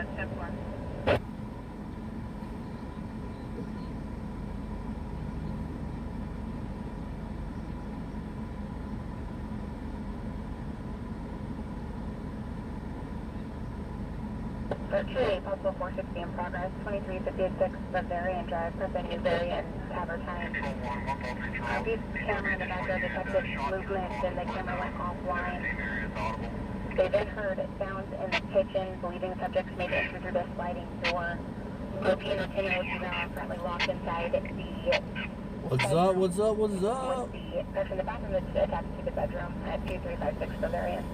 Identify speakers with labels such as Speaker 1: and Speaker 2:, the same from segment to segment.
Speaker 1: 10-4.
Speaker 2: Virtually possible 460 in progress, 2356 Bavarian Drive, New Variant, Tower Time. Beast camera in the background detected blue glint, then the camera went offline. They then heard sounds in the kitchen, believing subjects made entry through the sliding door. Routine continuous now currently locked inside the
Speaker 3: What's up? What's up? What's up?
Speaker 2: That's in the bathroom that's attached to the bedroom at 2356 Bavarian.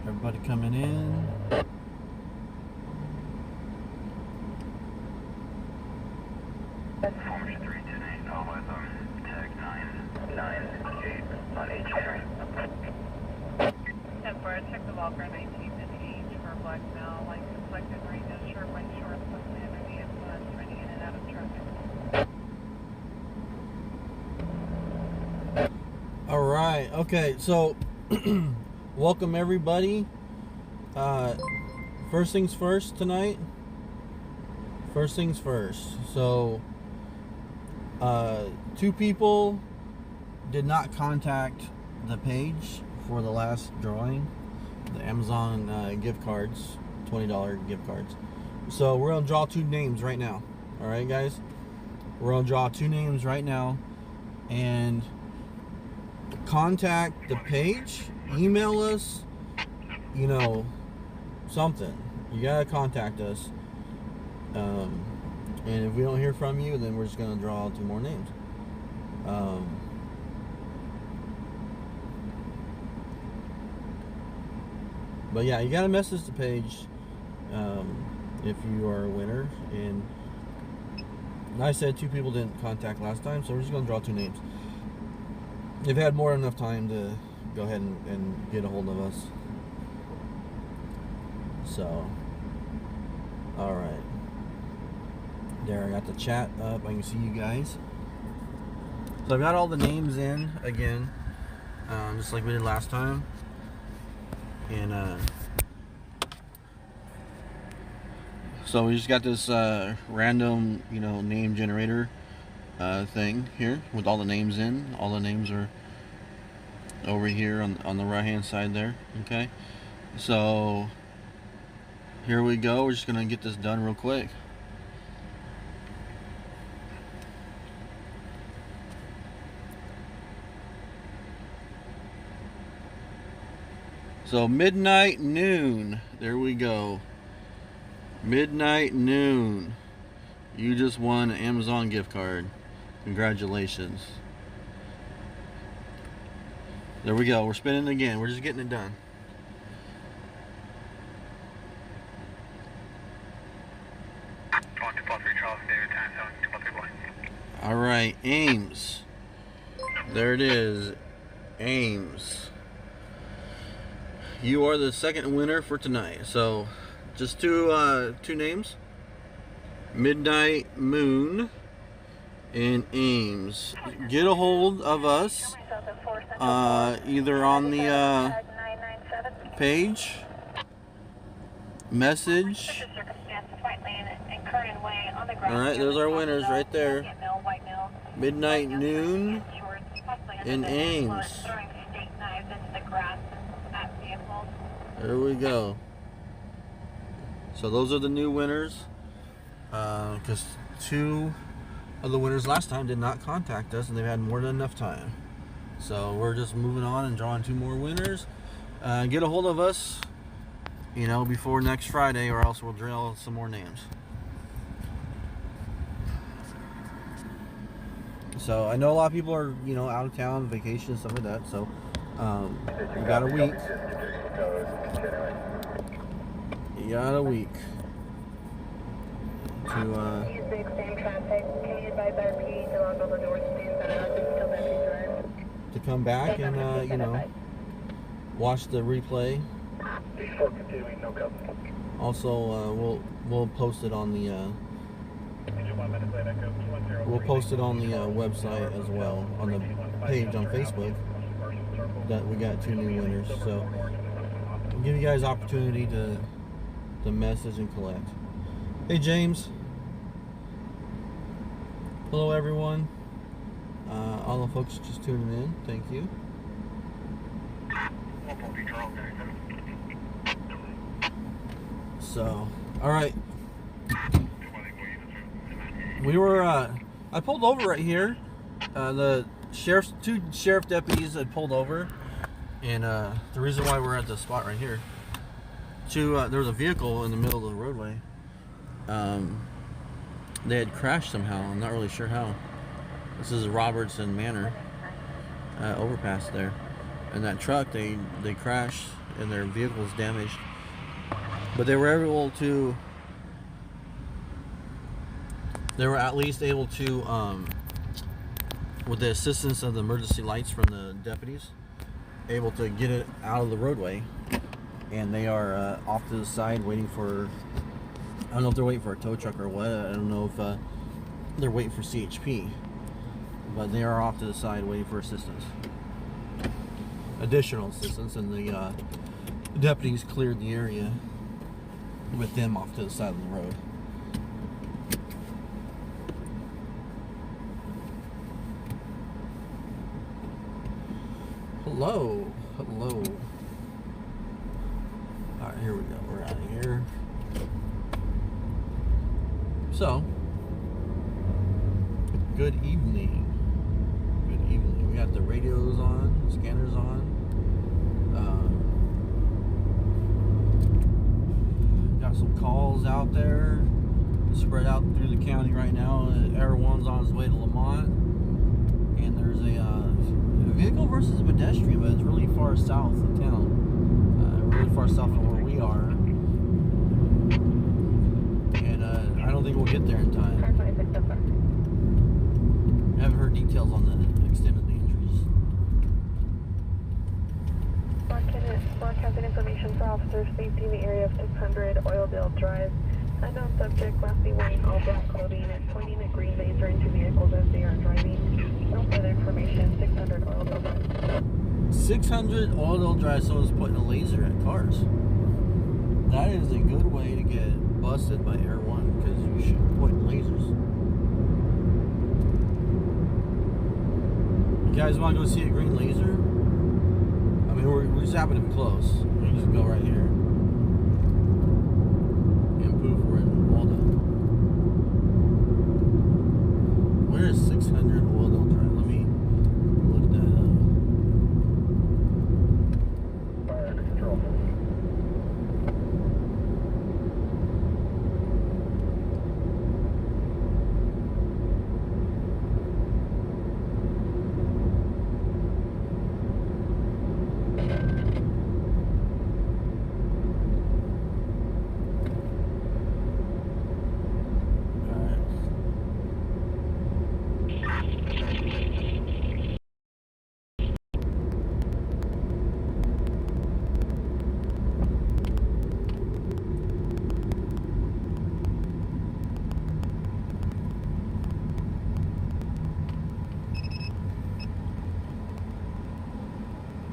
Speaker 3: Everybody coming in.
Speaker 2: That's 4328, all with tag 998 on H3.
Speaker 1: 10-4, check the wall for 19 and H for black male, light complected, ranges, short, white shorts, mostly under the influence, running in and out of traffic.
Speaker 3: All right. Okay. So, welcome everybody. First things first tonight. First things first. So, 2 people did not contact the page for the last drawing, the Amazon gift cards, $20 gift cards. So we're gonna draw 2 names right now. All right, guys. We're gonna draw 2 names right now, and contact the page, email us, you know, something. You gotta contact us. And if we don't hear from you, then we're just gonna draw 2 more names. But yeah, you gotta message the page if you are a winner. And I said 2 people didn't contact last time, so we're just gonna draw 2 names. They've had more than enough time to go ahead and get a hold of us. So, all right. There, I got the chat up. I can see you guys. So I've got all the names in again, just like we did last time. And so we just got this random, you know, name generator thing here with all the names in. All the names are over here on the right hand side there. Okay, so here we go. We're just gonna get this done real quick. So midnight noon, there we go. Midnight noon. You just won an Amazon gift card. Congratulations. There we go. We're spinning again. We're just getting it done. All right, Ames. There it is. Ames. You are the second winner for tonight. So, just two names: Midnight Moon and Ames. Get a hold of us either on the page, message. All right, there's our winners right there. Midnight Noon and Ames. There we go. So those are the new winners. Because 2 of the winners last time did not contact us, and they've had more than enough time. So we're just moving on and drawing 2 more winners. Get a hold of us, you know, before next Friday, or else we'll draw some more names. So I know a lot of people are, you know, out of town, vacation, stuff like that. So we got a week. You got a week to come back and you know, watch the replay. Also, we'll post it on the website as well, on the page on Facebook. that we got 2 new winners. So we'll give you guys opportunity to message and collect. Hey James. Hello everyone. All the folks just tuning in. Thank you. So, all right. We were. I pulled over right here. The two sheriff deputies had pulled over, and the reason why we're at the spot right here, there was a vehicle in the middle of the roadway. They had crashed somehow. I'm not really sure how. This is Robertson Manor overpass there, and that truck they crashed and their vehicle was damaged, but they were able to. They were at least able to, with the assistance of the emergency lights from the deputies, able to get it out of the roadway, and they are off to the side waiting for. I don't know if they're waiting for a tow truck or what. I don't know if they're waiting for CHP. But they are off to the side waiting for assistance. Additional assistance, and the deputies cleared the area with them off to the side of the road. Hello. Hello. Alright, here we go. We're out of here. So, good evening. Good evening. We got the radios on, scanners on. Got some calls out there, spread out through the county right now. Air 1's on his way to Lamont, and there's a vehicle versus a pedestrian, but it's really far south of town, really far south of where we are. And I don't think we'll get there in time. I haven't heard details on the extent of the injuries.
Speaker 2: Mark has information for officers safety in the area of 600 Oildale Drive. Unknown subject, lastly wearing all black clothing, and pointing a green laser into vehicles as they are driving. No further information. 600 Oildale Drive. 600
Speaker 3: Oildale Drive. Someone's putting a laser at cars. That is a good way to get busted by Air 1, because you should point lasers. You guys want to go see a green laser? I mean, we just happen to be close. We can just go right here. And poof, we're in Waldo. Where is 600 Oildale Drive? Let me look that up.
Speaker 4: Fire control.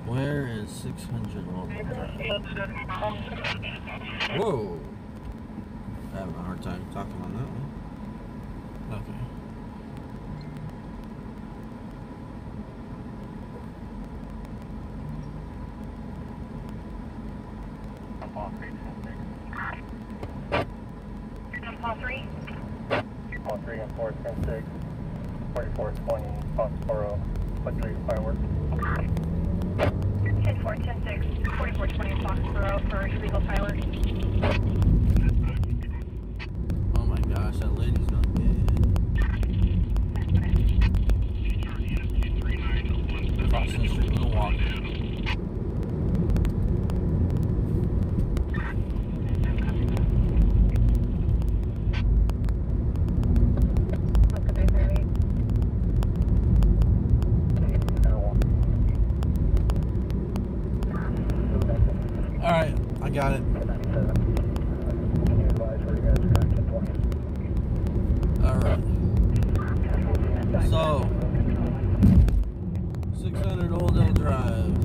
Speaker 3: Where is 600 Oildale Drive? Whoa! I'm having a hard time talking on that one. Okay.
Speaker 2: Paul 3.
Speaker 4: Paul 3 and 410-6, 4420, Foxborough, Foot 3 fireworks.
Speaker 2: 10-4, 10-6, 4420 Foxborough for illegal fireworks.
Speaker 3: Oh my gosh, that lady's gonna get crossing the street with a walker. Alright, I got it. Alright. So, 600 Oildale Drive.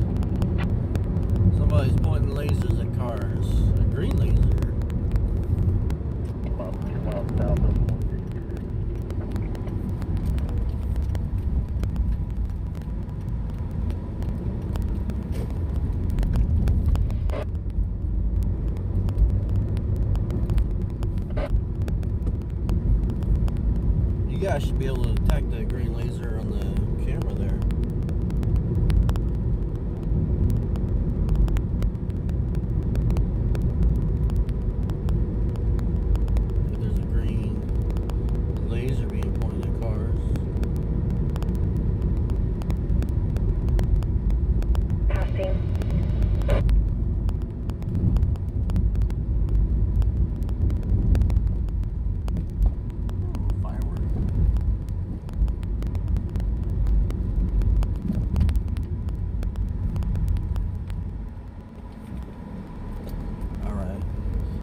Speaker 3: yeah, I should be able to detect the green laser on the camera there. If there's a green laser being pointed at cars.
Speaker 2: Passing.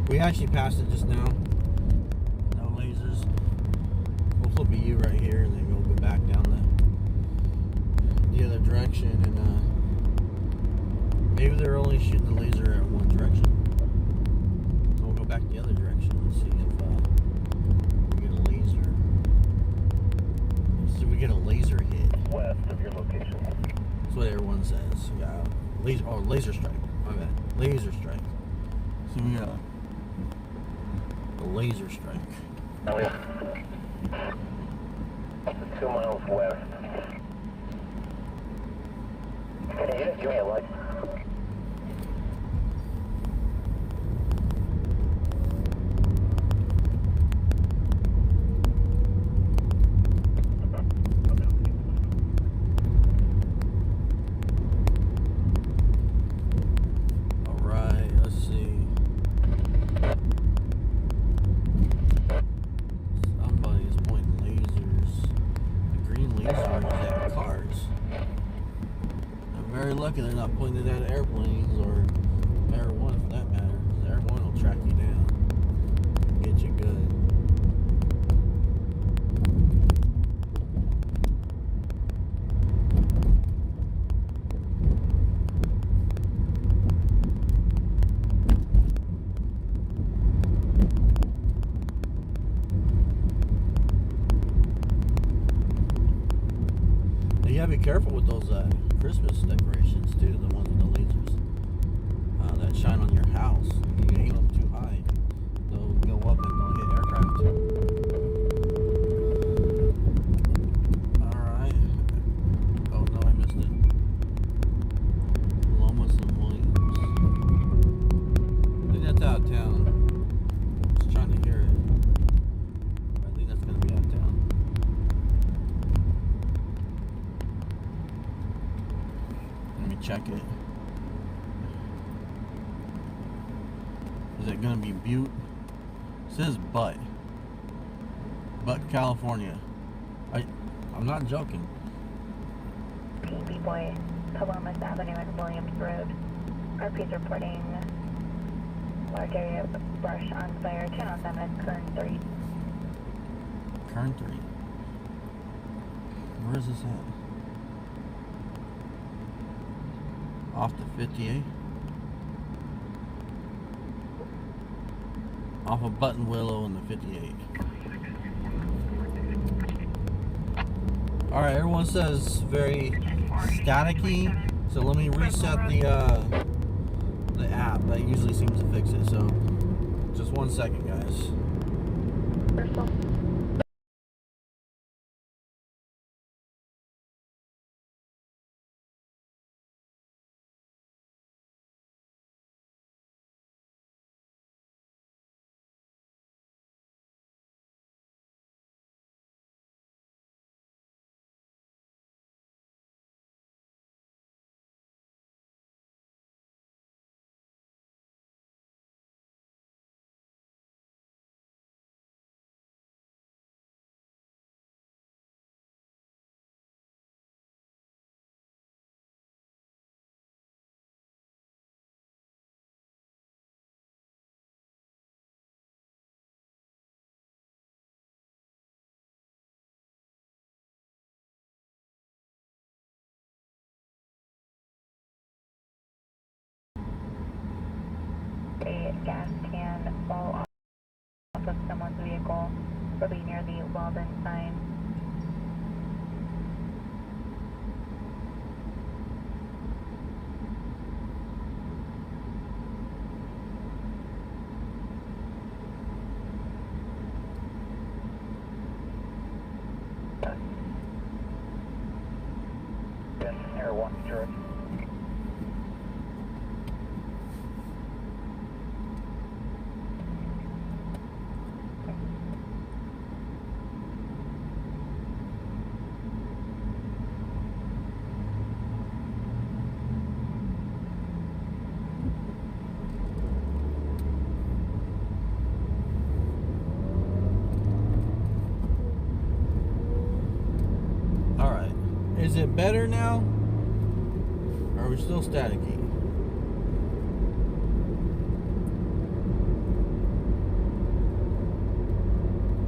Speaker 3: We actually passed it just now. No lasers. We'll flip a U right here and then we'll go back down the other direction and maybe they're only shooting the laser at one direction. So we'll go back the other direction and see if we get a laser. See if we get a laser hit.
Speaker 4: West of your location.
Speaker 3: That's what everyone says. Yeah. Laser strike. My bad. Laser strike. So we got a laser strike.
Speaker 4: Oh, yeah. 2 miles west. Can you give me a light?
Speaker 3: Lucky they're not pointing it at airplanes or Air 1 for that matter. Air 1 will track you down and get you good. Now you gotta be careful with those Christmas decorations too, the ones with the lasers that shine on your house. If you aim them too high, they'll go up and they'll hit aircraft. Alright. Oh no, I missed it. Lomas and Williams. I think that's out of town. Just trying to hear it. I think that's going to be out of town. Check it. Is it gonna be Butte? It says Butte, California. I'm not joking.
Speaker 2: PB Boy, Palomas Avenue and Williams Road. RP's reporting large area of brush on fire. 1007, Kern 3.
Speaker 3: Kern 3. Where is this at? Off the 58. Off of Button Willow and the 58. Alright, everyone says very staticky. So let me reset the app. That usually seems to fix it. So just 1 second, guys.
Speaker 2: A gas can fall off of someone's vehicle, probably near the Weldon sign.
Speaker 4: Sure.
Speaker 3: Alright. Is it better now? Or are we still staticky?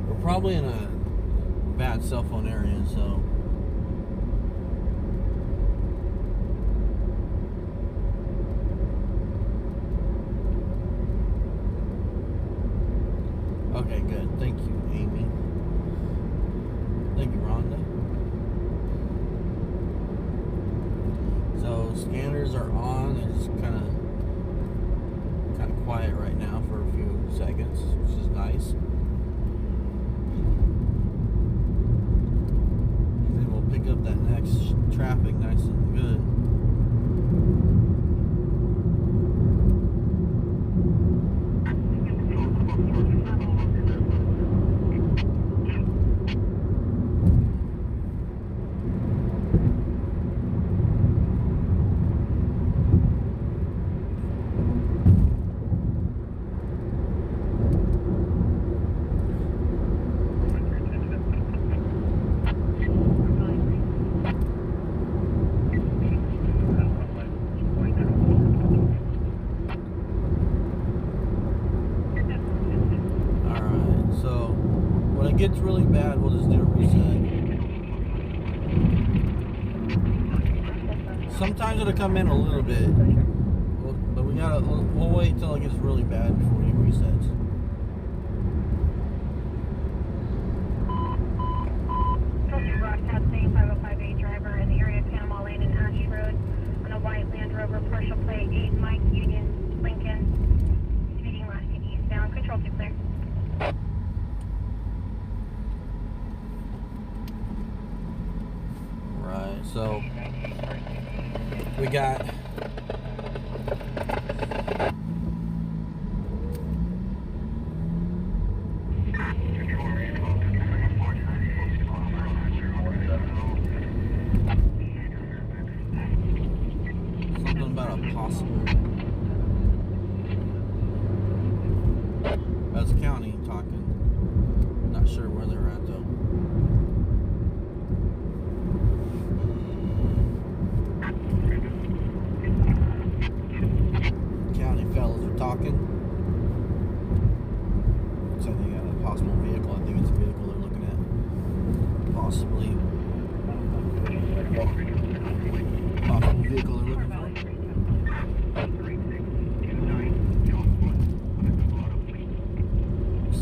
Speaker 3: We're probably in a bad cell phone area, so. Okay, good. Thank you, Amy. Thank you, Rhonda. So scanners are on. It's kind of quiet right now for a few seconds, which is nice. And then we'll pick up that next traffic nice and good. Gets really bad, we'll just do a reset. Sometimes it'll come in a little bit, but we'll wait till it gets really bad before we reset.
Speaker 2: Broadcast saying 505A driver in the area of Panama Lane and Ash Road on a white Land Rover partial plate 8 Mike Union Lincoln, speeding left to eastbound. Control to clear.
Speaker 3: Right, so we got something about a possible. That's county talking. Not sure where they're at though. Fellas are talking. Looks like they got a possible vehicle. I think it's a vehicle they're looking at. Possibly. Possible vehicle they're looking for.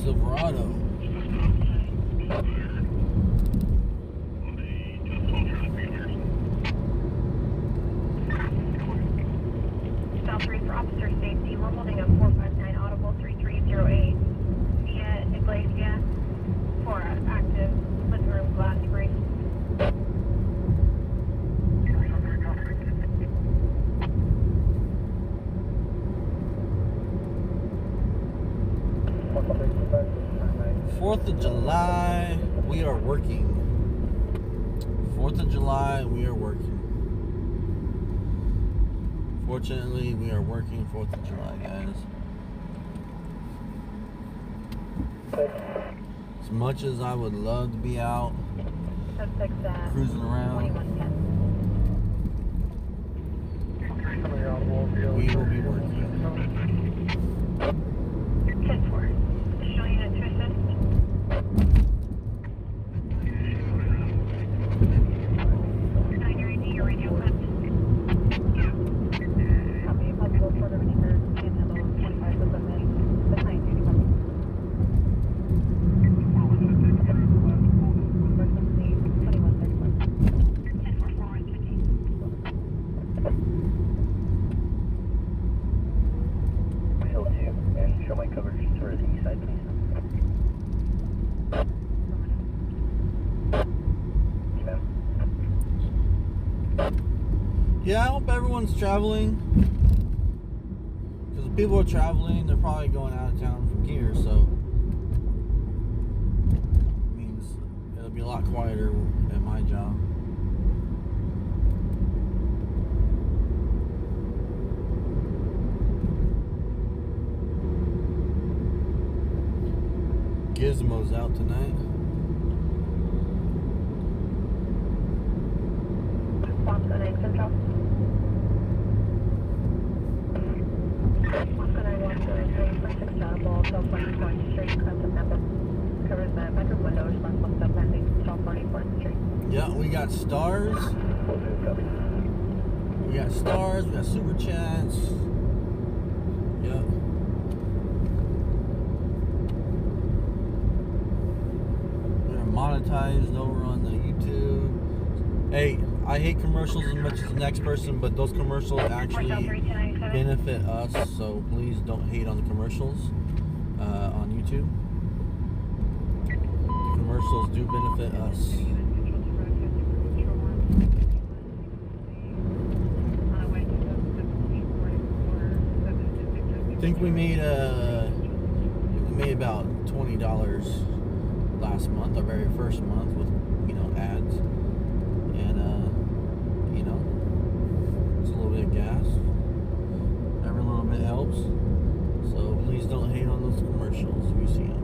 Speaker 3: Silverado.
Speaker 2: South 3 for officer safety. We're holding a 459 Audible 3308 via Iglesia for active living room glass break.
Speaker 3: Fourth of July, we are working. 4th of July, we are working. Fortunately, we are working 4th of July, guys. As much as I would love to be out cruising around, we will be working.
Speaker 2: 10-4. Additional unit to assist. Your radio clip. Copy. Possible further maneuver and hello 25 equipment. Behind duty copy. Emergency 2131. 10-4.
Speaker 3: Yeah, I hope everyone's traveling. Because if people are traveling, they're probably going out of town from here, so it means it'll be a lot quieter at my job. Gizmo's out tonight.
Speaker 2: Boston 9 Central. Boston 9 South 44th Street, Crescent Rapids. Covers the bedroom window, responsible step landing, South 44th Street.
Speaker 3: Yeah, we got stars. We got stars, we got super chats. Yep. We're monetized over on the YouTube. Hey, I hate commercials as much as the next person, but those commercials actually benefit us, so please don't hate on the commercials on YouTube. The commercials do benefit us. I think we made about $20 last month, our very first month, with ads, and it's a little bit of gas. Every little bit helps. So please don't hate on those commercials if you see them.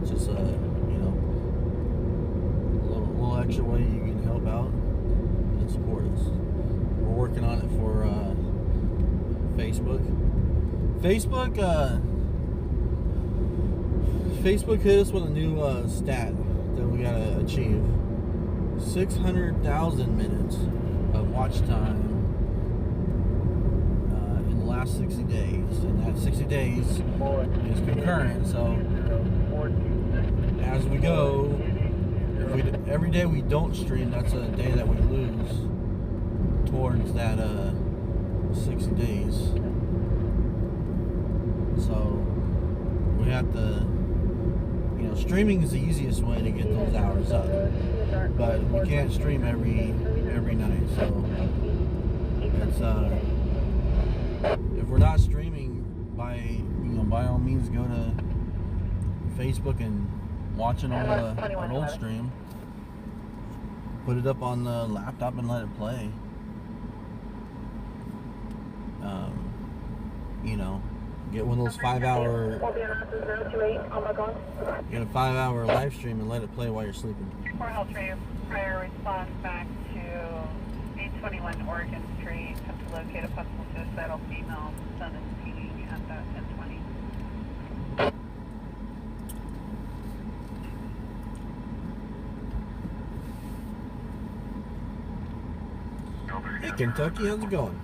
Speaker 3: It's just a little extra way you can help out and support us. We're working on it for Facebook. Facebook hit us with a new stat that we gotta achieve. 600,000 minutes of watch time in the last 60 days. And that 60 days is concurrent, so as we go, every day we don't stream, that's a day that we lose towards that 60 days. So we have to, streaming is the easiest way to get those hours up, but we can't stream every night. So it's if we're not streaming, by all means go to Facebook and watch an old stream, put it up on the laptop and let it play. Get one of those 5-hour, get a 5-hour live stream and let it play while you're sleeping.
Speaker 1: 4 Health prior response back to 821 Oregon Street to locate a possible suicidal female. Son is speeding at that 1020.
Speaker 3: Hey Kentucky, how's it going?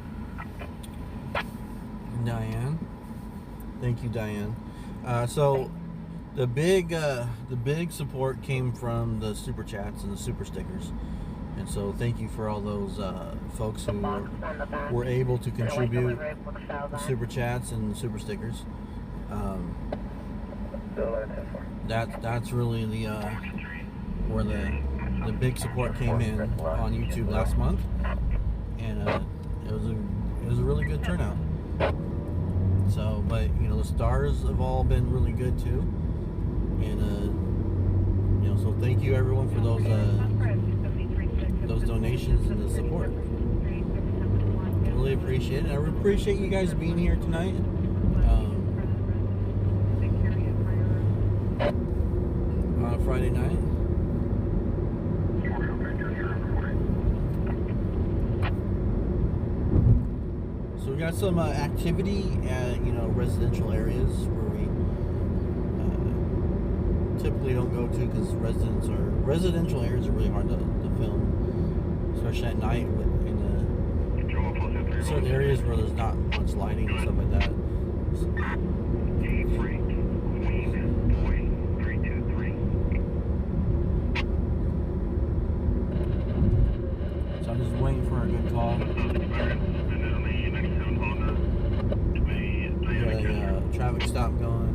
Speaker 3: Diane. Thank you, Diane. So the big support came from the super chats and the super stickers, and so thank you for all those folks who were able to contribute super chats and super stickers. That's really the where the big support came in on YouTube last month, and it was a really good turnout. So, but the stars have all been really good too, and so thank you everyone for those donations and the support. Really appreciate it. I really appreciate you guys being here tonight. On a Friday night. So we got some activity at residential areas where we typically don't go to, because residential areas are really hard to film, especially at night in certain areas where there's not much lighting and stuff like that. So I'm just waiting for a good call. We got a traffic stop going.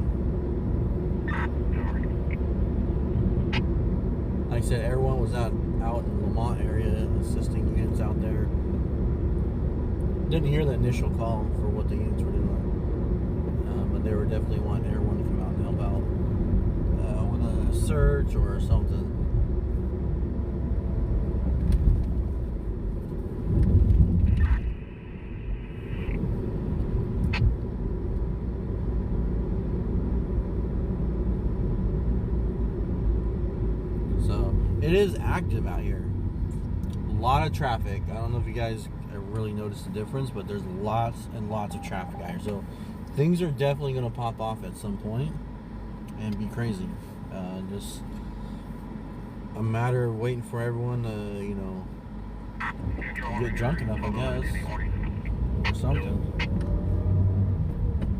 Speaker 3: Like I said, everyone was out in the Lamont area assisting units out there. Didn't hear the initial call for what the units were doing, but they were definitely wanting everyone to come out and help out with a search or something. So it is active out here. A lot of traffic. I don't know if you guys really noticed the difference, but there's lots and lots of traffic out here. So things are definitely going to pop off at some point and be crazy. Just a matter of waiting for everyone to, you know, get drunk enough, I guess, or something.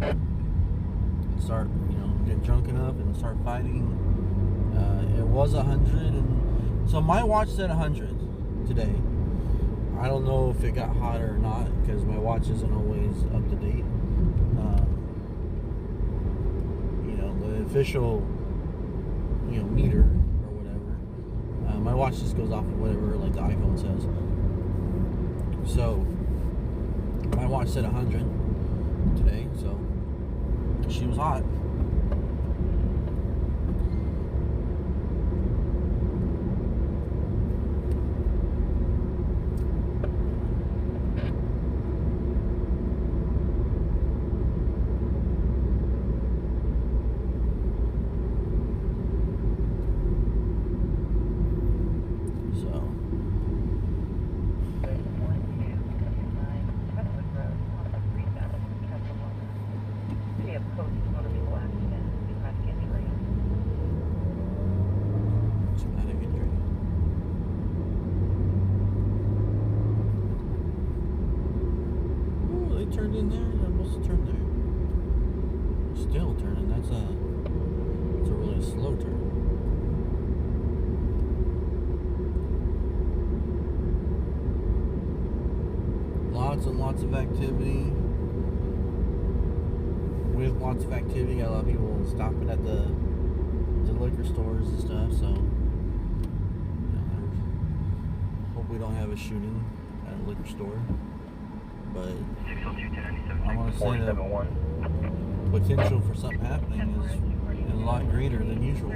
Speaker 3: And start, you know, get drunk enough and start fighting. It was 100, and so my watch said 100 today. I don't know if it got hotter or not because my watch isn't always up to date. You know, the official, you know, meter or whatever. My watch just goes off of whatever, like the iPhone says. So my watch said 100 today, so she was hot. Turned in there, I'm supposed to turn there. Still turning, that's a really slow turn. Lots and lots of activity. With lots of activity, got a lot of people stopping at the liquor stores and stuff, so you know, hope we don't have a shooting at a liquor store. But I want to say the potential for something happening is a lot greater than usual.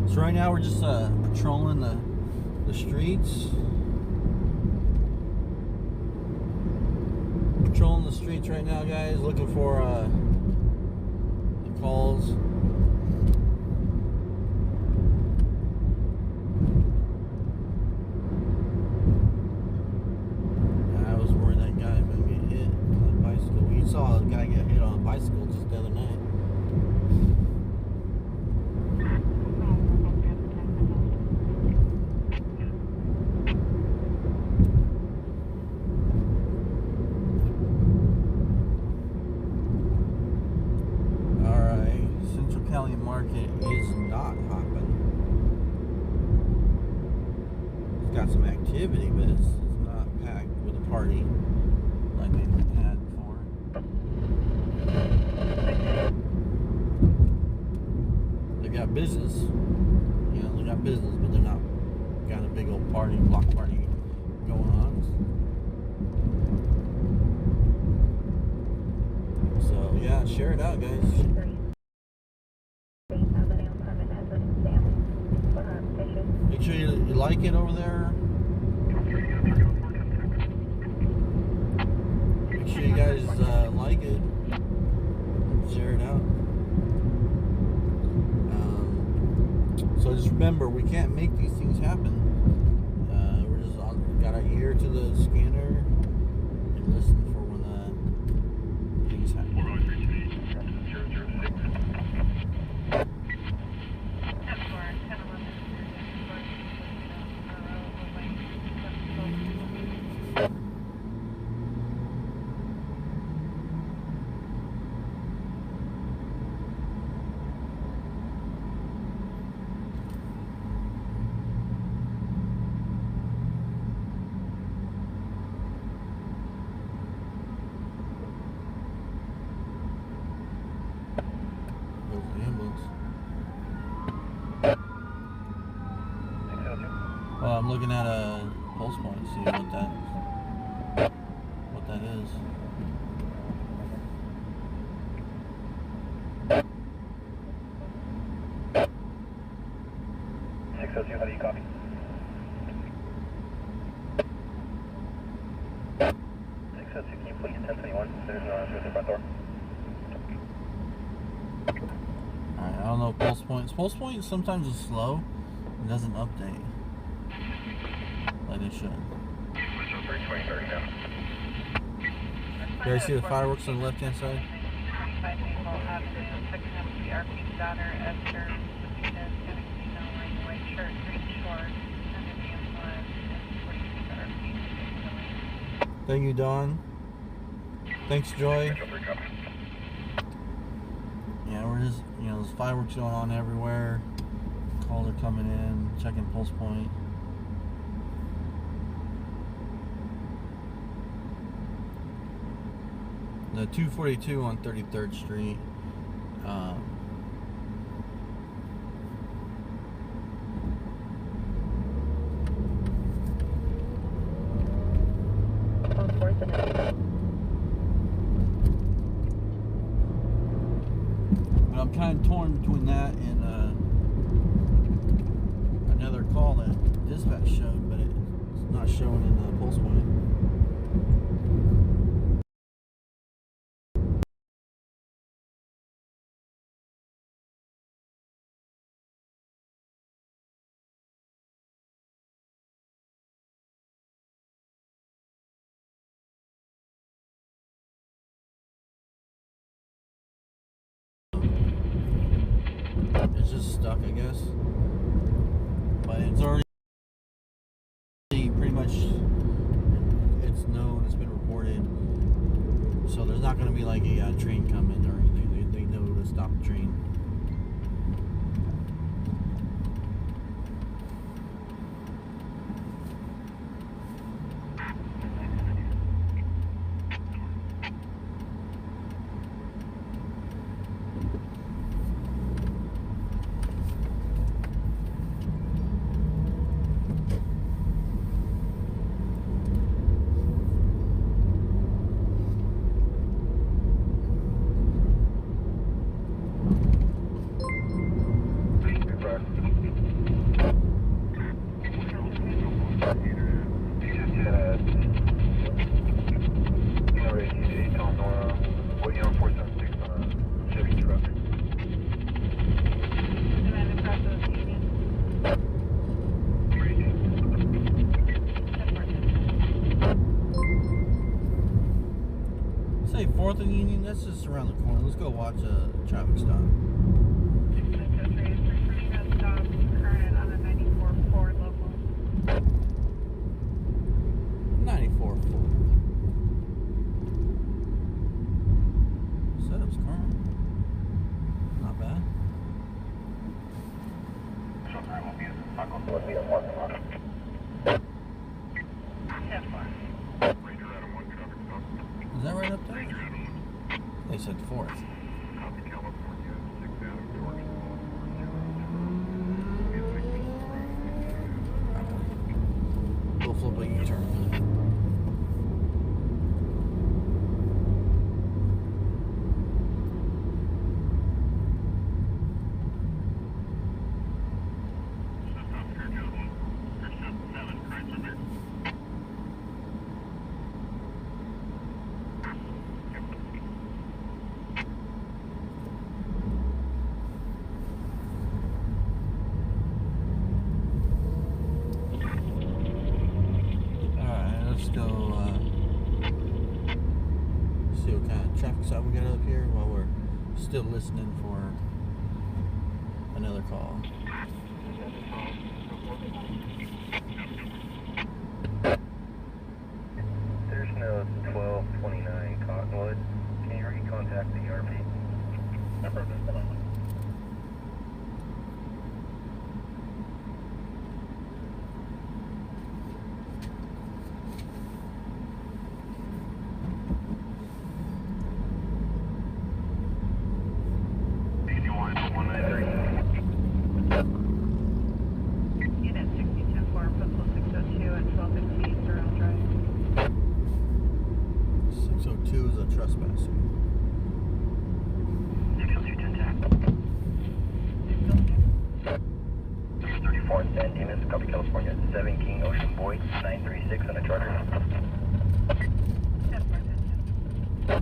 Speaker 3: So right now we're just patrolling the streets. Patrolling the streets right now, guys, looking for the calls. I was worried that guy was gonna get hit on a bicycle. We saw a guy get hit on a bicycle just the other night. Market is not hopping. It's got some activity, but it's not packed with a party like they had before. They got business, you know, they got business, but they're not got a big old party, block party going on. So yeah, share it out, guys. Make sure you like it over there. Make sure you guys like it. Share it out. So just remember, we can't make these things happen. We're just got our ear to the scanner and listen for when things happen. Well, I'm looking at a pulse point, see what that is.
Speaker 4: How do you copy? 602, can you please 1021? There's no answer at the front door.
Speaker 3: Alright, I don't know pulse points. Pulse points sometimes is slow and doesn't update like it should. You guys see the fireworks on the left hand side? Thank you, Dawn. Thanks, Joy. Yeah, we're just, there's fireworks going on everywhere. Calls are coming in, checking pulse point. The 242 on 33rd Street. But I'm kind of torn between that and another call that dispatch showed, but it's not showing in the pulse point. It's just stuck, I guess. But it's already pretty much, it's known, it's been reported. So there's not going to be like a train coming or anything. They know to stop the train. Say 4th and Union, that's just around the corner. Let's go watch a traffic stop.
Speaker 1: Current on a 94.4 local.
Speaker 3: 94.4. Setup's current. Not bad. Is that right up there? They said 4th. We'll flip a U-turn. See what kind of traffic stop we got up here while we're still listening for another call.
Speaker 4: There's no 1229 Cottonwood. Can you recontact the ERP?
Speaker 1: Unit 6010-4, Principal 602 at 1215 Durham Drive.
Speaker 3: 602 is a trespasser.
Speaker 4: 34 and San Dimas, copy California, 7 King Ocean Boy, 936 on a charter.
Speaker 1: 10-4, 10-10.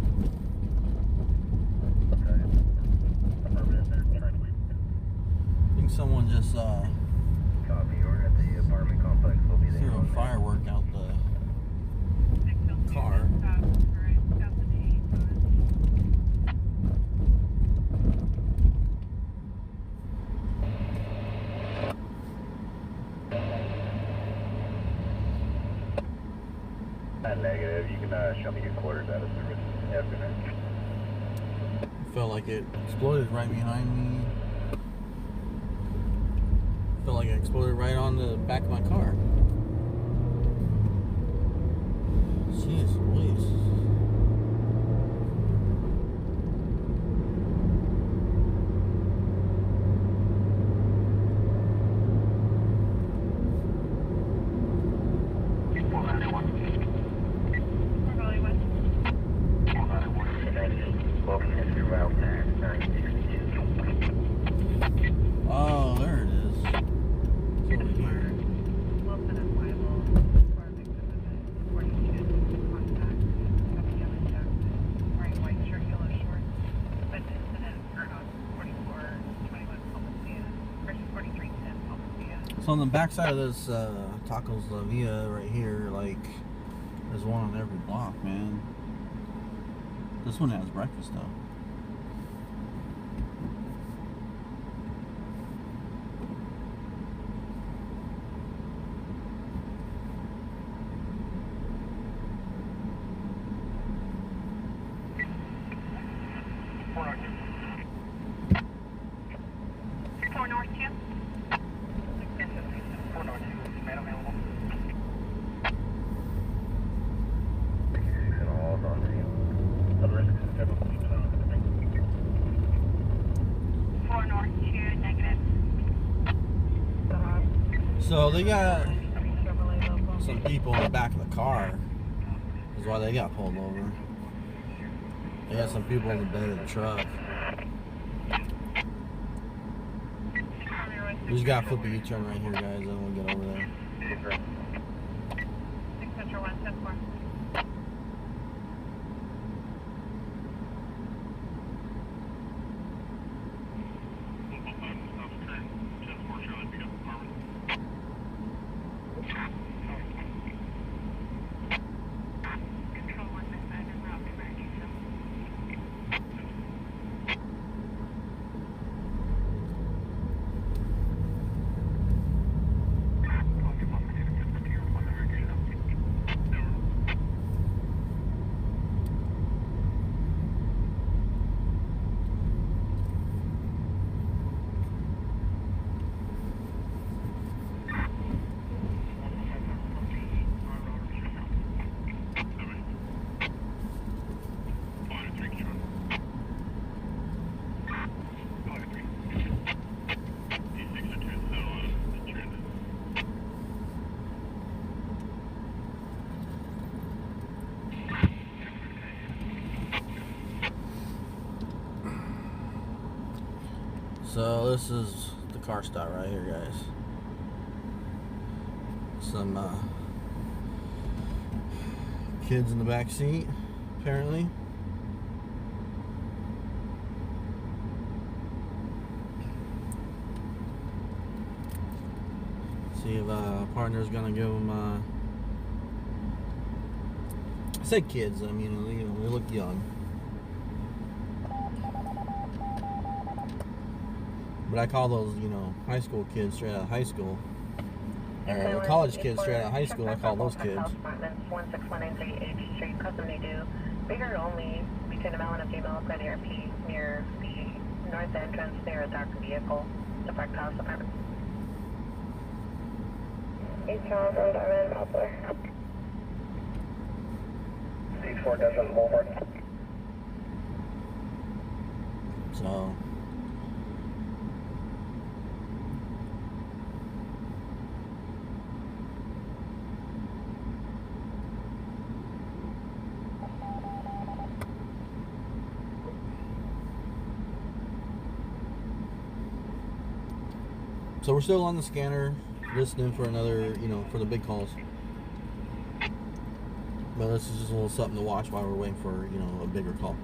Speaker 3: I think someone just
Speaker 4: Copy, order at the apartment complex. We'll be there.
Speaker 3: threw a firework out the car.
Speaker 4: Negative. You can show me your quarters out of service afternoon.
Speaker 3: Felt like it exploded right behind me. Felt like it exploded right on the back of my car. Jeez Louise. Oh, there it is. It's over here.
Speaker 1: Wilson and Bible for victim event 42 contact. Copy Kevin Jackson. Wearing white shirt, yellow shorts. But incident occurred on 4421 Palmacia versus 4310 Palmacia.
Speaker 3: So on the backside of this Tacos La Villa right here, like, there's one on every block, man. This one has breakfast though.
Speaker 1: Four North 2.
Speaker 4: 4 North 2 is man available. 6 and all is on scene. Other risks,
Speaker 1: 4 North 2, negative.
Speaker 3: So they got some people in the back of the car. Is why they got pulled over. They got some people in the bed of the truck. We just gotta flip a U-turn right here, guys, and we'll get over there.
Speaker 1: 601 10-4. Control 199 en route to Bakersfield.
Speaker 3: So this is the car stop right here, guys. Some kids in the back seat, apparently. See if partner's gonna give them I said kids. I mean, you know, they look young. But I call those, you know, high school kids straight out of high school. Or college kids straight out of high school. I call those kids.
Speaker 2: 16193 H Street, custom they do. Bigger only between a male and a female per the RP near the north entrance near a dark vehicle. The park house apartment. 8 Charles Road, I'm in Poplar.
Speaker 4: 84 Desmond Boulevard.
Speaker 3: So. So we're still on the scanner, listening for another, you know, for the big calls. But this is just a little something to watch while we're waiting for, you know, a bigger call.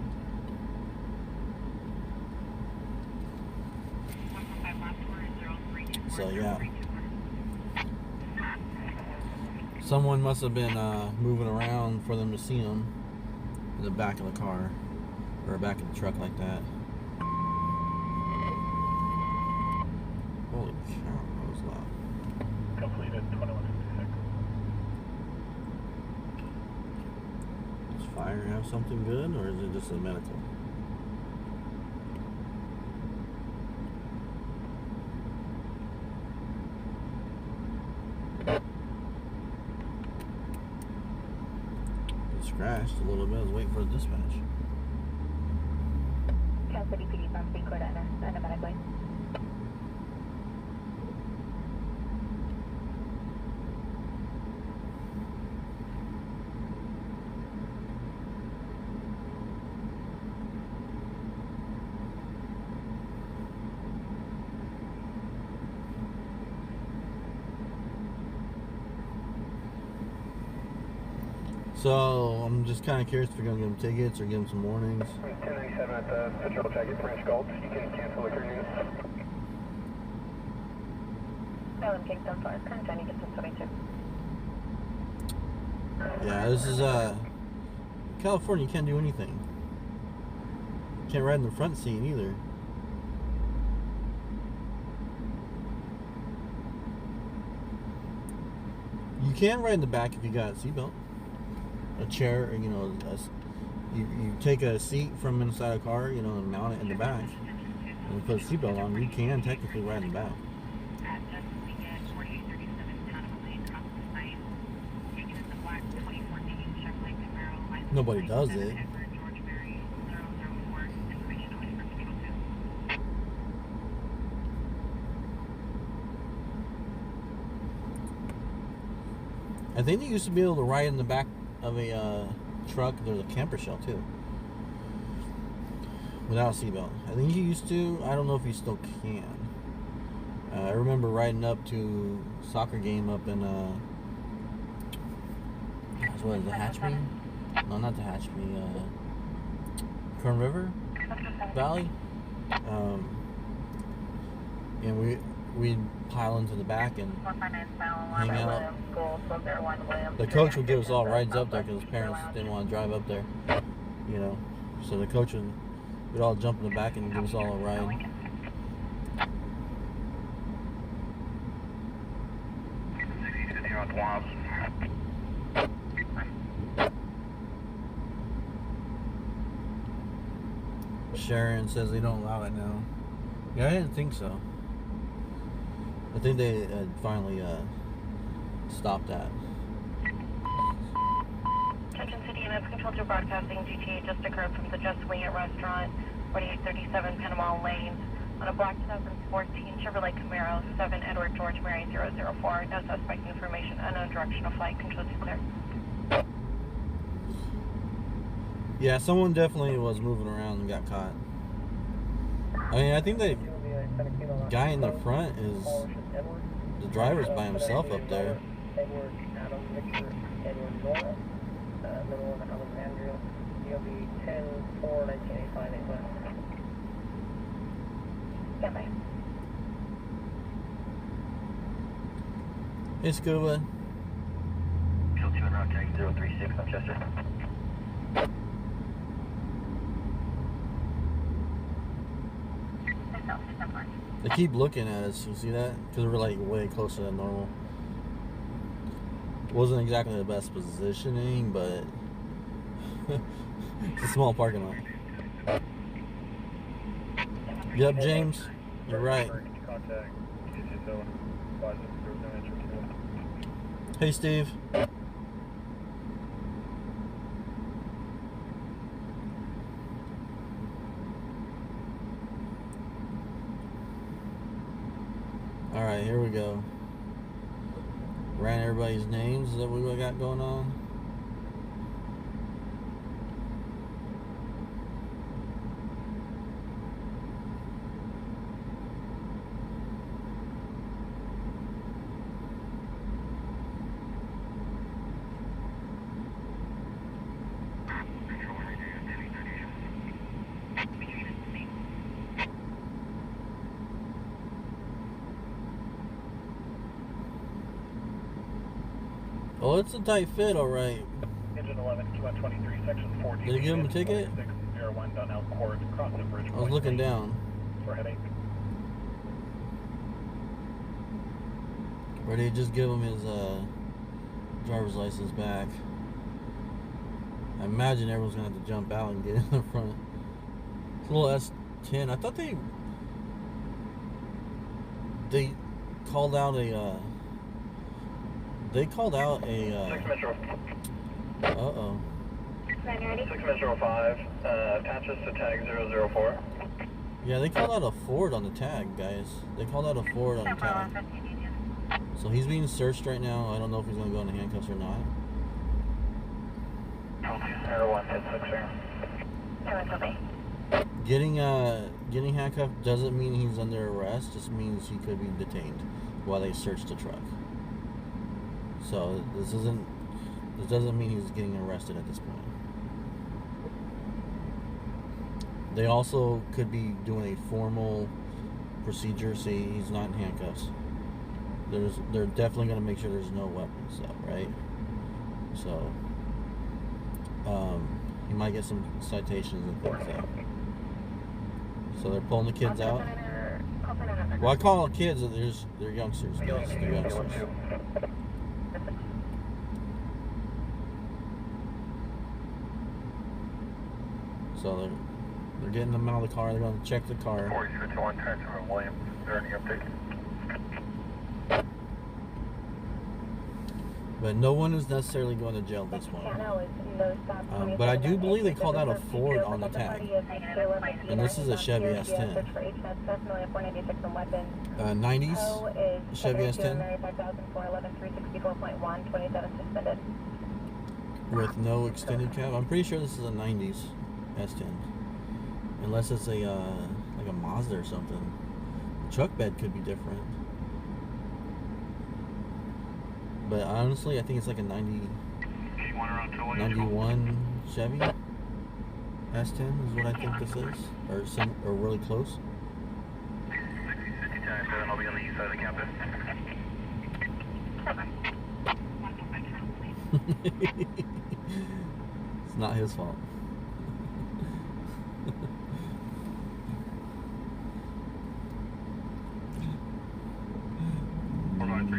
Speaker 3: So yeah, someone must have been moving around for them to see them in the back of the car or back of the truck like that. Holy cow, that was loud.
Speaker 4: Completed 2156.
Speaker 3: Does fire have something good, or is it just a medical? It scratched a little bit. I was waiting for the dispatch.
Speaker 2: Kansas City PD from Speed Court automatically.
Speaker 3: So I'm just kind of curious if you're gonna give them tickets or give them some warnings.
Speaker 4: 1097 at the patrol jacket, French Gulch. You can cancel the crew news.
Speaker 2: Island Kingston Park, current time, get some 72.
Speaker 3: Yeah, this is California. You can't do anything. Can't ride in the front seat either. You can ride in the back if you got a seatbelt. A chair, you know, you take a seat from inside a car, you know, and mount it in the back, and put a seatbelt on. You can technically ride in the back. Nobody does it. I think they used to be able to ride in the back of a truck. There's a camper shell too, without a seatbelt. I think you used to. I don't know if you still can. I remember riding up to a soccer game up in what is it, Hatchme? No, not the Hatchme. Kern River Valley. And we'd pile into the back and hang out. The coach would give us all rides up there because his parents didn't want to drive up there, you know. So the coach would all jump in the back and give us all a ride. Sharon says they don't allow it now. Yeah, I didn't think so. I think they had finally stopped that.
Speaker 2: Attention City EMS Control 2 broadcasting. GTA just occurred from the Just Wing It restaurant, 4837 Panama Lane, on a black 2014 Chevrolet Camaro, 7 Edward George Mary 004. No suspect information, unknown direction of flight. Control 2 clear.
Speaker 3: Yeah, someone definitely was moving around and got caught. I mean, I think the guy in the front is the driver's by himself up there.
Speaker 5: Edward, Adam, Victor, Edward, Nora, middle one, Alexandria, DOB 10-4-1985, England.
Speaker 2: Stand by.
Speaker 3: Hey, Scuba.
Speaker 4: Kill 2 and route tank 036 on Chester.
Speaker 3: They keep looking at us. You see that? Because we're like way closer than normal. Wasn't exactly the best positioning, but it's a small parking lot. Yep, James, you're right. Hey, Steve. All right, here we go. Ran everybody's names that we got going on. Oh, it's a tight fit, all right.
Speaker 4: Engine 11, Q123, section 14.
Speaker 3: Did they give him a ticket?
Speaker 4: 601 Donnell Court, across the bridge.
Speaker 3: I was looking down.
Speaker 4: For headache.
Speaker 3: Or did he just give him his driver's license back? I imagine everyone's gonna have to jump out and get in the front. It's a little S10. I thought they called out a. They called out a.
Speaker 4: 6 Metro.
Speaker 3: Uh-oh.
Speaker 4: 6 Metro 5 attaches to tag 004.
Speaker 3: Yeah, they called out a Ford on the tag, guys. They called out a Ford on the tag. So he's being searched right now. I don't know if he's gonna go into handcuffs or not.
Speaker 4: 0166.
Speaker 3: Getting handcuffed doesn't mean he's under arrest. Just means he could be detained while they search the truck. So this doesn't mean he's getting arrested at this point. They also could be doing a formal procedure. See, he's not in handcuffs. They're definitely going to make sure there's no weapons, though, right? So he might get some citations and things like that. So they're pulling the kids out. Well, I call them kids. They're youngsters, guys. They're youngsters. So they're getting them out of the car. They're going to check the car.
Speaker 4: 4051 Transfer Williams. Is there any update?
Speaker 3: But no one is necessarily going to jail this one. But I do believe they called out a Ford on the tag. And this is a Chevy S10. 90s Chevy S10. With no extended cab. I'm pretty sure this is a 90s S10. Unless it's a like a Mazda or something. The truck bed could be different. But honestly, I think it's like a 91 Chevy S10 is what I think this is, or really close.
Speaker 4: 60-7, I'll be on the east side of the campus.
Speaker 3: It's not his fault.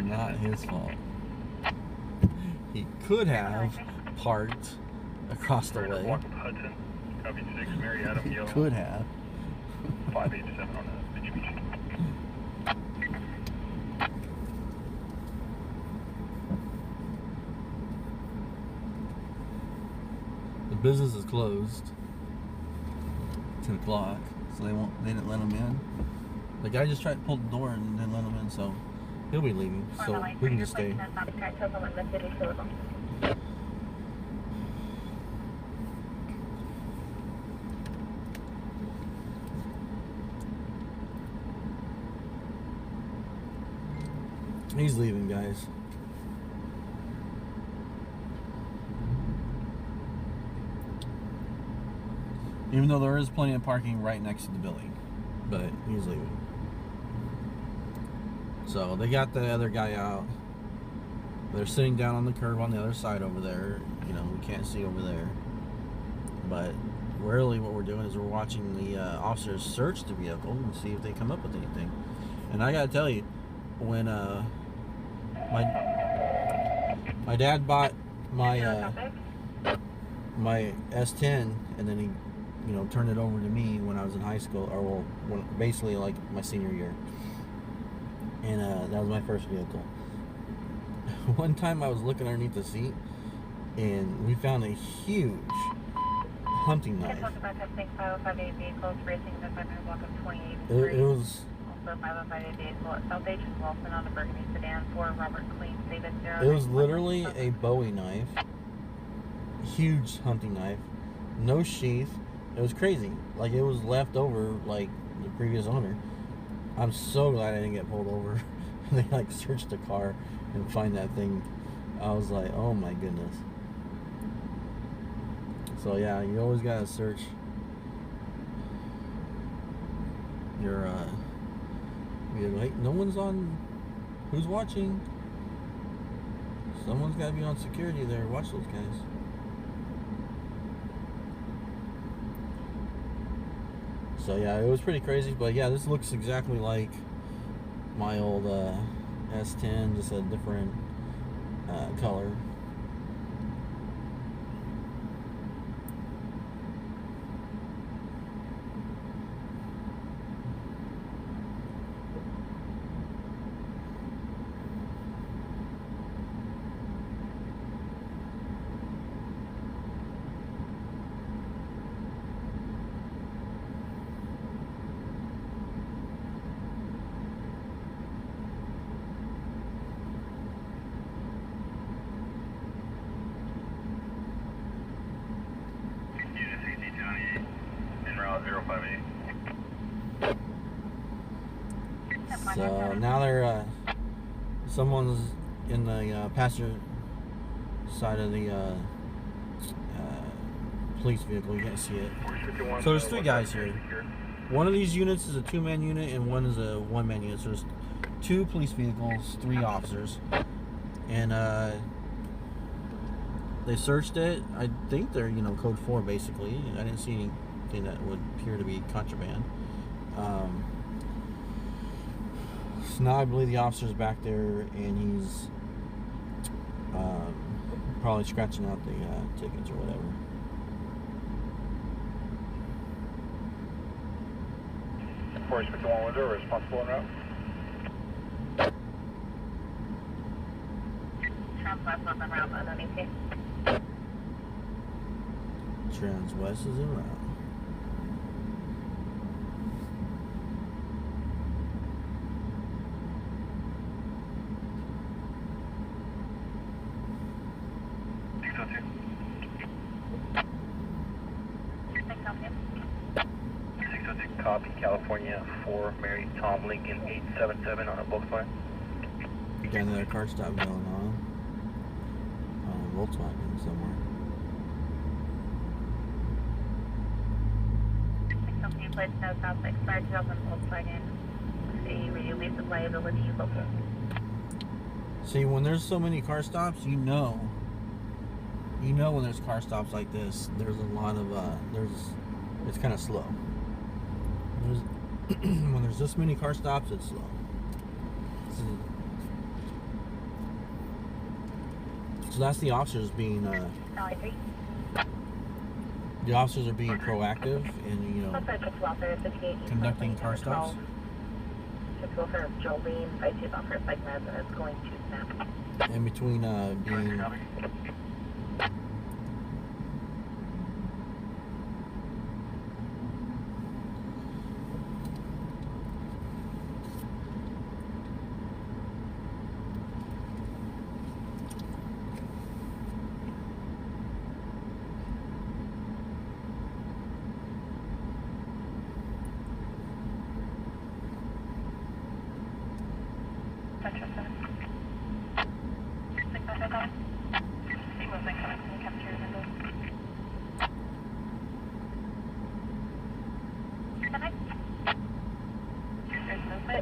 Speaker 3: Not his fault. He could have parked across the way.
Speaker 4: Hudson, copy 6, Mary Adam, Yellow.
Speaker 3: Could have.
Speaker 4: 587 on the Mitsubishi.
Speaker 3: The business is closed. 2 o'clock, so they didn't let him in. The guy just tried to pull the door and didn't let him in, so he'll be leaving. So we can just stay. He's leaving, guys. Even though there is plenty of parking right next to the building, but he's leaving. So they got the other guy out. They're sitting down on the curb on the other side over there. You know, we can't see over there, but rarely what we're doing is we're watching the officers search the vehicle and see if they come up with anything. And I gotta tell you, when my dad bought my my S10, and then he, you know, turned it over to me when I was in high school, or well, basically like my senior year, and that was my first vehicle. One time I was looking underneath the seat, and we found a huge hunting knife. It was. It was literally a Bowie knife, huge hunting knife, no sheath. It was crazy. Like, it was left over like the previous owner. I'm so glad I didn't get pulled over. They like searched the car and find that thing. I was like, oh my goodness. So yeah, you always gotta search your vehicle. Hey, no one's on. Who's watching? Someone's gotta be on security there. Watch those guys. So yeah, it was pretty crazy. But yeah, this looks exactly like my old S10, just a different color. So now they're someone's in the passenger side of the police vehicle. You can't see it. So there's three guys here. One of these units is a two-man unit, and one is a one-man unit. So there's two police vehicles, three officers, and they searched it. I think they're, you know, code 4 basically. I didn't see anything that would appear to be contraband. So now I believe the officer's back there, and he's probably scratching out the tickets or whatever.
Speaker 4: Force 51 window, responsible en route.
Speaker 3: Transwest is en route.
Speaker 4: Copy, California 4, Mary Tom Lincoln 877 on a Volkswagen.
Speaker 3: Got another car stop going on Volkswagen somewhere.
Speaker 2: Plates no South expired 2000 Volkswagen. See release of liability local.
Speaker 3: See, when there's so many car stops, you know when there's car stops like this, there's a lot of it's kind of slow. When there's this many car stops, it's slow. So that's the officers being the officers are being proactive in, you know, conducting car stops. In between being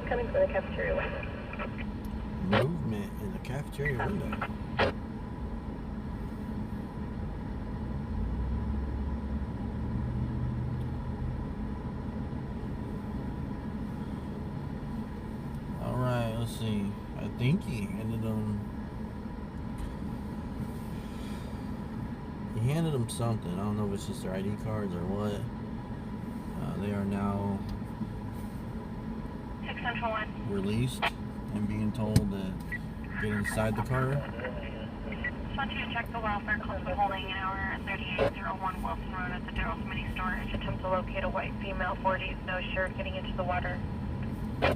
Speaker 2: coming from the cafeteria window.
Speaker 3: Movement in the cafeteria window. think he handed them. He handed them something. I don't know if it's just their ID cards or what. They are now
Speaker 2: 6 Central 1.
Speaker 3: released and being told to get inside the car.
Speaker 2: Just want you to check the welfare calls for holding an hour at 3801 Wilson Road at the Daryl's Mini Storage. Attempt to locate a white female, 40s, no shirt, getting into the water.
Speaker 4: 6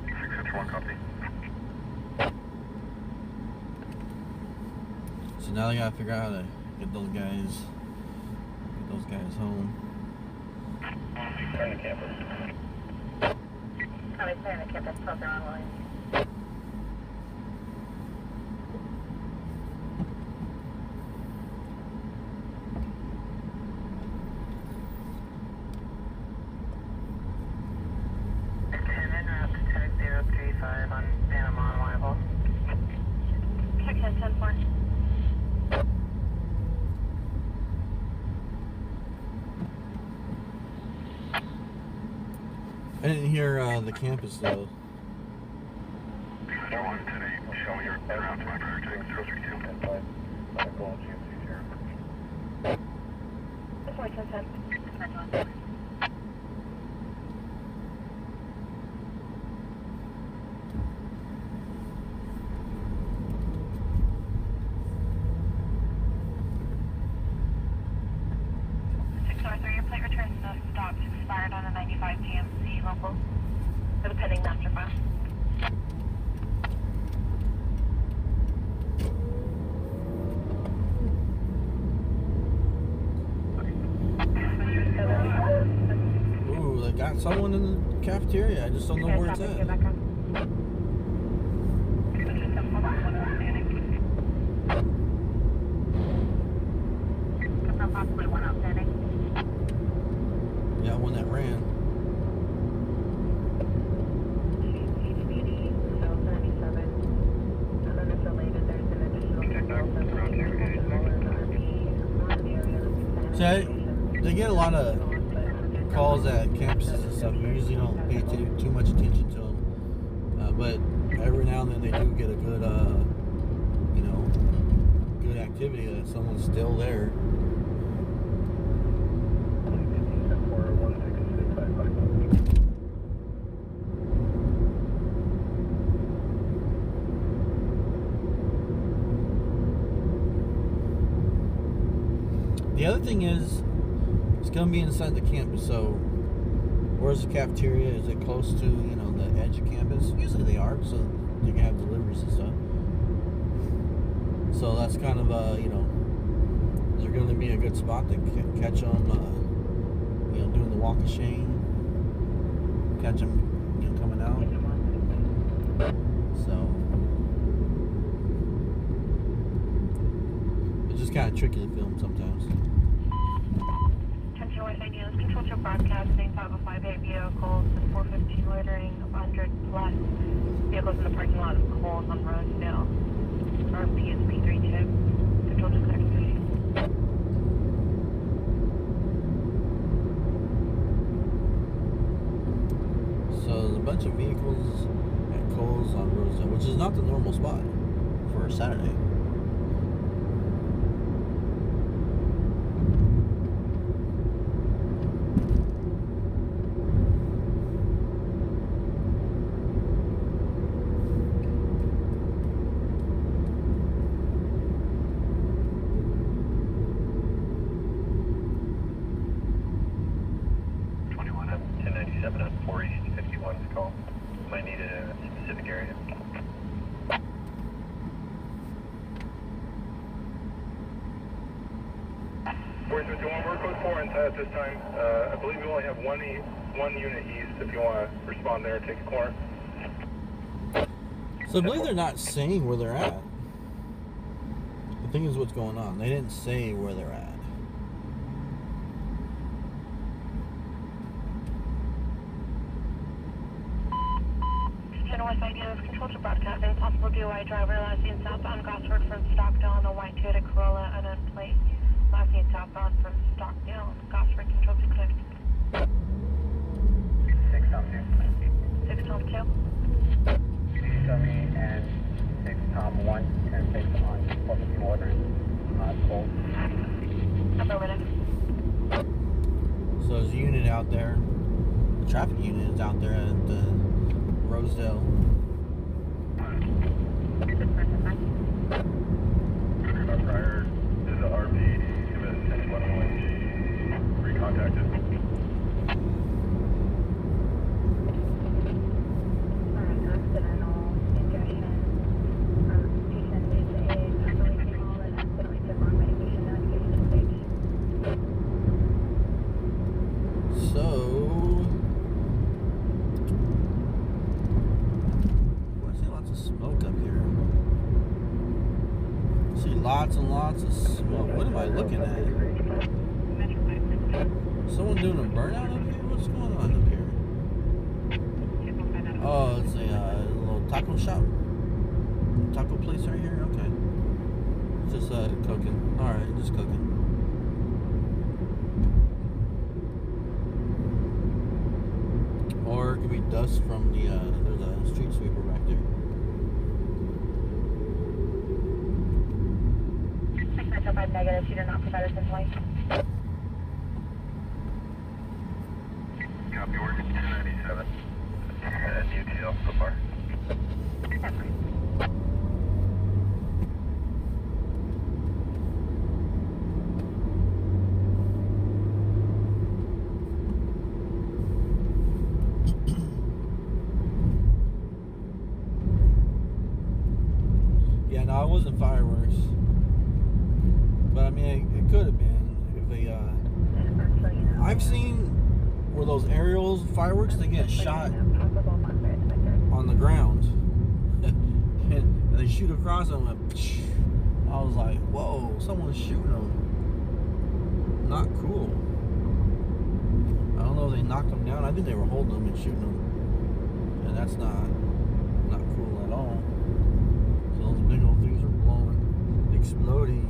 Speaker 4: Central 1, copy.
Speaker 3: So now they gotta figure out how to get those guys home.
Speaker 4: Turn to campus.
Speaker 2: Probably clear the campus, close their online.
Speaker 5: Attendant route to tag 035 on Panama on arrival.
Speaker 2: Check 10-4.
Speaker 3: I didn't hear the campus though.
Speaker 4: Show me your route to my prior tag 032.
Speaker 2: It's like 10-10. Your plate returns no stops expired on a 95 GMC local for the pending master file.
Speaker 3: Ooh, they got someone in the cafeteria. I just don't know where it's at.
Speaker 2: Possibly one outstanding.
Speaker 3: Yeah, one that ran. So they get a lot of calls at campuses and stuff. We usually don't pay too much attention to them, but every now and then they do get a good, good activity that someone's still there. The other thing is, it's going to be inside the campus, so where's the cafeteria? Is it close to, the edge of campus? Usually they are, so you can have deliveries and stuff. So that's kind of, is there going to be a good spot to catch them, doing the walk of shame, catch them, coming out. So it's just kind of tricky to film sometimes.
Speaker 2: Attention West Ideas, control to broadcasting 505A vehicles and 415 loitering of 100 plus vehicles in the parking lot of Coles on Rosedale. RP is P32. Control to clear.
Speaker 3: So there's a bunch of vehicles at Coles on Rosedale, which is not the normal spot for a Saturday.
Speaker 4: At this time, I believe we only have one unit east. If you want to respond there, take a corner.
Speaker 3: So I believe they're not saying where they're at. The thing is, what's going on? They didn't say where they're at.
Speaker 2: West Ideas, control to broadcasting. Possible DUI driver last seen southbound Gosford from Stockdale on a white Toyota Corolla unknown plate. Last seen southbound from Stockdale. Gosford, control to clear.
Speaker 5: 6 Tom 2.
Speaker 2: 6 Tom 2.
Speaker 5: Can you tell me and
Speaker 3: So there's a unit out there. The traffic unit is out there at Rosedale.
Speaker 4: Prior to the RP, give us 1021, recontacted.
Speaker 2: Accidental ingestion. Patient is a population call that accidentally took wrong medication notification stage.
Speaker 3: So, I see lots of smoke up here. I see lots and lots of smoke. What am I looking at? Someone doing a burnout up here? What's going on up here? Oh, it's a little taco shop. Taco place right here? Okay. Just cooking. Alright, just cooking. Or it could be dust from the, there's a street sweeper back there.
Speaker 2: Metro 5 negative, shooter not provided since light.
Speaker 4: Copy, we're 1097. UTL so far.
Speaker 3: Yeah, no, it wasn't fireworks. But I mean, it could have been if they, I've seen where those aerials fireworks, they get shot on the ground. and they shoot across and went, psh. I was like, whoa, someone's shooting them. Not cool. I don't know if they knocked them down. I think they were holding them and shooting them. And that's not cool at all. So those big old things are blowing, exploding.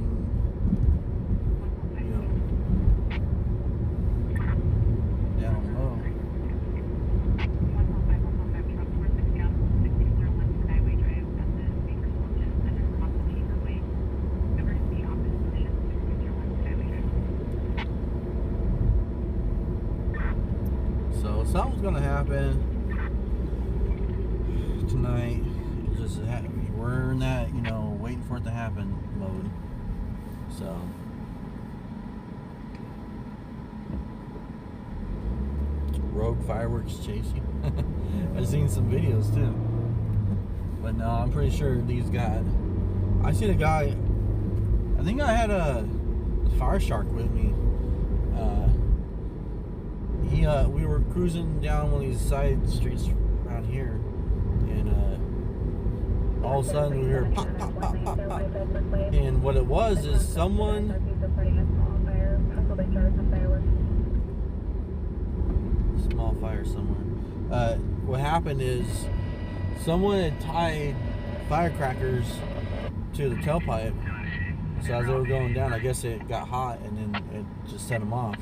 Speaker 3: Something's gonna happen tonight. It's just we're in that, waiting for it to happen mode. So rogue fireworks chasing. I've seen some videos too, but no, I'm pretty sure these guys. I seen a guy. I think I had a fire shark with me. We were cruising down one of these side streets around here, and all of a sudden we heard pop, pop, pop, pop, pop. And what it was is someone. Small fire somewhere. What happened is someone had tied firecrackers to the tailpipe. So as they were going down, I guess it got hot and then it just set them off.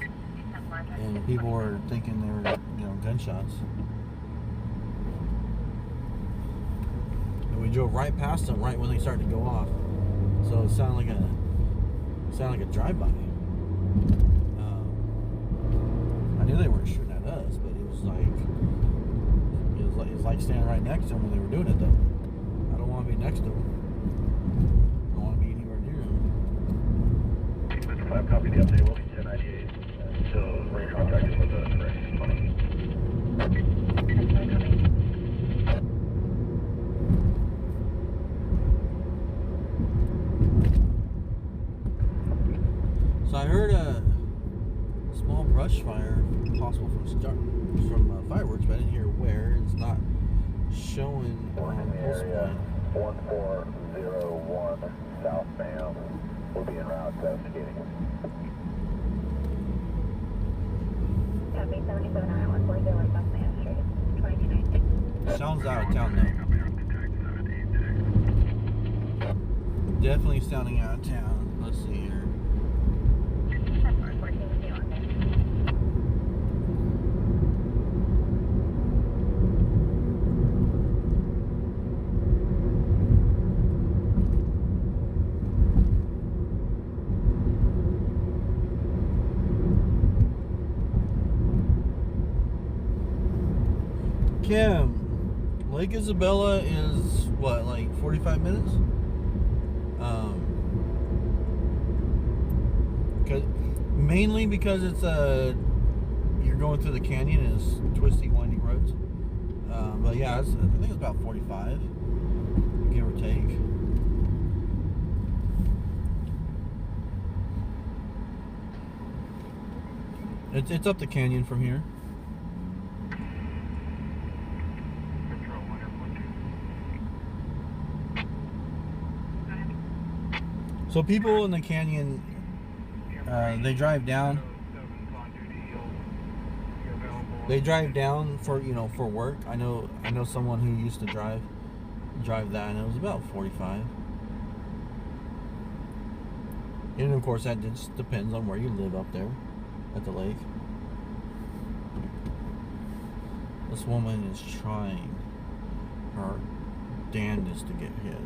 Speaker 3: And people were thinking they were, gunshots. And we drove right past them right when they started to go off. So it sounded like a drive-by. I knew they weren't shooting at us, but it was like standing right next to them when they were doing it, though. I don't want to be next to them. I don't want to be anywhere near them.
Speaker 4: Mr. 5, copy the update. We'll be 1098. So range contact is with the correct 20.
Speaker 3: So I heard a small brush fire possible from fireworks, but I didn't hear where. It's not showing on pulse point.
Speaker 4: 1401 southbound. We'll be en route investigating.
Speaker 2: Copy 77 Island 40 West Snout Street, 2290.
Speaker 3: Sounds out of town though. Definitely sounding out of town. Let's see here. Kim, Lake Isabella is what, like 45 minutes? Mainly because it's you're going through the canyon and it's twisty, winding roads. But yeah, I think it's about 45, give or take. It's up the canyon from here. So people in the canyon, they drive down. They drive down for for work. I know someone who used to drive that, and it was about 45. And of course, that just depends on where you live up there at the lake. This woman is trying her damnedest to get hit.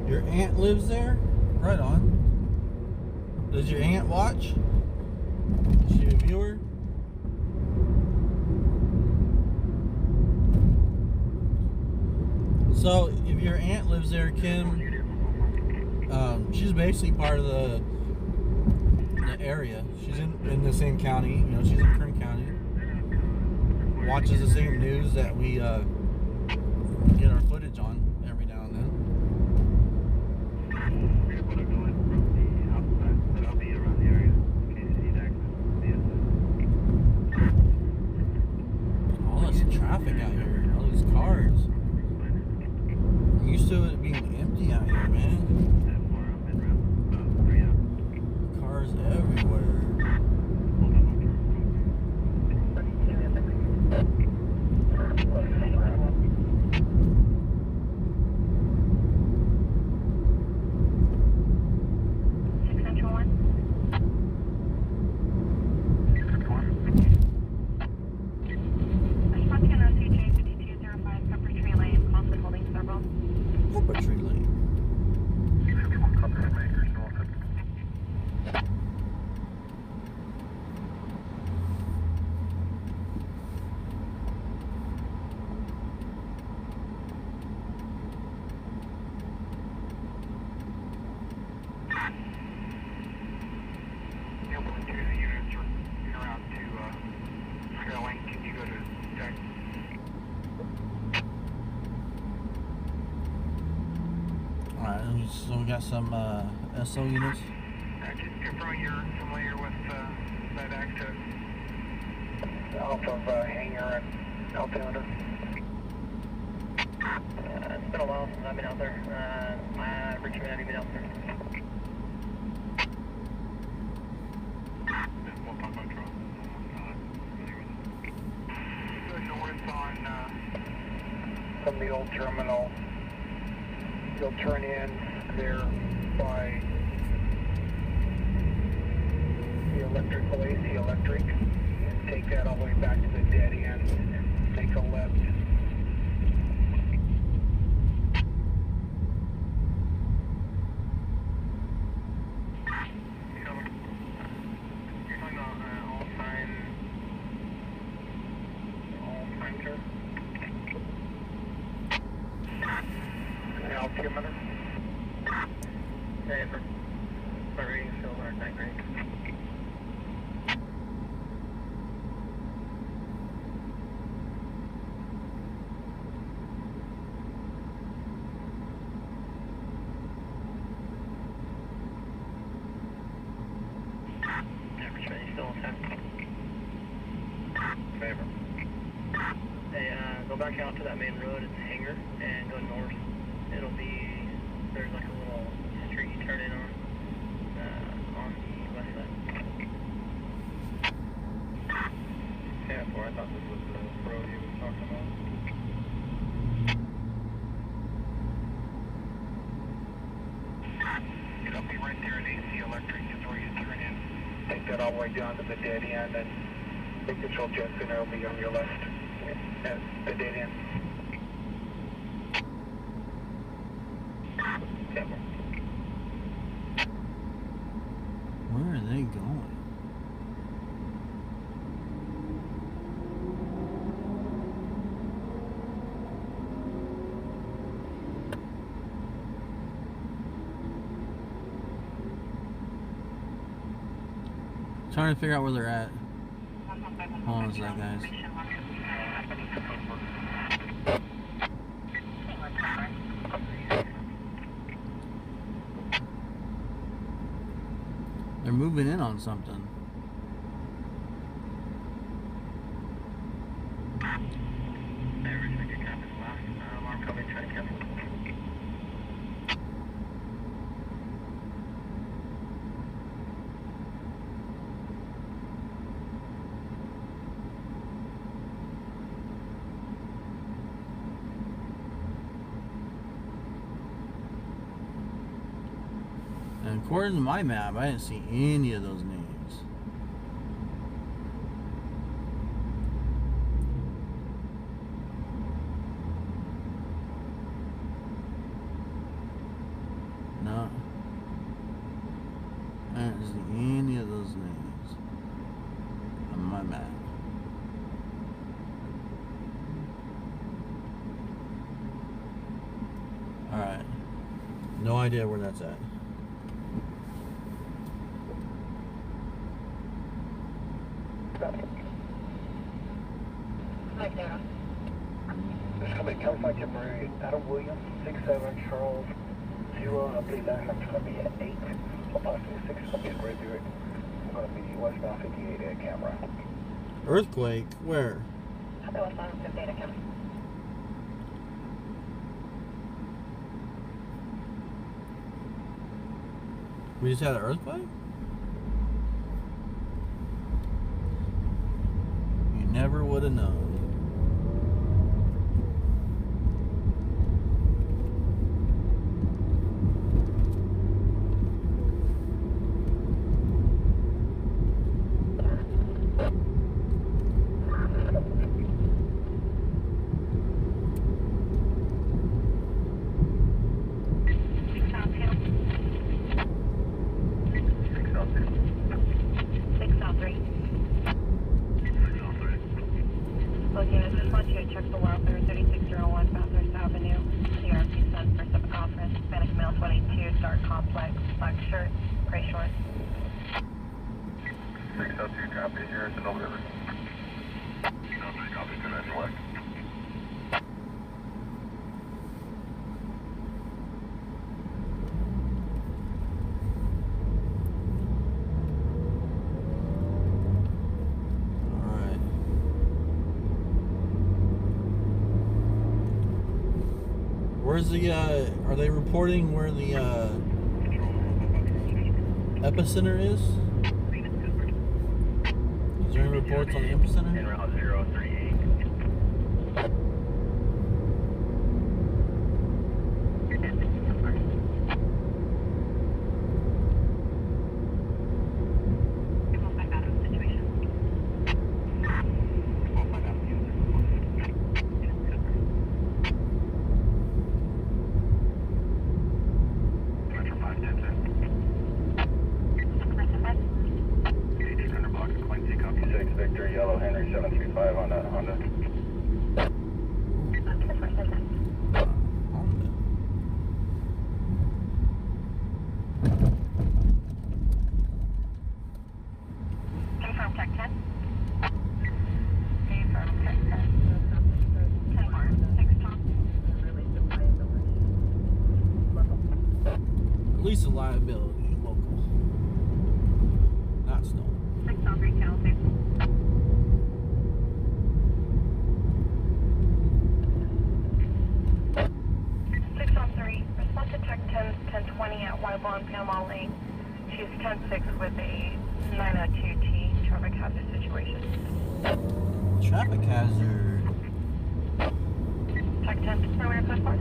Speaker 3: Your aunt lives there? Right on. Does your aunt watch? Is she a viewer? So, if your aunt lives there, Kim, she's basically part of the area. She's in the same county. She's in Kern County. Watches the same news that we get our footage on every now and then. All this traffic out here, all these cars. I'm used to it being empty out here, man. Cars everywhere. So we got some SO units.
Speaker 5: Just confirm you're familiar with that access off of Hangar and Altimeter. It's been a while since I've been out there. Richmond, have you been out there? We'll talk about truck. Go north on from the old terminal. You'll turn in there by the electric place, the electric, and take that all the way back to the dead end and take a left. You're talking about all time turn? Altimeter. Okay, for reading still our night range. back out to that main road, it's Hanger, and go north. It'll be, there's like a little street you turn in on the west side.
Speaker 4: Yeah, I thought this was the road you were talking about.
Speaker 5: It'll be right there at AC Electric, is where you turn in.
Speaker 4: Take that all the way down to the dead end, and Big Control Jet Center will be on your left at the dead end.
Speaker 3: Where are they going? Trying to figure out where they're at. Hold on a sec, guys. They're moving in on something. And according to my map, I didn't see any of those names. No. I didn't see any of those names on my map. Alright. No idea where that's at.
Speaker 5: There's going to be California Temporary out of Williams, 67 Charles, 0, I believe that number's going to be at 8, approximately 6, it's going to be a Great Buick. It's going to be westbound 58 at camera.
Speaker 3: Earthquake? Where?
Speaker 2: Westbound 58 at camera.
Speaker 3: We just had an earthquake? You never would have known. Where's the, are they reporting where the, epicenter is? Is there any reports on the epicenter?
Speaker 5: En route 038.
Speaker 3: Release of liability, local. Not Snout.
Speaker 1: vehicle on Panama Lane. She's 10-6 with a 902T traffic hazard situation.
Speaker 3: Traffic hazard.
Speaker 1: Check 10, primary code 4.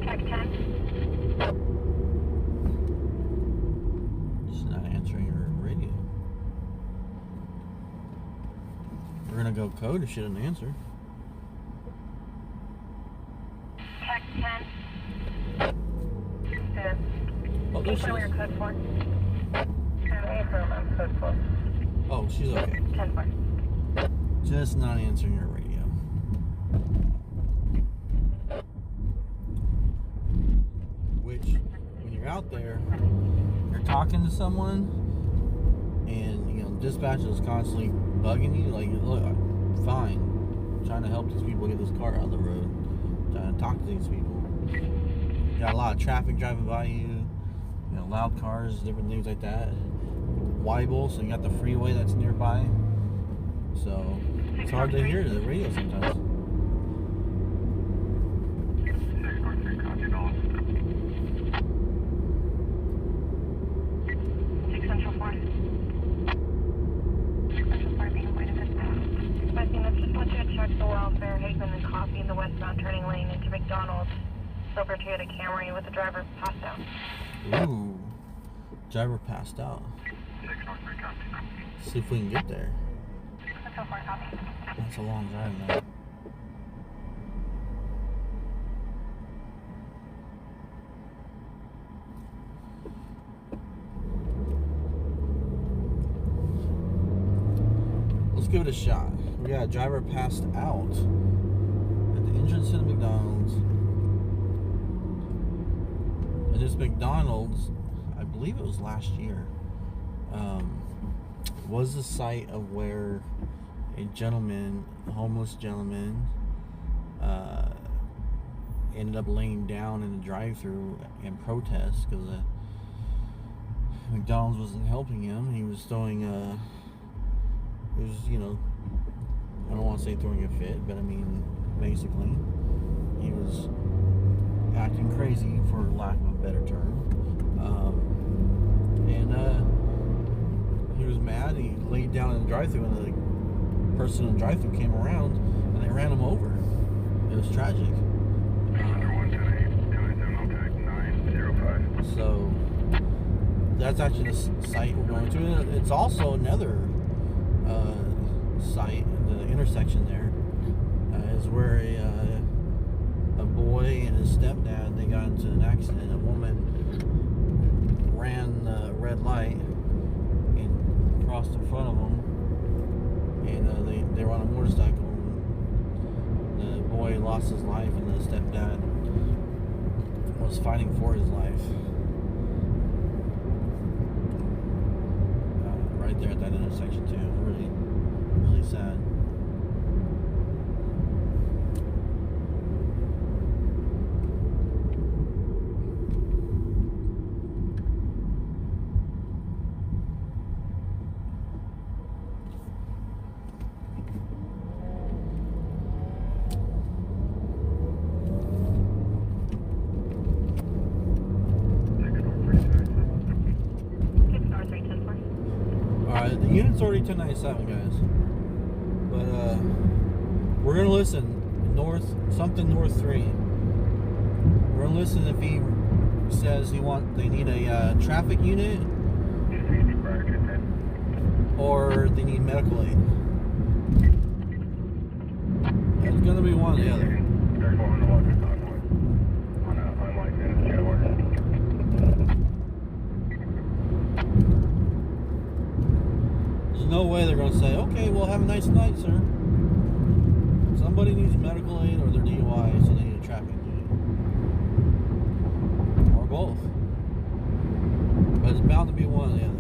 Speaker 1: Check 10.
Speaker 3: She's not answering her radio. We're gonna go code if she doesn't answer.
Speaker 1: Check 10.
Speaker 3: Oh, there she
Speaker 1: Primary
Speaker 3: is.
Speaker 1: code 4. Affirm, code 4.
Speaker 3: Oh, she's okay.
Speaker 1: 10-4.
Speaker 3: Just not answering her radio. Which, when you're out there, you're talking to someone, and you know, dispatch is constantly bugging you. Like, look, I'm fine, I'm trying to help these people get this car out of the road, trying to talk to these people. You got a lot of traffic driving by you, you know, loud cars, different things like that. Weibel, so you got the freeway that's nearby. So it's hard to hear the radio sometimes.
Speaker 4: 643, copy, Dallas.
Speaker 1: 6 Central 4. 6 Central 4 being avoided this now. I think I just want you to check the welfare, Hageman and Coffee in the westbound turning lane into McDonald's. Silver Toyota Camry with the driver passed out.
Speaker 3: Ooh, driver passed out.
Speaker 4: 643, copy.
Speaker 3: See if we can get there.
Speaker 1: Central 4 copy.
Speaker 3: That's a long drive now. Let's give it a shot. We got a driver passed out at the entrance to the McDonald's. And this McDonald's, I believe it was last year, was the site of where a gentleman, a homeless gentleman, ended up laying down in the drive-thru in protest because McDonald's wasn't helping him. He was throwing it was, you know, I don't want to say throwing a fit, but I mean, basically, he was acting crazy, for lack of a better term. He was mad. He laid down in the drive-thru, and the person in the drive-thru came around, and they ran him over. It was tragic. So that's actually the site we're going to. It's also another site, the intersection there, is where a boy and his stepdad, they got into an accident. A woman ran the red light and crossed in front of them, and they were on a motorcycle. The boy lost his life, and the stepdad was fighting for his life. Right there at that intersection too. Really, really sad. Alright, the unit's already 1097, guys. But we're gonna listen. North 3. We're gonna listen if he says they need a traffic unit or they need medical aid. It's gonna be one or the other. There's no way they're going to say, okay, well, have a nice night, sir. Somebody needs medical aid or they're DUI, so they need a traffic unit. Or both. But it's bound to be one or the other.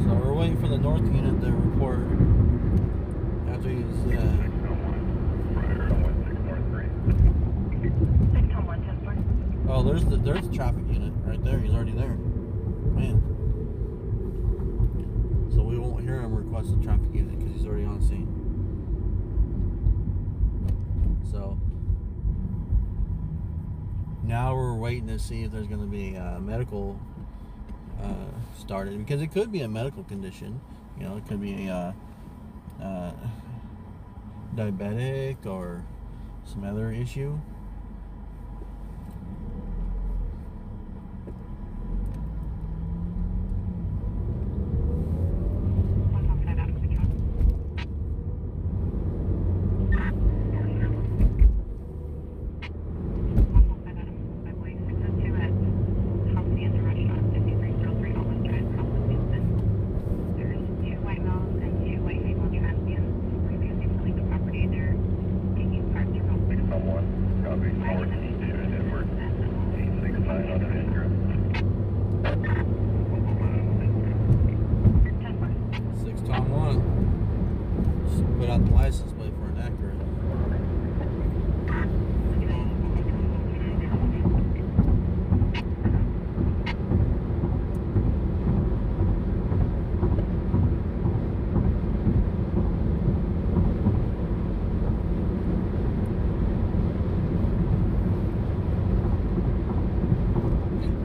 Speaker 3: So we're waiting for the north unit to report after he's there's the traffic unit right there. He's already there. Man. So we won't hear him request a traffic unit because he's already on scene. So now we're waiting to see if there's going to be medical started, because it could be a medical condition. You know, it could be a diabetic or some other issue.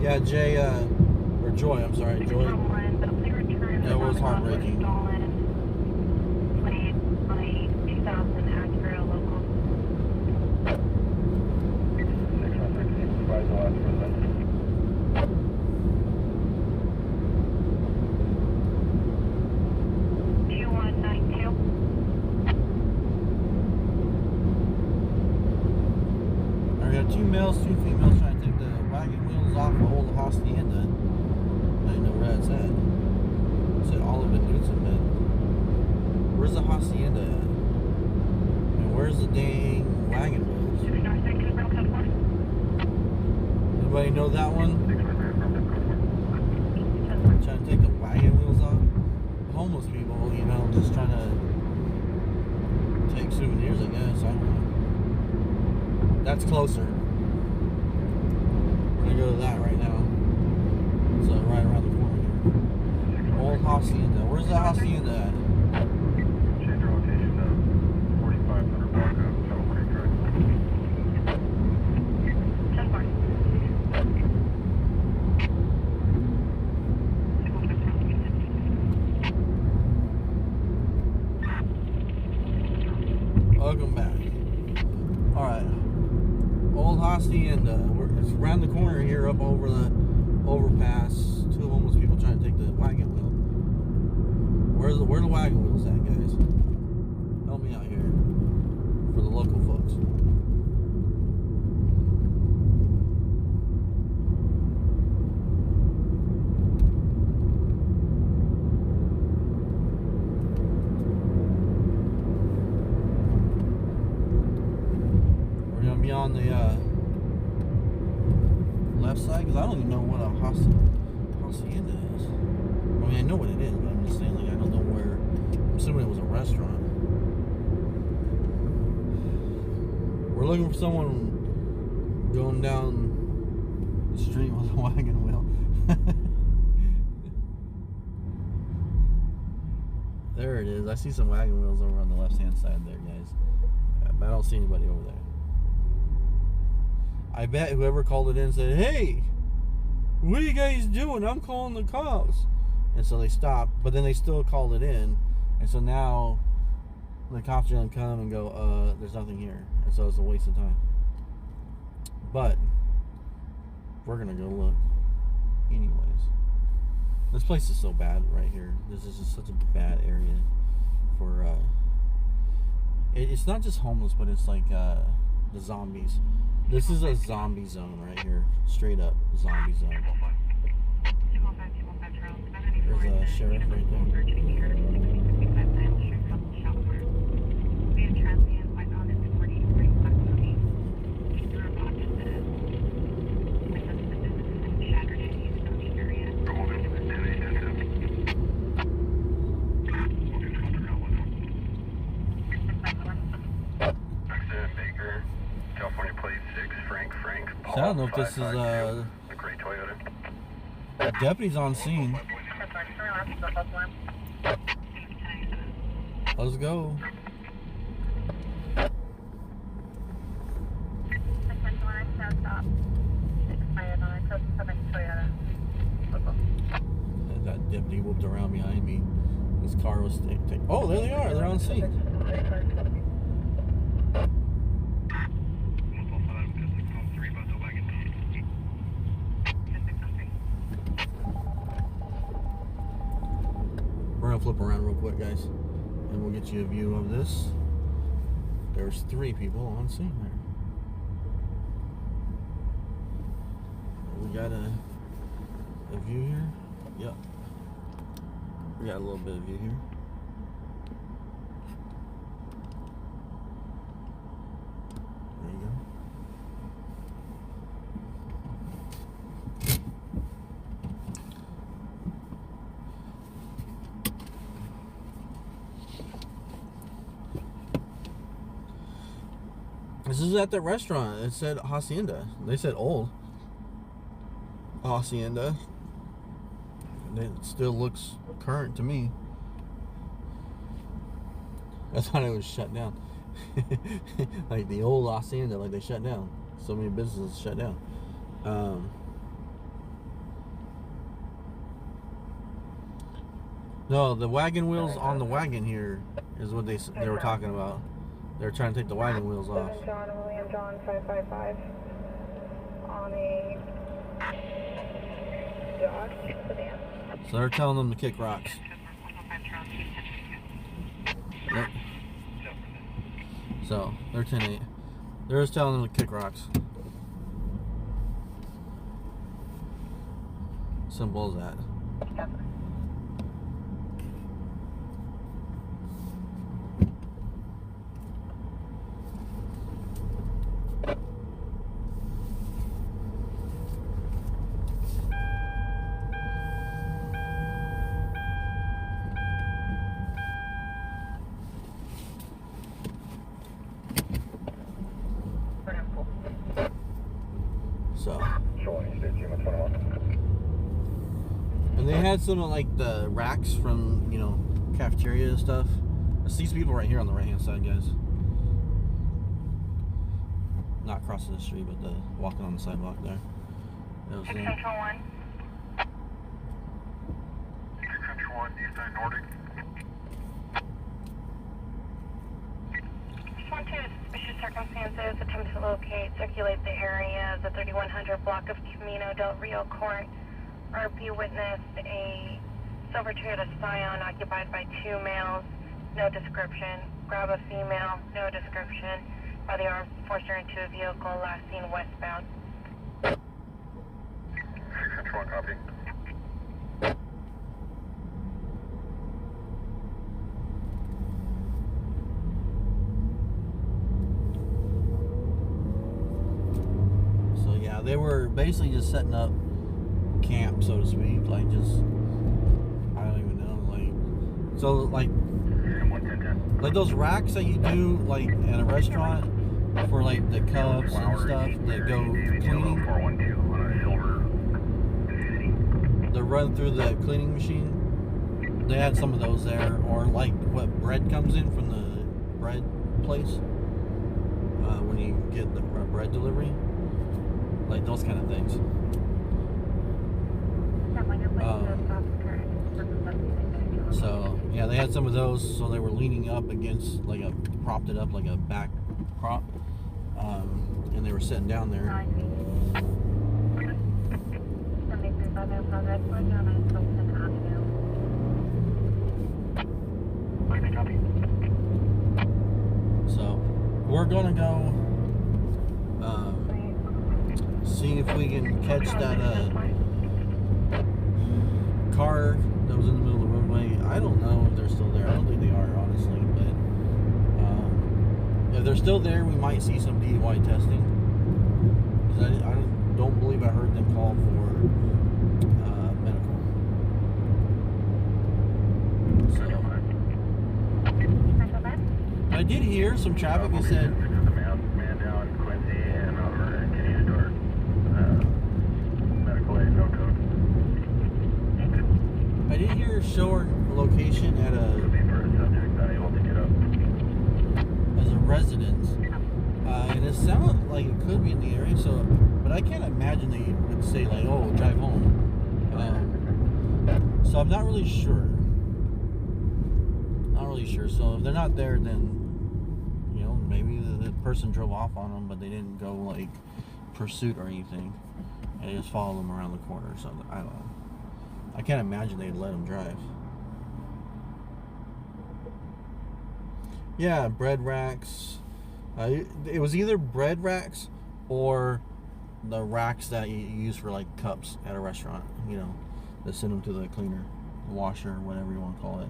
Speaker 3: Yeah, Jay, or Joy, I'm sorry, Joy. That was heartbreaking. I got 2 males, 2 females trying to take the wagon wheels off the old hacienda. I didn't know where that's at. It said Olive and Newton, but where's the hacienda at? And where's the dang wagon wheels? Anybody know that one? Trying to take the wagon wheels off? Homeless people, you know, just trying to take souvenirs, I guess. I don't know. That's closer. We're gonna go to that right now. It's right around the corner here. Old hacienda. Where's the hacienda at?
Speaker 4: Change your location to 4500 block of South P Drive.
Speaker 3: Welcome back. Alright. Old hacienda. It's around the corner here, up over the overpass. 2 homeless people trying to take the wagon wheel. Where the wagon wheels at, guys? Help me out here for the local folks. We're gonna be on the left side, because I don't even know what a hacienda is. I mean, I know what it is, but I'm just saying, like, I don't know where. I'm assuming it was a restaurant. We're looking for someone going down the street with a wagon wheel. There it is. I see some wagon wheels over on the left-hand side there, guys. Yeah, but I don't see anybody over there. I bet whoever called it in said, "Hey, what are you guys doing? I'm calling the cops." And so they stopped, but then they still called it in. And so now the cops are going to come and go, there's nothing here. And so it's a waste of time. But we're going to go look anyways. This place is so bad right here. This is just such a bad area for, it's not just homeless, but it's like the zombies. This is a zombie zone right here. Straight up zombie zone. There's a sheriff right there. So I don't know if this is
Speaker 4: the gray Toyota.
Speaker 3: deputies on scene. Let's go. That deputy whooped around behind me. This car was oh, there they are. They're on scene. We're gonna flip around real quick, guys, and we'll get you a view of this. There's 3 people on scene there. We got a view here. Yep. We got a little bit of view here. There you go. This is at the restaurant. It said Hacienda. They said old Hacienda. It still looks current to me. I thought it was shut down. Like the old Hacienda, like they shut down. So many businesses shut down. No, the wagon wheels on the wagon here is what they were talking about. They're trying to take the wagon wheels off.
Speaker 2: John, William John 555 on a Dodge sedan.
Speaker 3: So they're telling them to kick rocks. Yep. So they're 10-8. They're just telling them to kick rocks. Simple as that. So, and they had some of like the racks from, you know, cafeteria and stuff. It's these people right here on the right hand side, guys. Not crossing the street, but the walking on the sidewalk there. That was them.
Speaker 2: Central 1.
Speaker 4: Central 1, Eastern Nordic.
Speaker 2: Just to suspicious circumstances, attempt to locate, circulate the area of the 3100 block of Camino del Rio Court. RP witnessed a silver Toyota Scion occupied by 2 males, no description. Grab a female, no description. By the armed forcer into a vehicle last seen westbound.
Speaker 4: 6 Central 1, copy.
Speaker 3: So yeah, they were basically just setting up camp, so to speak, like just, I don't even know, like, so like those racks that you do like at a restaurant for like the cups and stuff that go cleaning, that run through the cleaning machine. They had some of those there, or like what bread comes in from the bread place when you get the bread delivery, like those kind of things. So yeah, they had some of those, so they were leaning up against, like propped it up like a back prop, and they were sitting down there. So we're gonna go see if we can catch that car that was in the middle of the roadway. I don't know if they're still there. I don't think they are, honestly, but if they're still there, we might see some DUI testing, because I don't believe I heard them call for medical. So I did hear some traffic that said And it sounded like it could be in the area, so, but I can't imagine they would say like, oh, drive home. So I'm not really sure. Not really sure. So if they're not there, then, you know, maybe the person drove off on them, but they didn't go like pursuit or anything. And they just followed them around the corner or something. I don't know. I can't imagine they'd let them drive. Yeah, bread racks. It was either bread racks or the racks that you use for like cups at a restaurant. You know, they send them to the cleaner, washer, whatever you want to call it.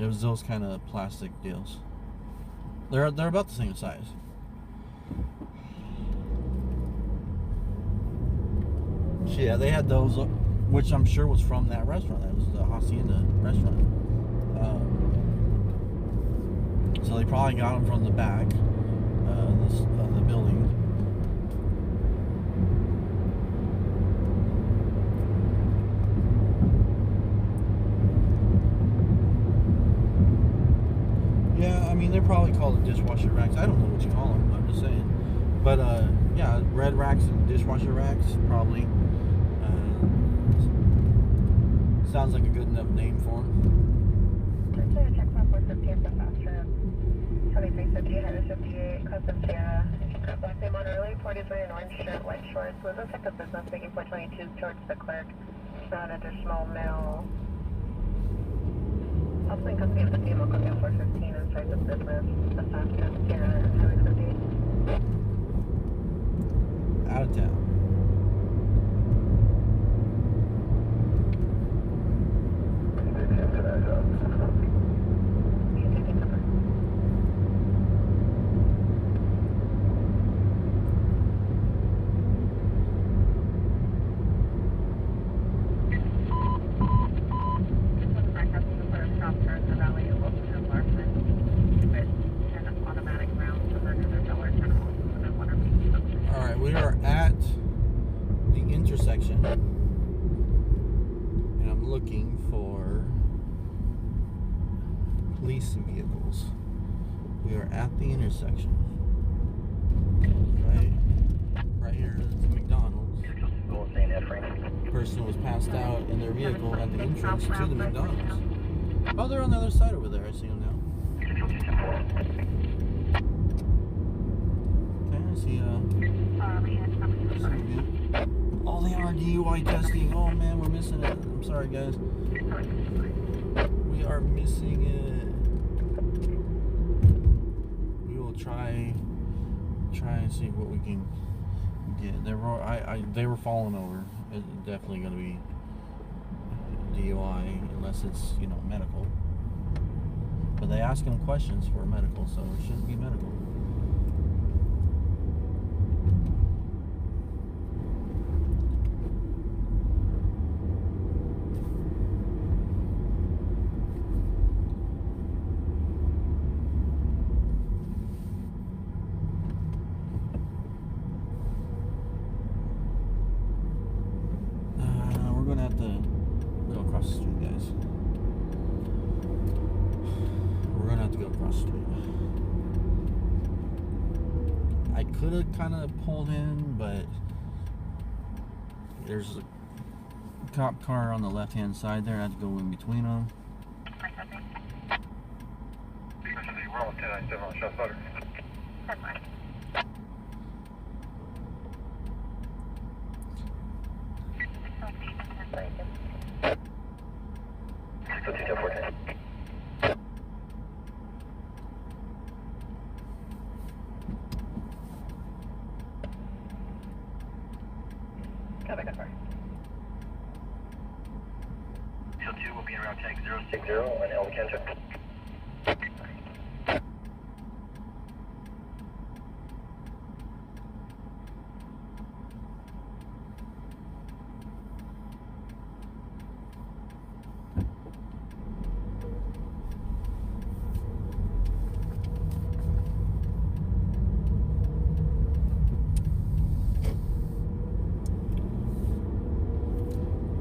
Speaker 3: It was those kind of plastic deals. They're about the same size. So yeah, they had those, which I'm sure was from that restaurant. That was the Hacienda restaurant. So they probably got them from the back of the building. Yeah, I mean, they're probably called dishwasher racks. I don't know what you call them. I'm just saying. But yeah, bread racks and dishwasher racks probably. Sounds like a good enough name for them.
Speaker 2: Just to check for 450 for faster. 2350, 158, Custom Sierra. Black name on early, 43 in orange shirt, white shorts. Was a second business making 422 towards the clerk. Not additional mail. Also in custody of the female copy of 415 inside the business. The faster Sierra, Highway 58.
Speaker 3: Out of town. We are at the intersection, and I'm looking for police vehicles. We are at the intersection. Right here is the McDonald's. The person was passed out in their vehicle at the entrance to the McDonald's. Oh, they're on the other side over there. I see them now. Okay, I see oh, they are DUI testing. Oh man, we're missing it. I'm sorry, guys. We are missing it. We will try and see what we can get. They were falling over. It's definitely going to be DUI unless it's, you know, medical. But they ask them questions for medical, so it shouldn't be medical. We're gonna have to go across the street, guys. We're gonna have to go across the street. I could have kind of pulled in, but there's a cop car on the left-hand side there. I have to go in between them.
Speaker 4: We're on 1097 on South Butter.
Speaker 5: Seal 2 will be around tank 060 on El Cantor.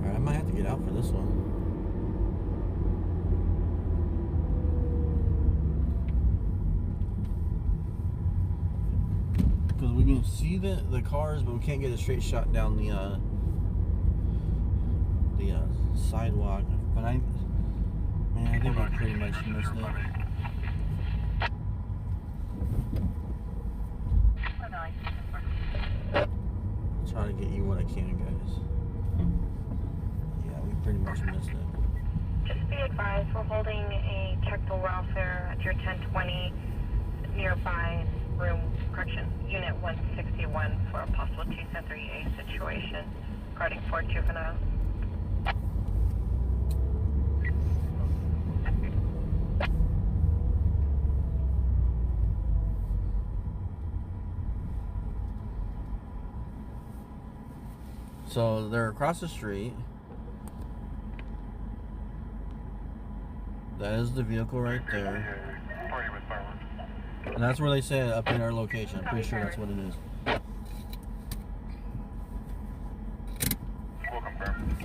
Speaker 3: Alright, I might have to get out for this one. can see the cars, but we can't get a straight shot down the sidewalk. But I think we pretty much missed it. I'll try to get you what I can, guys. Yeah, we pretty much missed it.
Speaker 2: Just be advised, we're holding a check the welfare at your 1020 nearby room, correction, unit 161 for a possible 273A situation regarding 4 juvenile.
Speaker 3: So they're across the street. That is the vehicle right there. And that's where they say it, up in our location. I'm pretty sure that's what it is.
Speaker 4: We'll confirm.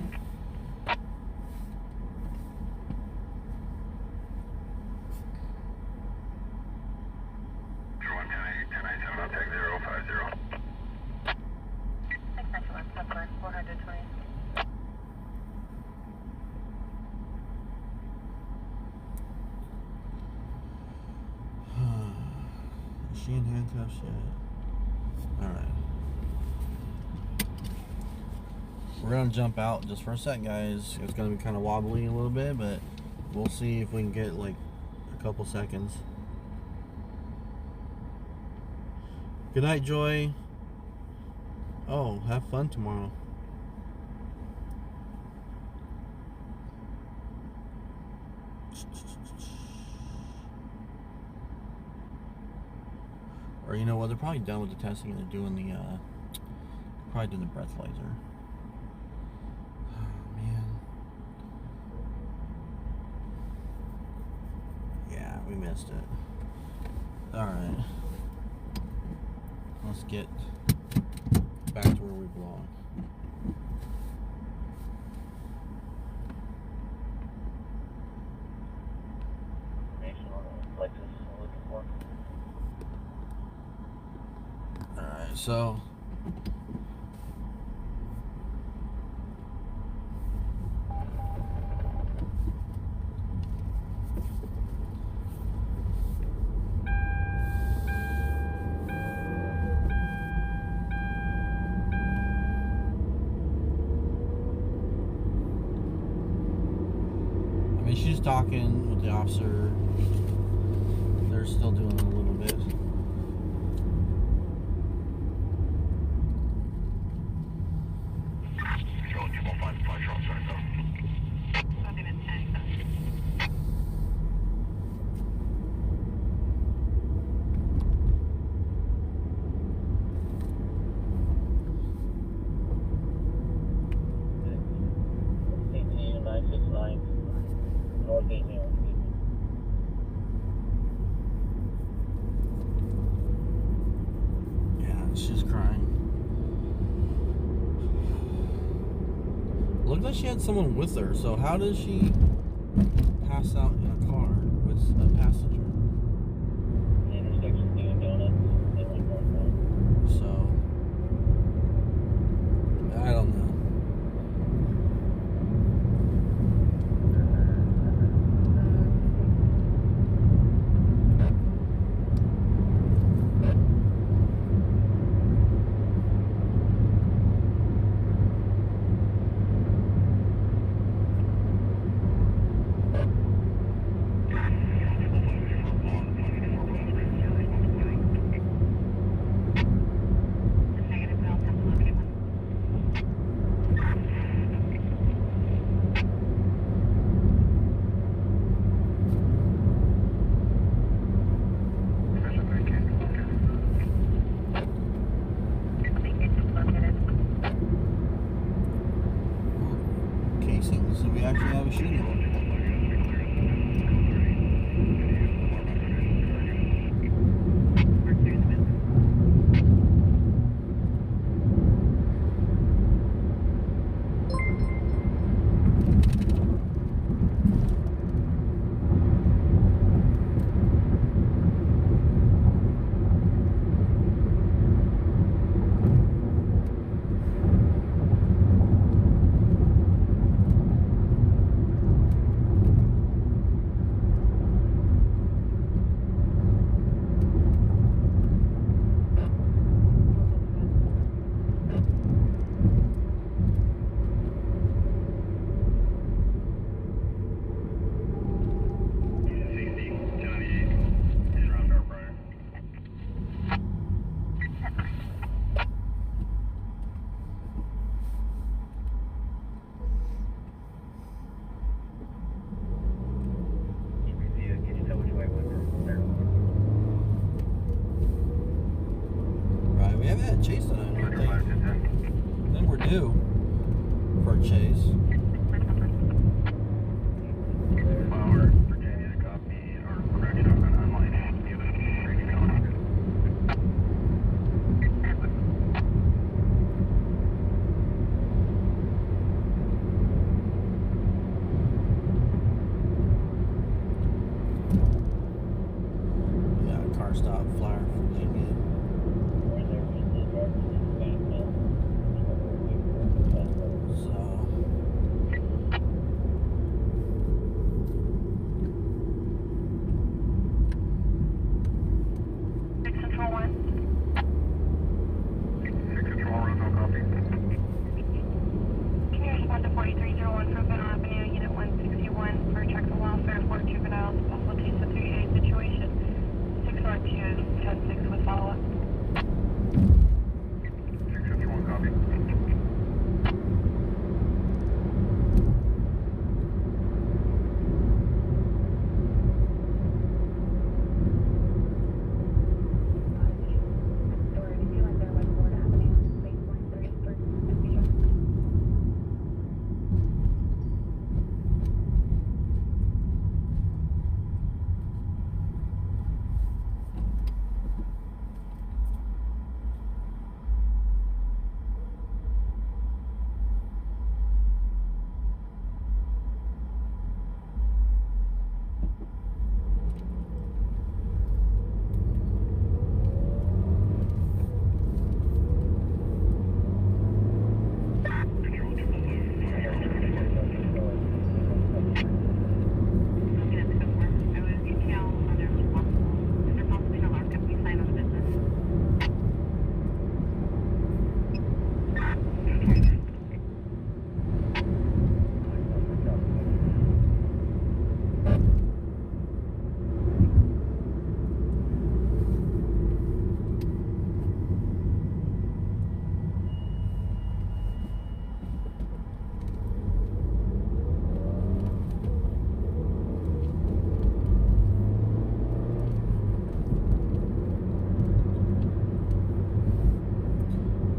Speaker 4: I'll take 050.
Speaker 2: Customer 420.
Speaker 3: Is she in handcuffs yet? Alright. We're gonna jump out just for a sec, guys. It's gonna be kind of wobbly a little bit, but we'll see if we can get like a couple seconds. Good night, Joy. Oh, have fun tomorrow. Or you know what, they're probably done with the testing and they're doing the probably doing the breathalyzer. Oh man. Yeah, we missed it. Alright. Let's get back to where we belong.
Speaker 5: Information on the Lexus I'm looking for.
Speaker 3: Alright, so she's talking with the officer. They're still doing it a little bit. She's crying. Looked like she had someone with her, so how does she pass out in a car with a passenger?
Speaker 5: The intersection doing donuts. They went northbound.
Speaker 3: So I don't know. So we actually have a shooting. due for a chase.
Speaker 4: Flower, Virginia, copy. Our crack shotgun online. Give it ready to go.
Speaker 3: Yeah, car stop, Flower, Virginia. So.
Speaker 1: Control 1.
Speaker 4: 6 Control, Roosevelt, copy.
Speaker 1: Can you respond to 4301 from Federal Avenue, Unit 161 for check the welfare for juveniles, possible case of 3A situation. 612 10-6 with follow-up.
Speaker 4: 651, copy.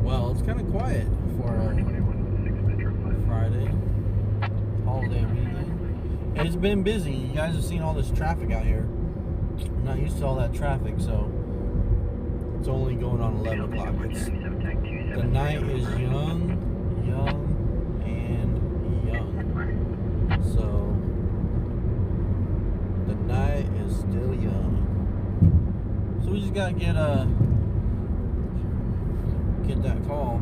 Speaker 3: Well, it's kind of quiet for Friday, holiday weekend. It's been busy. You guys have seen all this traffic out here. I'm not used to all that traffic, so it's only going on 11 o'clock. The night is young, and young. So the night is still young. So we just gotta get that call.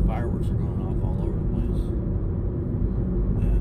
Speaker 3: Fireworks are going off all over the place. Yeah.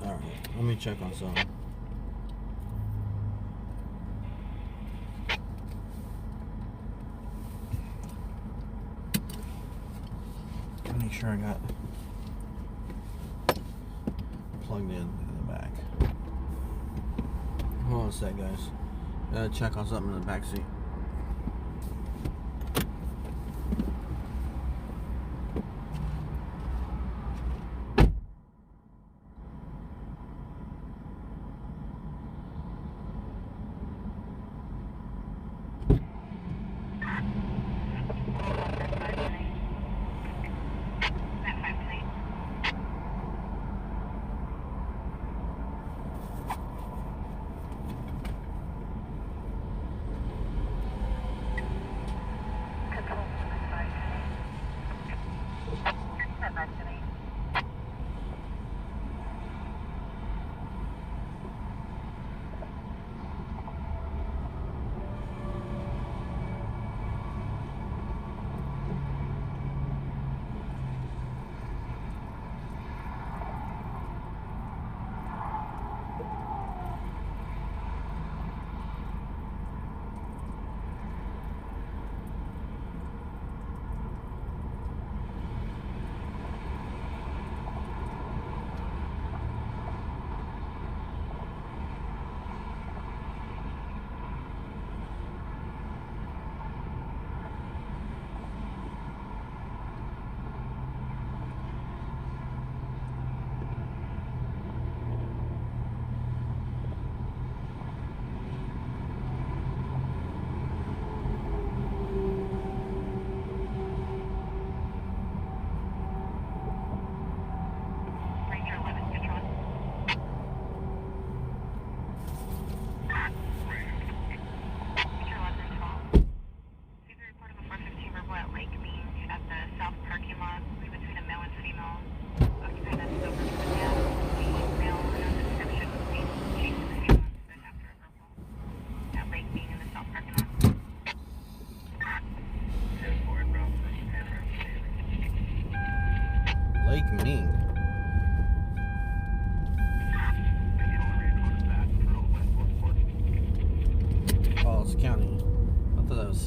Speaker 3: Alright, let me check on something. Make sure I got plugged in the back. Hold on a sec, guys. Gotta check on something in the back seat.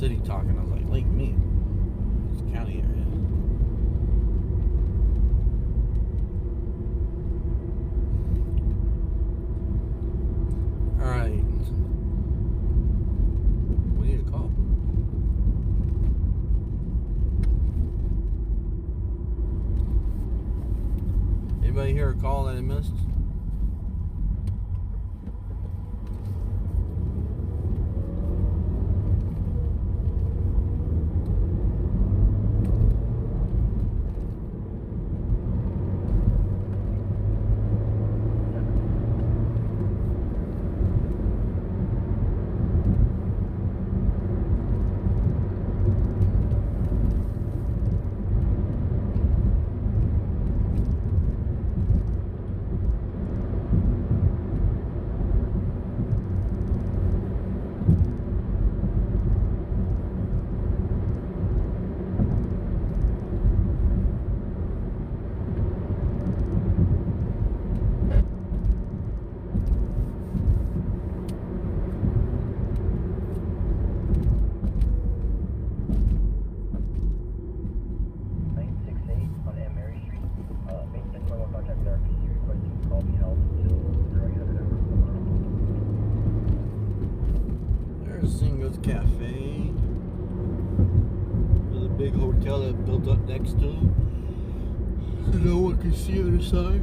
Speaker 3: city talking. I was like, Lake Mead. It's a county area. Alright. We need a call. Anybody hear a call that I missed? Cafe. There's a big hotel that built up next to it. So no one can see their sign.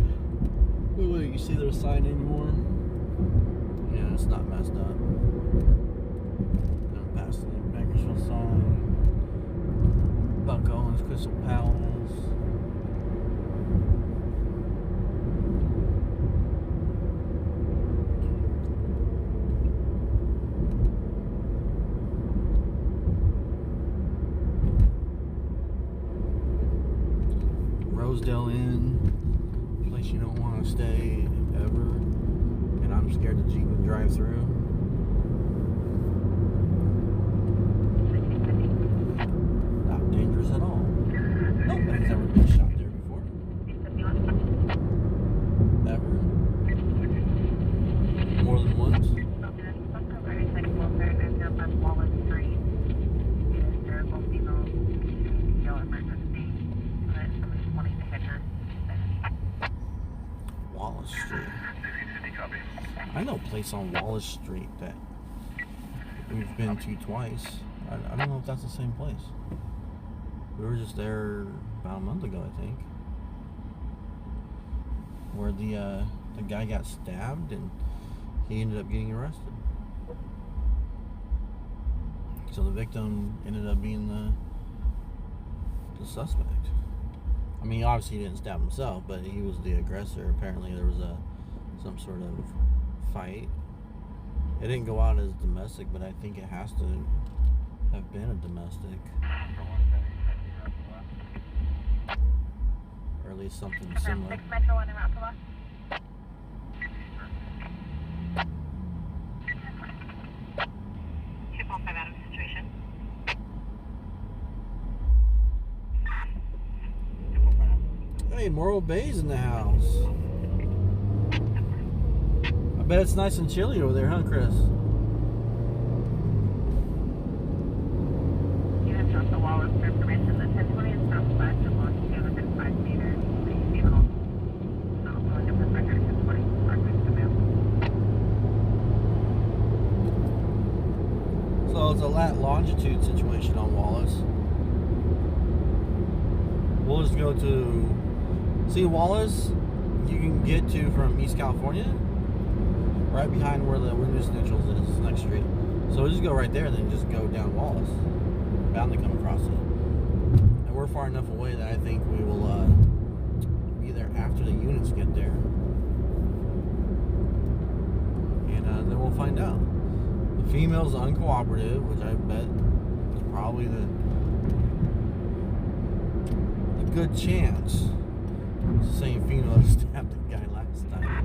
Speaker 3: Nobody can see their sign anymore. Yeah, it's not messed up. I'm past the Bakersfield sign. Buck Owens, Crystal Palace. Rosedale Inn, place you don't want to stay ever, and I'm scared that you can drive through. Not dangerous at all. Nobody's ever been shot there before. Ever. More than once. Wallace Street. I know a place on Wallace Street that we've been to twice. I don't know if that's the same place. We were just there about a month ago, I think, where the guy got stabbed and he ended up getting arrested. So the victim ended up being the suspect. I mean, obviously he didn't stab himself, but he was the aggressor. Apparently there was some sort of fight. It didn't go out as domestic, but I think it has to have been a domestic. Or at least something similar. Hey, Morro Bay's in the house. I bet it's nice and chilly over there, huh, Chris?
Speaker 2: You have dropped the wall of permission. The 1020 is southwest of longitude within 5 meters. Please be home. Also, look at the record 1020. Progress to move.
Speaker 3: So it's a longitude situation on Wallace. We'll just go to... See, Wallace, you can get to from East California, right behind where the Windows Neutrals is, next street. So we'll just go right there and then just go down Wallace. Bound to come across it. And we're far enough away that I think we will be there after the units get there. And then we'll find out. The female's uncooperative, which I bet is probably the good chance. It's the same female that stabbed the guy last time.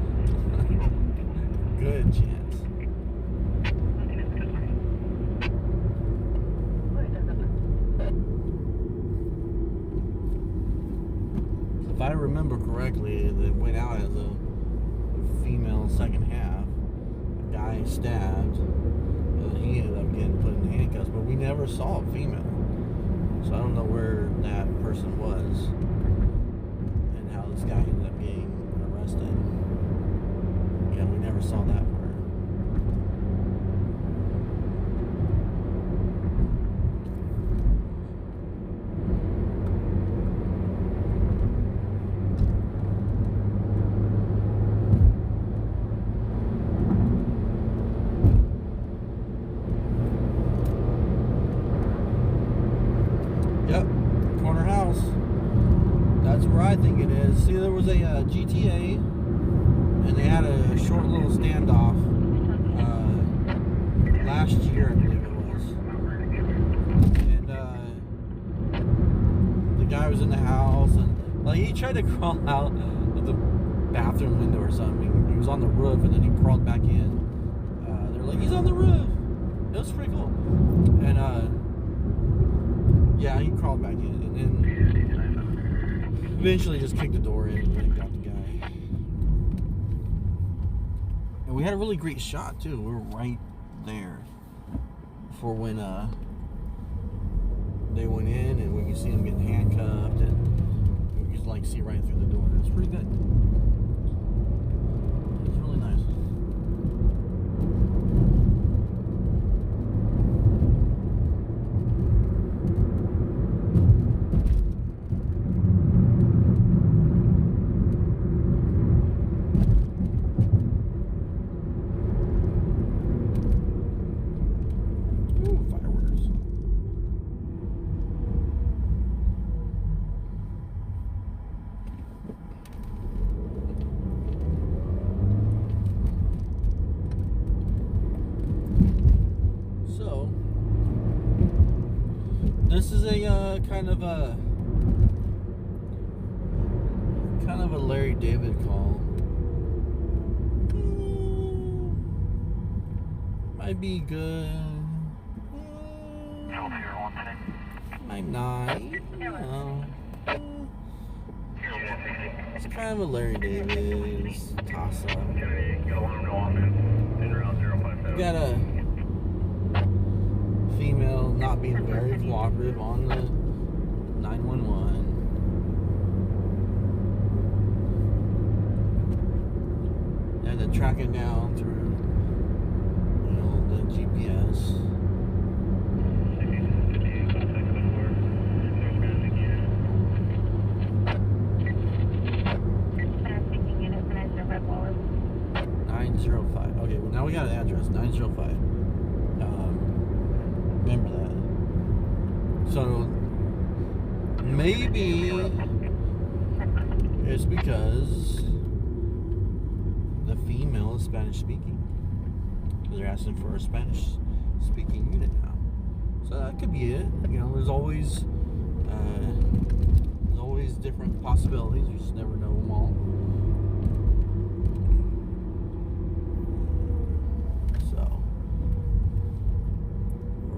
Speaker 3: Good chance. If I remember correctly, they went out as a female second half. A guy stabbed. The he ended up getting put in handcuffs, but we never saw a female. So I don't know where that person was and how this guy ended up getting arrested. Yeah, we never saw that part. Yep, corner house. That's where I think it is. See, there was a GTA, and they had a short little standoff last year, I believe it was. And the guy was in the house, and like he tried to crawl out of the bathroom window or something. He was on the roof, and then he crawled back in. They're like, he's on the roof. It was pretty cool. And yeah, he crawled back in, and then eventually just kicked the door in and got the guy. And we had a really great shot too. We were right there for when they went in, and we could see them getting handcuffed, and we could like see right through the door. It was pretty good. It was really nice. This is a kind of a Larry David call. Might be good. Might not. No. It's kind of a Larry David toss up. You got a female not being very cooperative on the 911. And to track it down through, you know, the GPS.
Speaker 2: Speaking unit for 905 Wallace.
Speaker 3: 905. Okay, well now we got an address. 905. Remember that. So maybe it's because the female is Spanish speaking. They're asking for a Spanish speaking unit now. So that could be it. You know, there's always different possibilities. You just never know them all.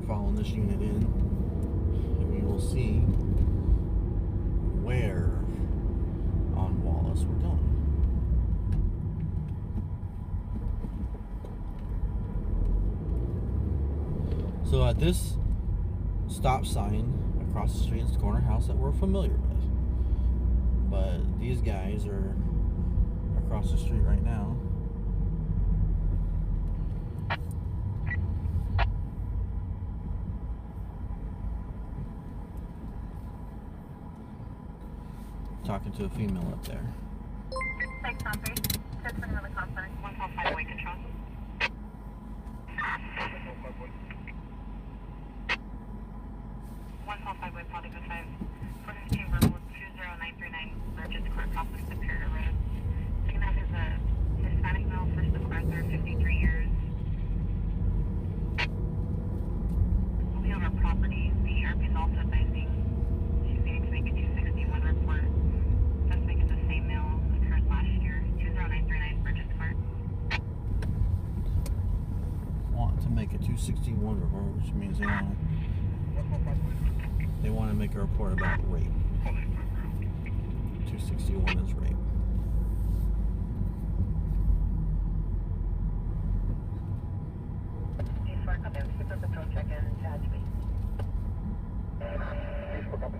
Speaker 3: Following this unit in, and we will see where on Wallace we're going. So at this stop sign across the street is the corner house that we're familiar with, but these guys are across the street right now. Talking to a female up there.
Speaker 2: Thanks, Humphrey. Just one really confident. 145 way control. 145 way, Polygon 5. 415 Verbal 20939. Burgess Court, Complex Superior Road. Second half is a Hispanic male, first of Arthur, 53 years. Moving over property. The ERP is also advising she's needing to make a 261 report. That's making the same mail occurred last year. 20939 Burgess Court.
Speaker 3: Want to make a 261 report, which means they want to make a report about rape. 261 is rape.
Speaker 2: check-in, Chad Speed.
Speaker 5: Please, for copy.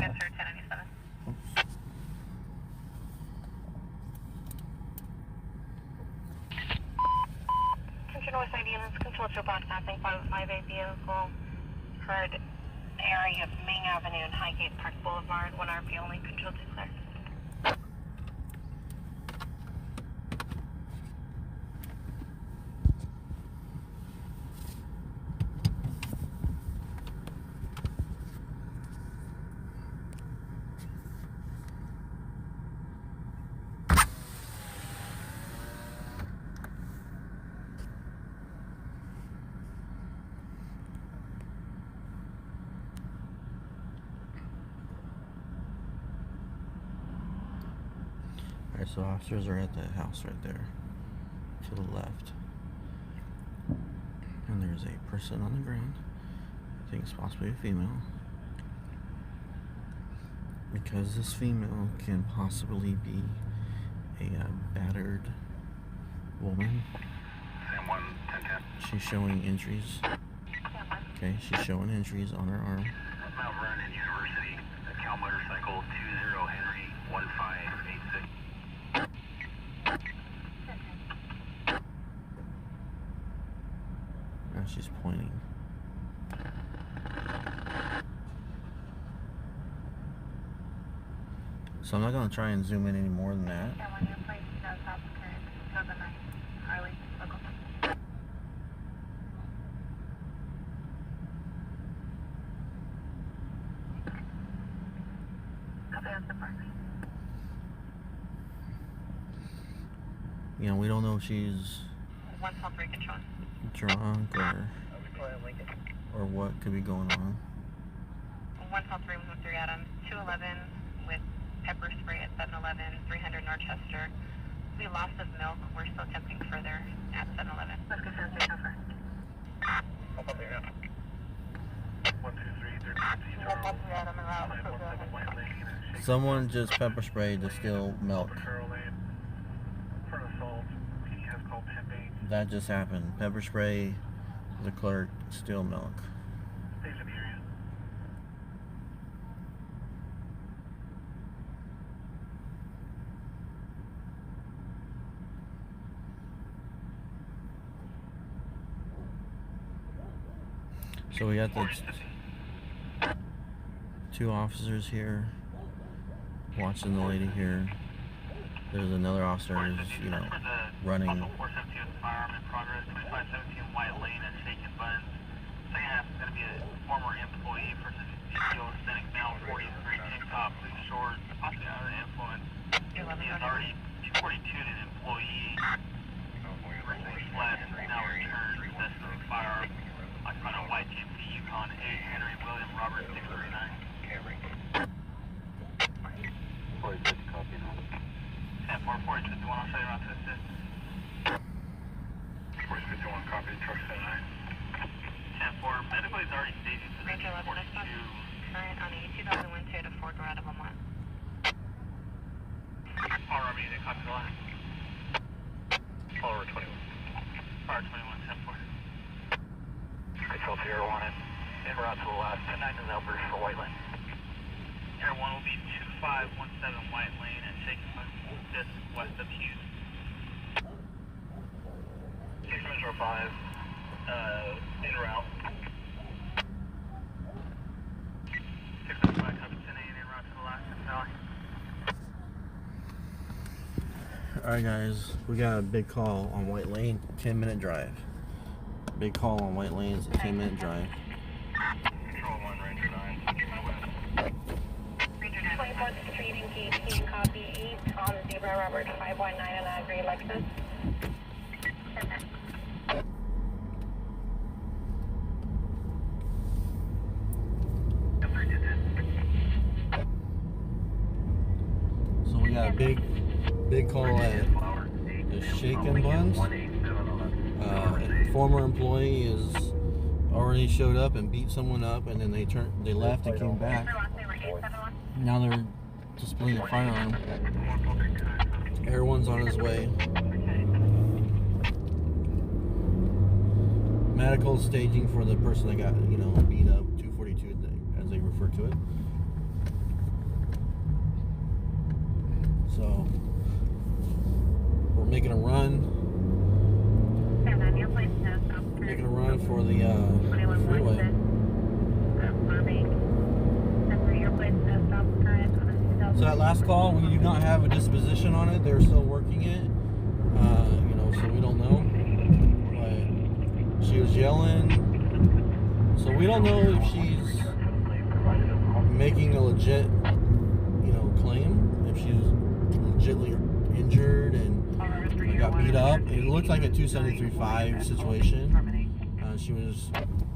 Speaker 2: Answer 1097. Attention West Indians, control to broadcasting 558 vehicle. Heard area of Main Avenue and Highgate Park Boulevard. 1 RP only, control to clear.
Speaker 3: Alright, so officers are at the house right there to the left. And there's a person on the ground. I think it's possibly a female. Because this female can possibly be a battered woman. She's showing injuries. Okay, she's showing injuries on her arm.
Speaker 4: Mount Vernon University, Cal Motorcycle 20 Henry 1586.
Speaker 3: Now she's pointing. So I'm not going to try and zoom in any more than that. You know, we don't know if she's
Speaker 2: 143 control.
Speaker 3: drunk or what could be going on.
Speaker 2: 153 was with 3 Adams, 211 with pepper spray at 7-Eleven, 300 Norchester. We lost of milk. We're still attempting further at 7-Eleven. Let's get Thursday over.
Speaker 4: I'll pop there now. 123 Adam and route.
Speaker 3: Someone just pepper sprayed distilled milk. That just happened. Pepper spray, the clerk, still milk. So we got the two officers here watching the lady here. There's another officer who's, you know, running.
Speaker 4: 417 firearm in progress, 2517 White Lane at Shaken Buns. Second half is going to be a former employee for the CTO Aesthetic now 43 tank top, blue shorts, possibly under the influence. He has already 242 an employee. Left now returned possession of a firearm. Occupied a white GMC Yukon A. Henry William Robert 639. 46 copy now. 10-4, 4051, I'll show you around to assist. 4051, copy, truck 79. 10-4, medical is already stated to the 42.
Speaker 2: Current on a 2001 Toyota Ford out of Vermont.
Speaker 4: Power Army, they copy the line. Power 21. Power 21, 10-4. Control Sierra 1 en route to the last 9 is outburst for White Lane. Air 1 will be 2517 White Lane at Shaken Buns, just west of Hughes. 605, en route. 605, copy 10 en route to the last valley.
Speaker 3: Alright guys, we got a big call on White Lane, 10-minute drive. Big call on White Lane, it's a 10-minute drive.
Speaker 4: Control 1, Ranger 9, Central West.
Speaker 2: Ranger 9.
Speaker 6: 24th Street in KC, copy 8 on Zebra Robert 519 and a gray Lexus.
Speaker 3: big call at the Shaken Buns. A former employee is already showed up and beat someone up, and then they left and came back. Now they're displaying a firearm. Everyone's on his way. Medical staging for the person that got, beat up, 242 as they refer to it. So we're making a run. Making a run for the freeway. So that last call, we do not have a disposition on it. They're still working it. So we don't know. But she was yelling. So we don't know if she's making a legit, claim. If she's legitimately injured and got beat up. It looked like a 273.5 situation. She was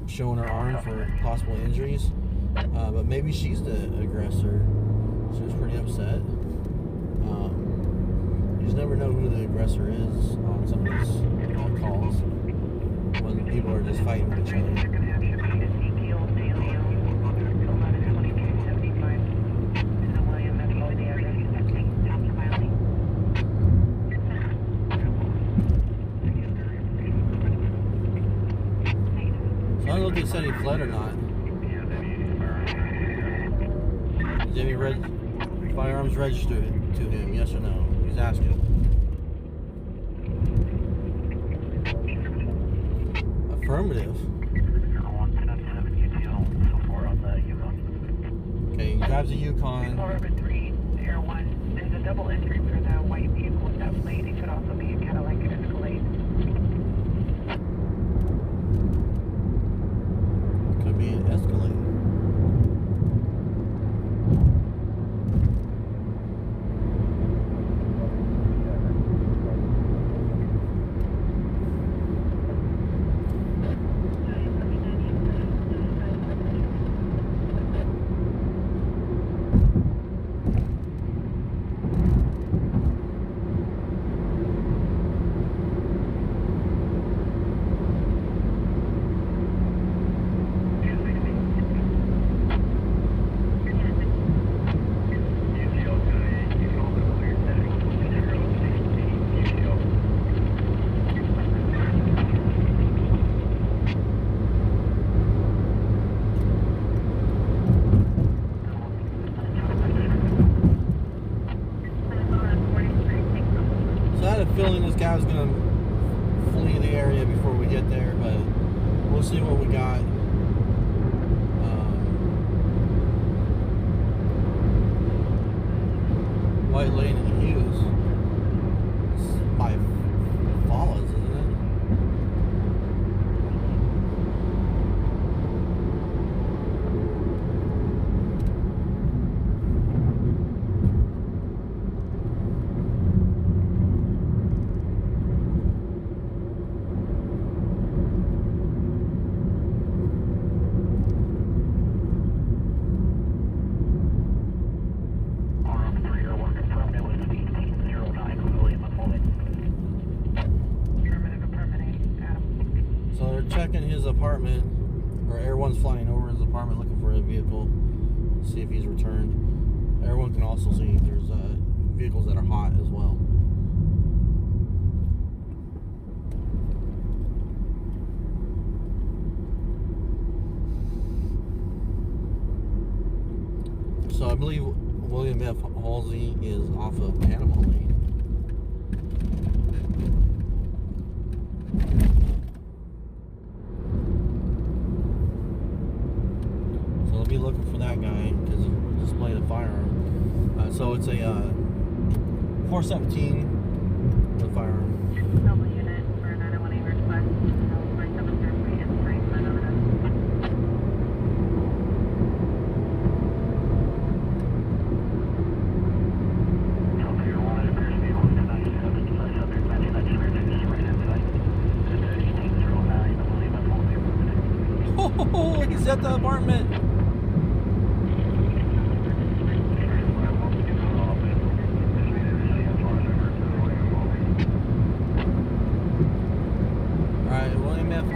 Speaker 3: showing her arm for possible injuries. But maybe she's the aggressor. She was pretty upset. You just never know who the aggressor is on some of these calls when people are just fighting with each other. So I don't know if they said he fled or not. Is any firearms registered to him? Yes or no? He's asking. Affirmative. Okay, he drives a Yukon.
Speaker 1: Urban 3, Air 1. There's a double entry for the white vehicle with that plate. It could also be a Cadillac Escalade.
Speaker 3: Could be an Escalade. Feeling this guy was gonna flee the area before we get there, but we'll see what we got. White Lane and Hughes. It's by Follows, isn't it? Checking his apartment, or Air One's flying over his apartment looking for a vehicle, see if he's returned. Air One can also see if there's vehicles that are hot as well. So I believe William F. Halsey is off of Panama Lane. Be looking for that guy because he displayed a firearm. So it's a 417 with a firearm.
Speaker 6: Double unit for 901 request. 4703 and 3
Speaker 3: Oh, he's at the apartment.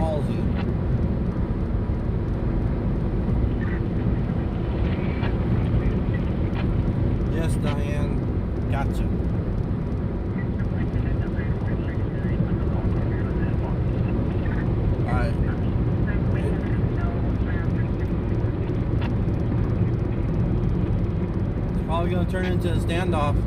Speaker 3: Halsey. Yes, Diane. Gotcha. Alright. It's probably going to turn into a standoff.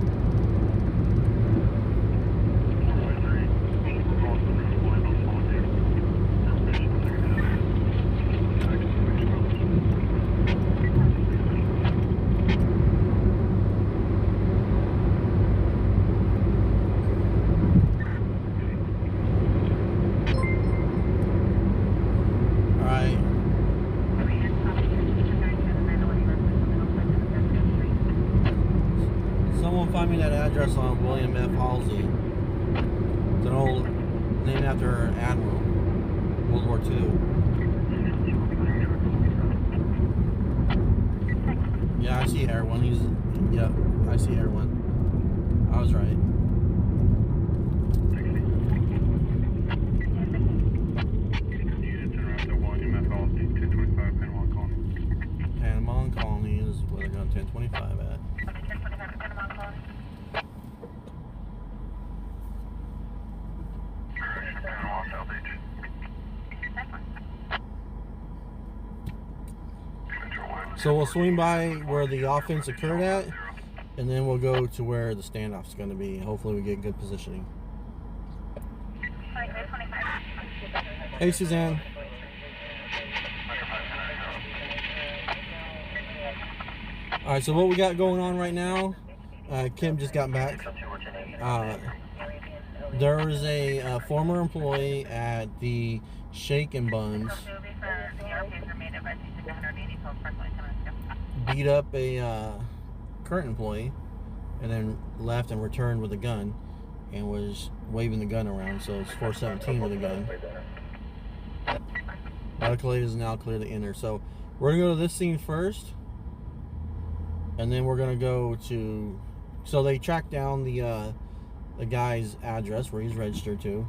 Speaker 3: Someone find me that address on William F. Halsey. It's an old, named after an admiral, World War II. Yeah, I see Air One. Yep, I see Air One. I was right. Panama Colony is where they're going 1025 at. So we'll swing by where the offense occurred at, and then we'll go to where the standoff is going to be. Hopefully we get good positioning. Hey, Suzanne. Alright, so what we got going on right now, Kim just got back. There was a former employee at the Shake and Buns beat up a current employee and then left and returned with a gun and was waving the gun around, so it's 417 with a gun. Luckily it is now clear to enter. So we're going to go to this scene first, and then we're going to go to, so they tracked down the guy's address where he's registered to,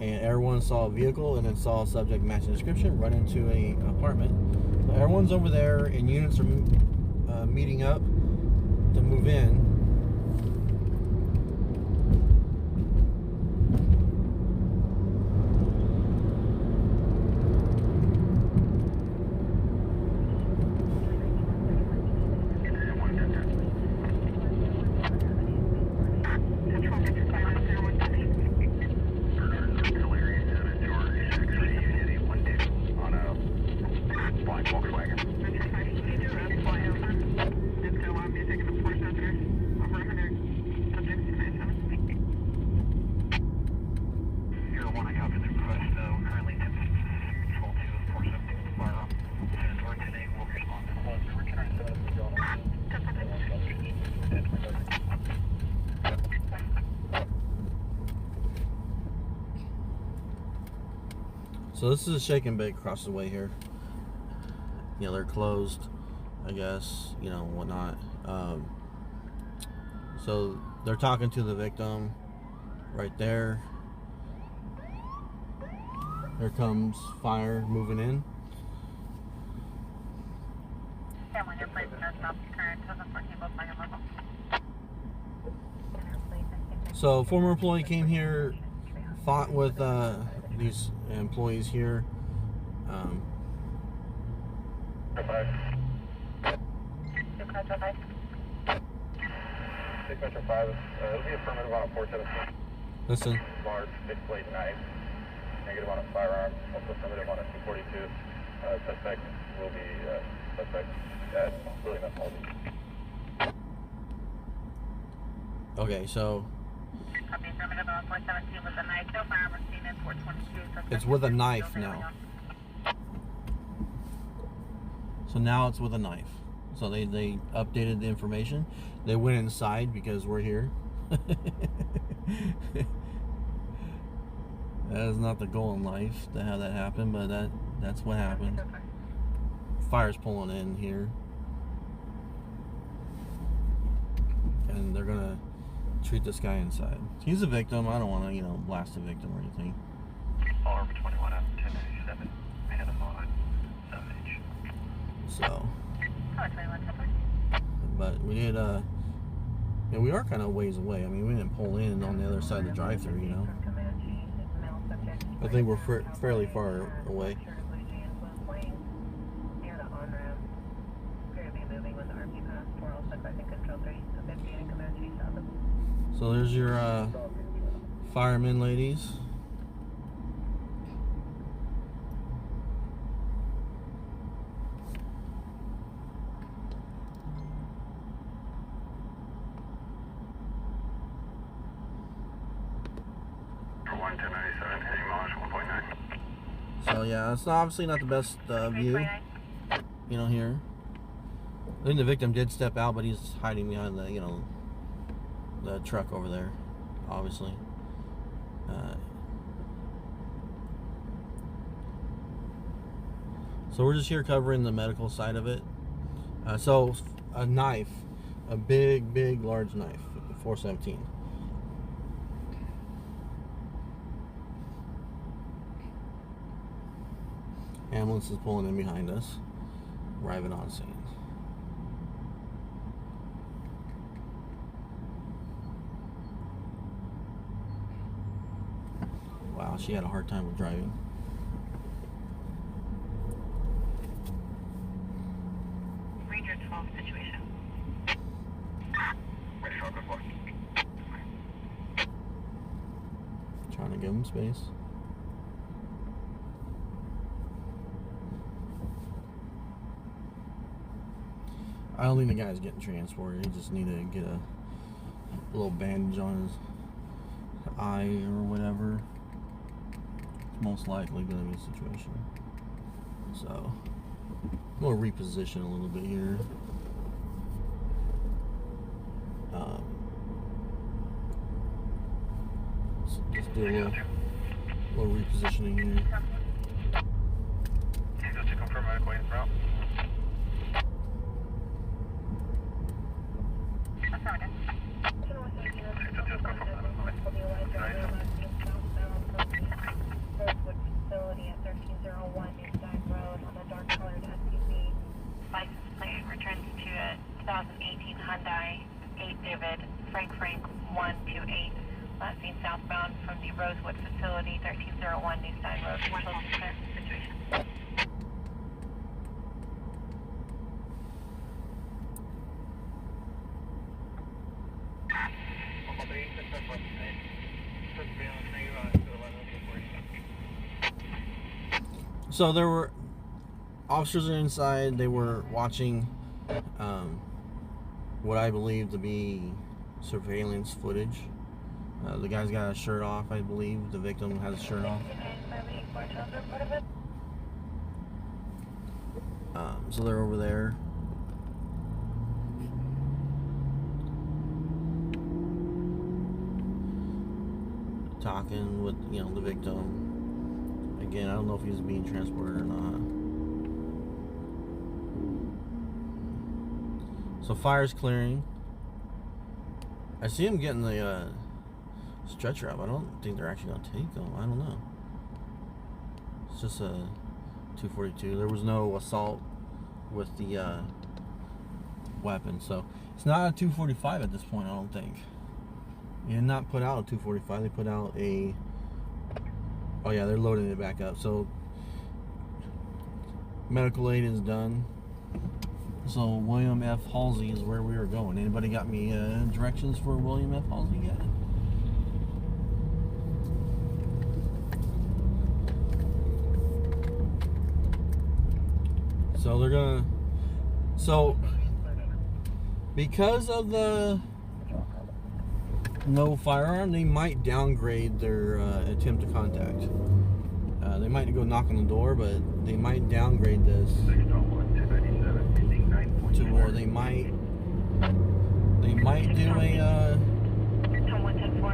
Speaker 3: and everyone saw a vehicle and then saw a subject matching description run into a apartment. So everyone's over there and units are meeting up to move in. So this is a Shake and Bake across the way here. You know, they're closed, I guess, you know, whatnot. So they're talking to the victim right there. Here comes fire moving in. So former employee came here, fought with these employees here.
Speaker 5: Metro 5, it'll be affirmative on a 417.
Speaker 3: Listen.
Speaker 5: Large, fixed blade knife. Negative on a firearm. Also affirmative on a 242. Suspect will be suspect at William F. Halsey.
Speaker 3: Okay, so it's with a knife now. So now it's with a knife. So they updated the information. They went inside because we're here. That is not the goal in life to have that happen, but that's what happened. Fire's pulling in here. And they're gonna treat this guy inside. He's a victim. I don't want to, blast a victim or anything.
Speaker 4: All over 21 at 1080.
Speaker 3: So,
Speaker 6: Car 21 10-4.
Speaker 3: but we did, yeah, we are kind of ways away. I mean, we didn't pull in on the other side of the drive-thru, you know. I think we're fairly far away.
Speaker 6: Near the on-ramp. We're going to be moving when the RP pass. 406 crossing control 3250 and Comanche South.
Speaker 3: So there's your firemen ladies. So yeah, it's obviously not the best view, you know, here. I think the victim did step out, but he's hiding behind the, you know, the truck over there, obviously. So we're just here covering the medical side of it. So a knife, a big, large knife, 417. Ambulance is pulling in behind us, arriving on scene. Wow, she had a hard time with driving.
Speaker 6: Read your 12 situation.
Speaker 3: Trying to give him space. I don't think the guy's getting transported. He just need to get a little bandage on his eye or whatever. It's most likely going to be a situation. So, I'm going to reposition a little bit here. So just do a little repositioning here.
Speaker 4: Just to confirm medical aid route.
Speaker 2: Facility at 1301 Newstein Road on a dark-colored SUV.
Speaker 6: License plate returns to a 2018 Hyundai 8 Vivid Frank 128. Last seen southbound from the Rosewood facility, 1301 Newstein Road. Situation.
Speaker 3: So there were officers inside. They were watching what I believe to be surveillance footage. The guy's got a shirt off, I believe. The victim has a shirt off. So they're over there. Talking with, you know, the victim. Again, I don't know if he's being transported or not. So fire's clearing. I see him getting the stretcher up. I don't think they're actually gonna take him. I don't know. It's just a 242. There was no assault with the weapon, so it's not a 245 at this point. I don't think. They did not put out a 245. They put out a. Oh yeah, they're loading it back up. So medical aid is done. So William F. Halsey is where we are going. Anybody got me directions for William F. Halsey yet? So they're gonna. So because of the no firearm, they might downgrade their attempt to contact. They might go knock on the door, but they might downgrade this to where they might do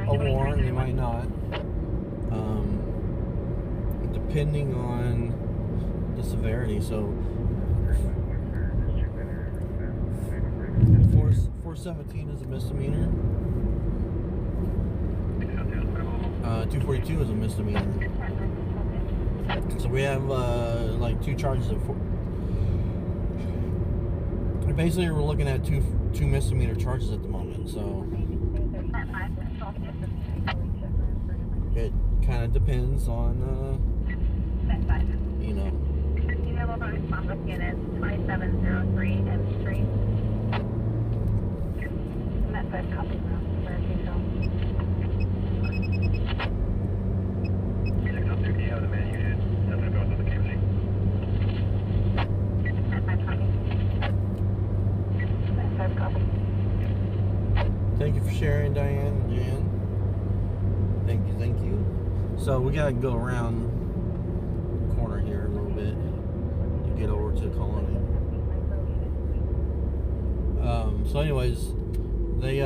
Speaker 3: a warrant. They might not, depending on the severity. So 417 is a misdemeanor. 242 is a misdemeanor. So we have like two charges of Basically, we're looking at two misdemeanor charges at the moment, so it kind of depends on, you know.
Speaker 2: Response unit 2703 M Street. Met 5 copies now. Where is he going?
Speaker 5: 602, do you have the man unit? That's going to the community.
Speaker 2: Met 5 copies. Met 5 copies.
Speaker 3: Thank you for sharing, Diane and Jan. Thank you. So we gotta go around the corner here a little bit to get over to Colony. So anyways, they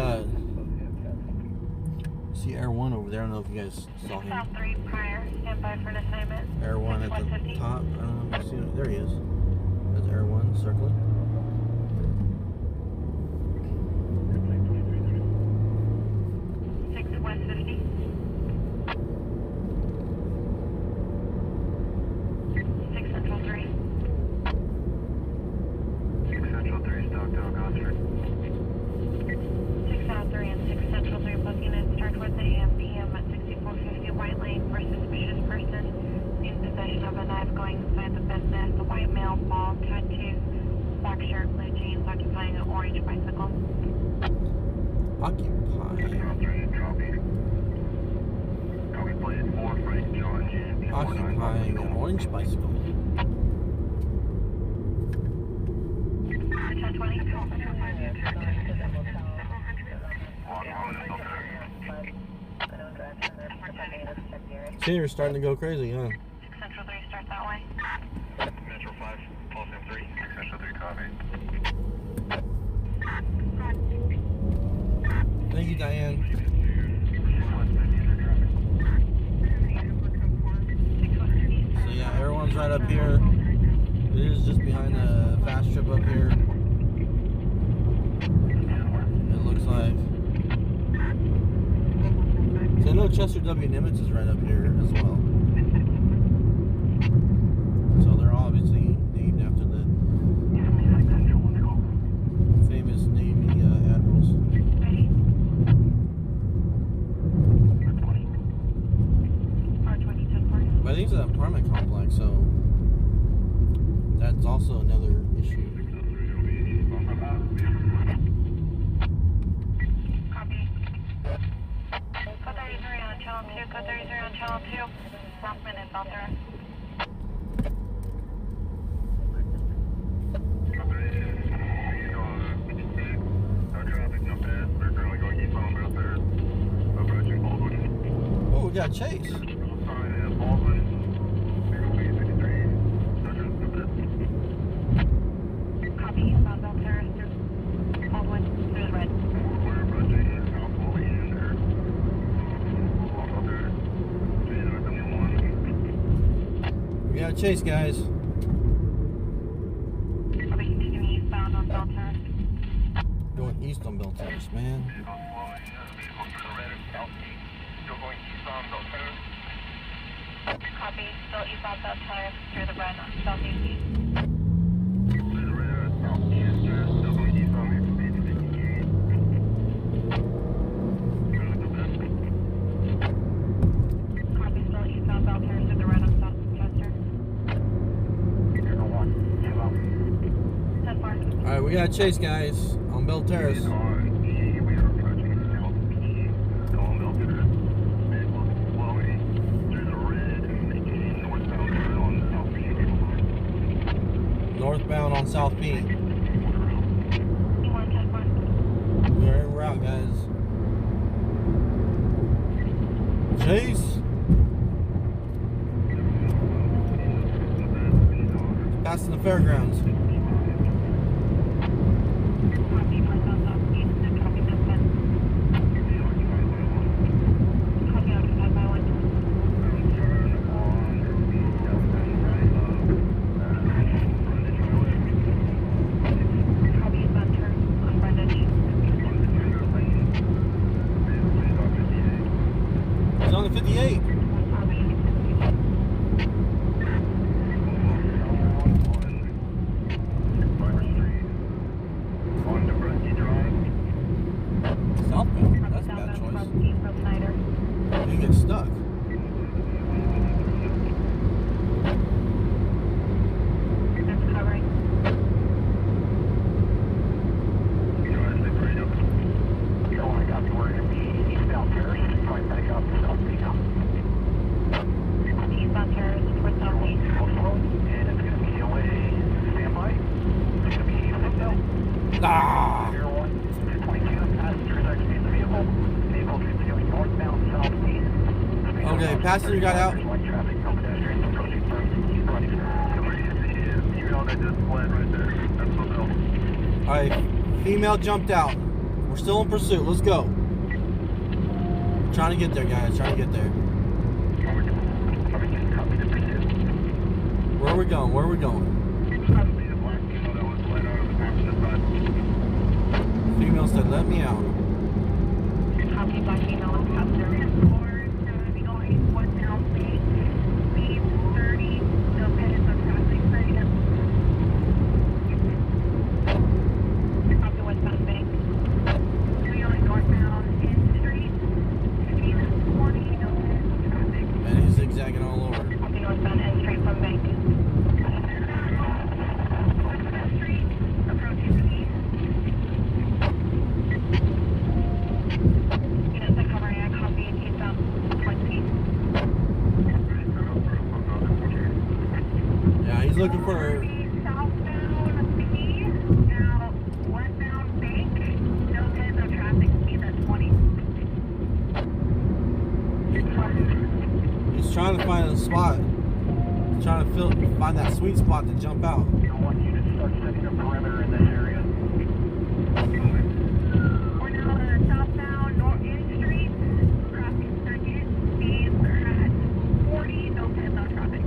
Speaker 3: see Air 1 over there. I don't know if you guys saw him.
Speaker 6: South 3 prior, stand by for an assignment.
Speaker 3: Air 1 at the top. I don't know if you see him. There he is. That's Air 1 circling.
Speaker 6: 6 West 50. 6 Central 3.
Speaker 5: 6 Central 3, Stockdale, Gosford.
Speaker 6: 6 South 3 and 6 Central 3 both units start with the AM PM at 6450 White Lane for suspicious person in possession of a knife going inside the business. The white male, bald, tattoos, black shirt, blue jeans, occupying an orange bicycle.
Speaker 3: Occupying. Occupying an orange bicycle.
Speaker 6: 1020.
Speaker 3: See, you're starting to go crazy, huh?
Speaker 6: 6 Central 3 start that way.
Speaker 5: Metro 5, Pulse M3, 6 Central 3, copy.
Speaker 3: Thank you, Diane. So yeah, everyone's right up here. It is just behind the fast trip up here. It looks like. So I know Chester W. Nimitz is right up here as well. So they're obviously named after the famous Navy admirals. But I think it's an apartment complex, so that's also another issue.
Speaker 6: Copy. Code 33 on channel 2, code 33 on channel 2. Last minute, out there.
Speaker 3: Oh, we got Chase.
Speaker 6: Copy, inbound Bell Terrace through Baldwin, through the red.
Speaker 3: We got Chase, guys.
Speaker 6: Copy, continuing eastbound on Bell Terrace.
Speaker 3: Going east on Bell Terrace, man.
Speaker 6: Copy, still eastbound Bell Terrace through the red on southeast. Copy, still eastbound Bell Terrace through the red on south Chester. 10 4.
Speaker 3: Alright, we got Chase, guys, on Bell Terrace. Northbound on South P. We're en route, guys. Chase. Passing the fairgrounds.
Speaker 6: Copy, northbound southeast, and copy this one. Copy, occupied by one. Copy, eastbound turn on Brundage.
Speaker 3: He's on the 58.
Speaker 6: Copy.
Speaker 3: Ah!
Speaker 5: 01, 222, passengers exiting the vehicle. Vehicle continuing northbound southeast.
Speaker 3: Okay, passenger got out.
Speaker 5: Light traffic, no pedestrians approaching Freelance, running. You know that just bled right there. That's the bill.
Speaker 3: Alright, female jumped out. We're still in pursuit. Let's go. Trying to get there, guys. Trying to get there. Where are we going? Where are we going? Female said, let me out.
Speaker 6: Copy by female on passenger. Be going westbound speed 30, no pens on traffic, ready up. Copy westbound bank. We going northbound in street, 40, no pens on traffic.
Speaker 3: Man, he's zigzagging all over.
Speaker 6: Copy northbound N Street from bank. Street, approaching east. Units are covering a copy eastbound 20.
Speaker 3: Yeah, he's looking for.
Speaker 6: Southbound P, now westbound bank, no pens on traffic, speed at 20.
Speaker 3: He's trying to find a spot. He's trying to find that sweet spot to jump out.
Speaker 5: 1 unit start setting a perimeter in this area.
Speaker 6: We're now on southbound North N Street, crossing second, speeds are at 40, no pens on traffic.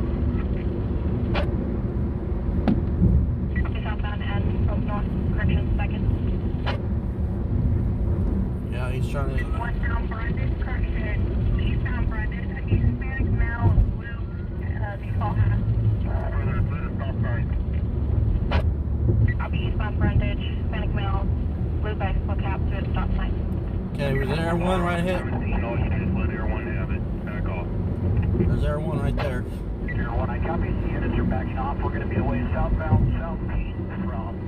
Speaker 6: Copy southbound N from North Correction second.
Speaker 3: Yeah, he's trying to.
Speaker 6: Westbound Brundage, correction, eastbound Brundage, Hispanic male, blue, default hat. Copy eastbound Brundage, Hispanic male, blue bicycle cap to a stop sign.
Speaker 3: Okay, there's Air 1 right ahead.
Speaker 5: No, you just let Air 1 have it. Back off.
Speaker 3: There's Air 1 right there.
Speaker 5: Air 1, I copy. Units are backing off. We're going to be away southbound, South P from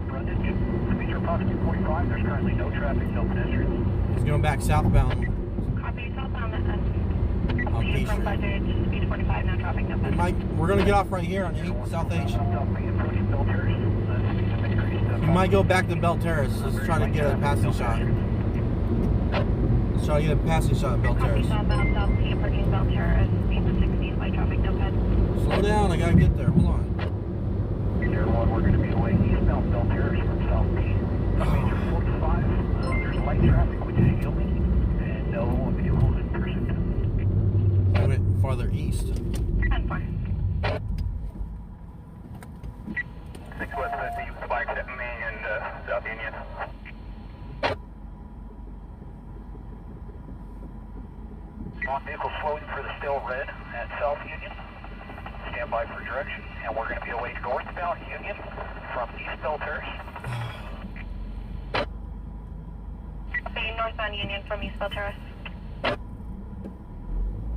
Speaker 5: Brundage. Speeds are approximately 45. There's currently no traffic, no pedestrians.
Speaker 3: He's going back southbound.
Speaker 6: Copy southbound
Speaker 3: On P
Speaker 6: P from
Speaker 3: Street.
Speaker 6: Brundage, speed 45, no traffic, no pens.
Speaker 3: We're going to get off right here on 8 South H.
Speaker 5: South P approaching Bell Terrace. Speeds have increased.
Speaker 3: He might go back to Bell Terrace. Let's try to get a passing shot. Let's try to get a passing shot at Bell
Speaker 6: Copy
Speaker 3: Terrace.
Speaker 6: southbound South P approaching Bell Terrace, speed to 60, light traffic, no pens.
Speaker 3: Slow down, I gotta get there. Hold on.
Speaker 5: Air 1, we're going to be away eastbound Bell Terrace from South P. Speeds are 45. There's light traffic, which is yielding, and no vehicles in pursuit.
Speaker 3: I went farther east.
Speaker 6: And 4.
Speaker 5: 6 West 50, bike at me and South Union. One vehicle slowing for the still red at South Union. Stand by for direction, and we're going to be away northbound Union from East Bell Terrace.
Speaker 6: Copy northbound Union from East Bell Terrace.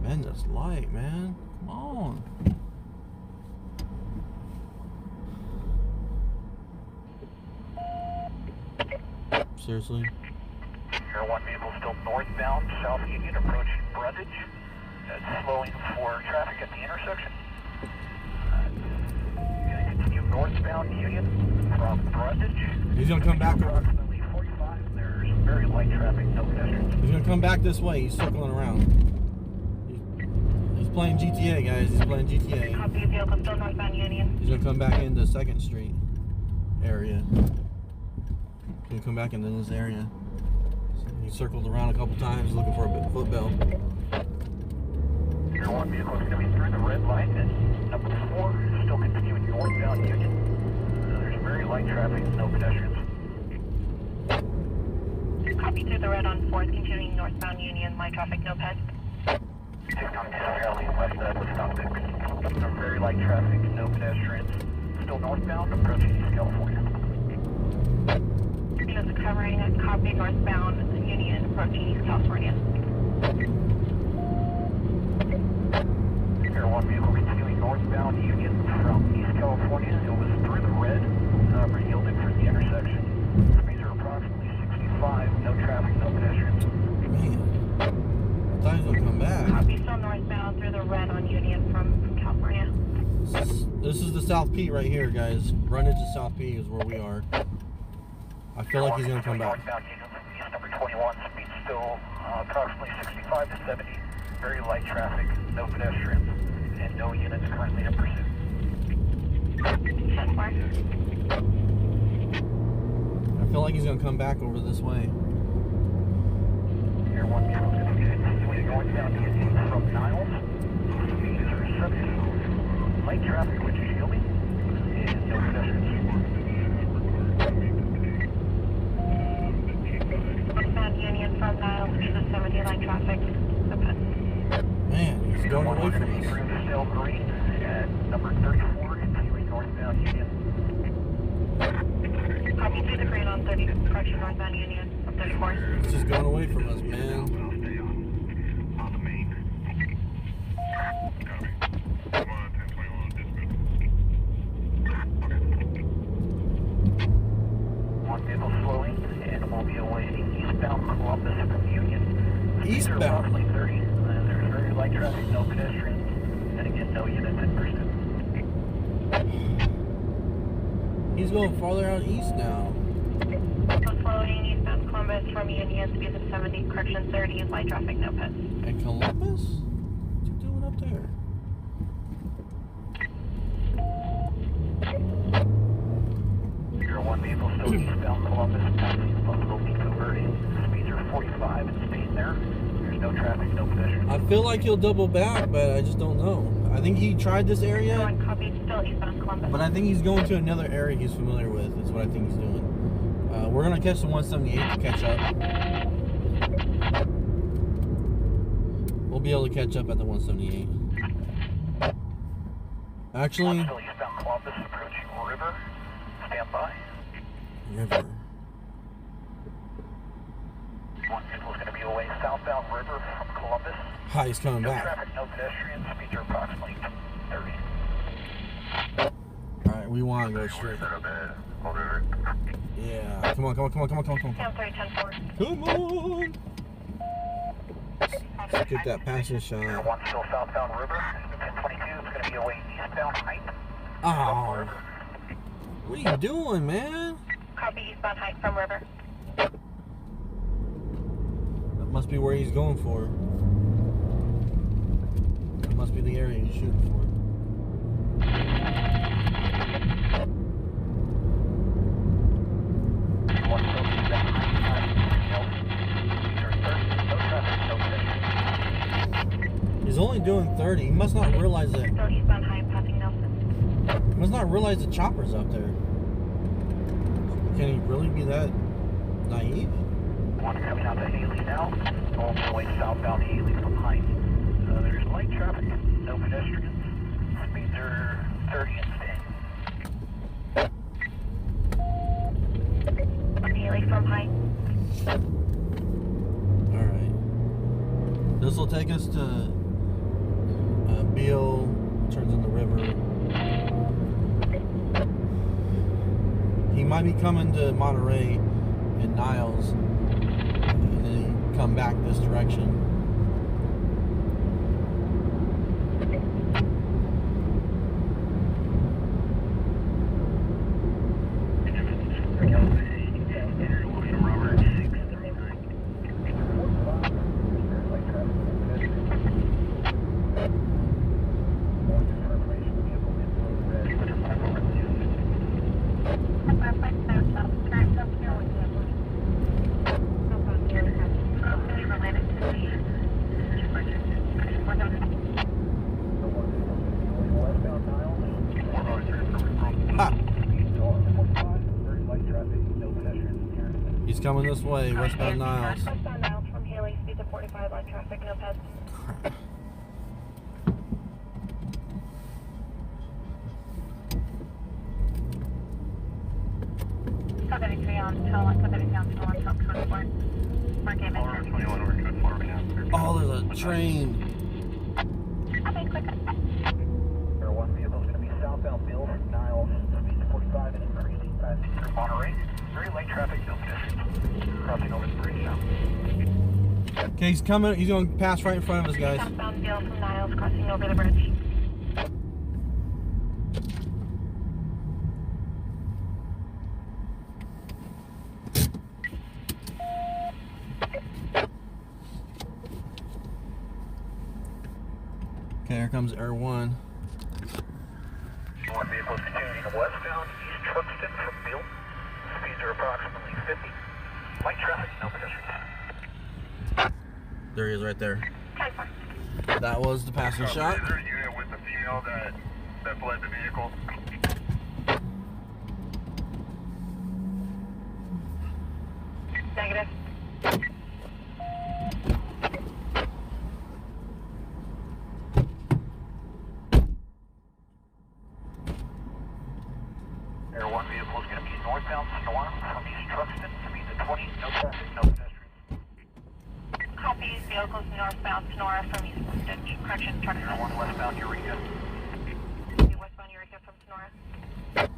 Speaker 3: Man, that's light, man. Come on. Seriously?
Speaker 5: Air 1 vehicle still northbound South Union approaching Brundage. That's slowing for traffic at the intersection. Going to continue northbound Union from Brundage.
Speaker 3: He's gonna come back.
Speaker 5: Approximately 45. There's very light traffic, no pedestrians.
Speaker 3: He's gonna come back this way. He's circling around. He's playing GTA, guys. He's playing GTA.
Speaker 6: Copy vehicle still northbound Union.
Speaker 3: He's gonna come back into 2nd Street area. He's gonna come back into this area. He circled around a couple times looking for a foot bell.
Speaker 5: Air 1 vehicle is going to be through the red light, and number 4 is still continuing northbound Union. There's very light traffic, no pedestrians.
Speaker 6: Copy through the red on 4th, continuing northbound Union, light traffic, no pets.
Speaker 5: 692 Charlie, west Bsnout. Very light traffic, no pedestrians. Still northbound, approaching East California.
Speaker 6: Units are covering a copy northbound Union, approaching East California.
Speaker 5: Air 1 vehicle continuing northbound Union from East California. It was through the red, but yielded for the intersection. Speeds are approximately 65, no traffic, no pedestrians.
Speaker 3: Man, I thought he was gonna come back.
Speaker 6: Copy still northbound through the red on Union from California.
Speaker 3: This is the South P right here, guys. Brundage to South P is where we are. I feel like he's gonna come back.
Speaker 4: Northbound Union, east number 21, speed still approximately 65 to 70. Very light traffic, no pedestrians, and no units currently in pursuit.
Speaker 6: 10-4.
Speaker 3: I feel like he's gonna come back over this way.
Speaker 4: Air 1 vehicle is going to be continuing northbound Union from Niles. Speeds are subject to light traffic, which is shielding, and no pedestrians.
Speaker 6: Northbound Union from Niles, speed of 70, light traffic. Okay.
Speaker 3: Man, he's going away from us.
Speaker 4: Still green at number 34, continuing northbound Union.
Speaker 6: Copy through the green on 30, correction, northbound Union, 34.
Speaker 3: He's just going away from us, man.
Speaker 4: On the main. One vehicle slowing, and we'll be awaiting eastbound Columbus from Union. Speeds are
Speaker 3: Eastbound?
Speaker 4: approximately 30. There's very light traffic, no pedestrians, and again, no units in pursuit.
Speaker 3: He's going farther out east now.
Speaker 6: Floating eastbound Columbus from Union, speed of 70, correction 30, light traffic, no pets.
Speaker 3: And Columbus? What's he doing up there?
Speaker 4: Air 1 vehicle still eastbound Columbus, passing Buffalo Pico Verde. Speeds are 45 and staying there. There's no traffic, no pedestrians.
Speaker 3: I feel like he'll double back, but I just don't know. I think he tried this area,
Speaker 6: Going copy, still eastbound Columbus.
Speaker 3: but I think he's going to another area he's familiar with. That's what I think he's doing. We're going to catch the 178 to catch up. We'll be able to catch up at the 178. Actually,
Speaker 4: Still eastbound Columbus, approaching River. Stand by.
Speaker 3: River.
Speaker 4: One vehicle is going to be away southbound River from Columbus.
Speaker 3: Hi, he's coming
Speaker 4: No
Speaker 3: back.
Speaker 4: traffic, no pedestrians. Speeds are approximately 30.
Speaker 3: Alright, we want to go straight. Yeah, come on.
Speaker 6: Down 3, 10-4.
Speaker 3: Come on! Let's get that passing
Speaker 4: Air
Speaker 3: shot.
Speaker 4: 1 still southbound River. 1022 is going to be away eastbound Height.
Speaker 3: Oh, what are you doing, man?
Speaker 6: Copy eastbound Height from River.
Speaker 3: That must be where he's going for. That must be the area he's shooting for.
Speaker 4: One still eastbound Height. Speeds are 30. No traffic, no pedestrians.
Speaker 3: He's only doing 30. He must not realize that.
Speaker 6: Still eastbound Height, passing Nelson.
Speaker 3: He must not realize the chopper's up there. Can he really be that naive?
Speaker 4: One coming out to Haley now. All the way southbound Haley from Height. There's light traffic, no pedestrians. Speeds are 30 and staying.
Speaker 6: Haley from Height.
Speaker 3: Alright. This will take us to Beale, turns in the river. He might be coming to Monterey and Niles, and then come back this direction. He's coming this way, westbound Niles.
Speaker 6: Westbound Niles from Haley, speeds of 45, light traffic, no pets.
Speaker 3: Oh, there's a train.
Speaker 4: Air 1 vehicle is going to be southbound Bill from Niles. Speeds 45 and increasing passing through Monterey. Very light traffic, no pedestrians. Crossing over the bridge now.
Speaker 3: Okay, he's coming. He's going to pass right in front of us, guys.
Speaker 6: Southbound Bill from Niles, crossing over the bridge.
Speaker 3: here comes Air 1.
Speaker 4: One vehicles continuing westbound East Truxton from Beale. Speeds are approximately 50. Light traffic, no pedestrians.
Speaker 3: There he is right there.
Speaker 6: 10-4.
Speaker 3: That was the passenger shot.
Speaker 4: Is there a unit with the female that fled the vehicle?
Speaker 6: Negative.
Speaker 4: Air 1 vehicle is going to be northbound Snout from East Truxton. Speeds at 20, no traffic, no pedestrians.
Speaker 6: Copy. Vehicles northbound Sonora from East Brundage. Correction,
Speaker 4: Air
Speaker 6: Truxton.
Speaker 4: 1 westbound Eureka.
Speaker 6: Westbound Eureka from Sonora.
Speaker 3: I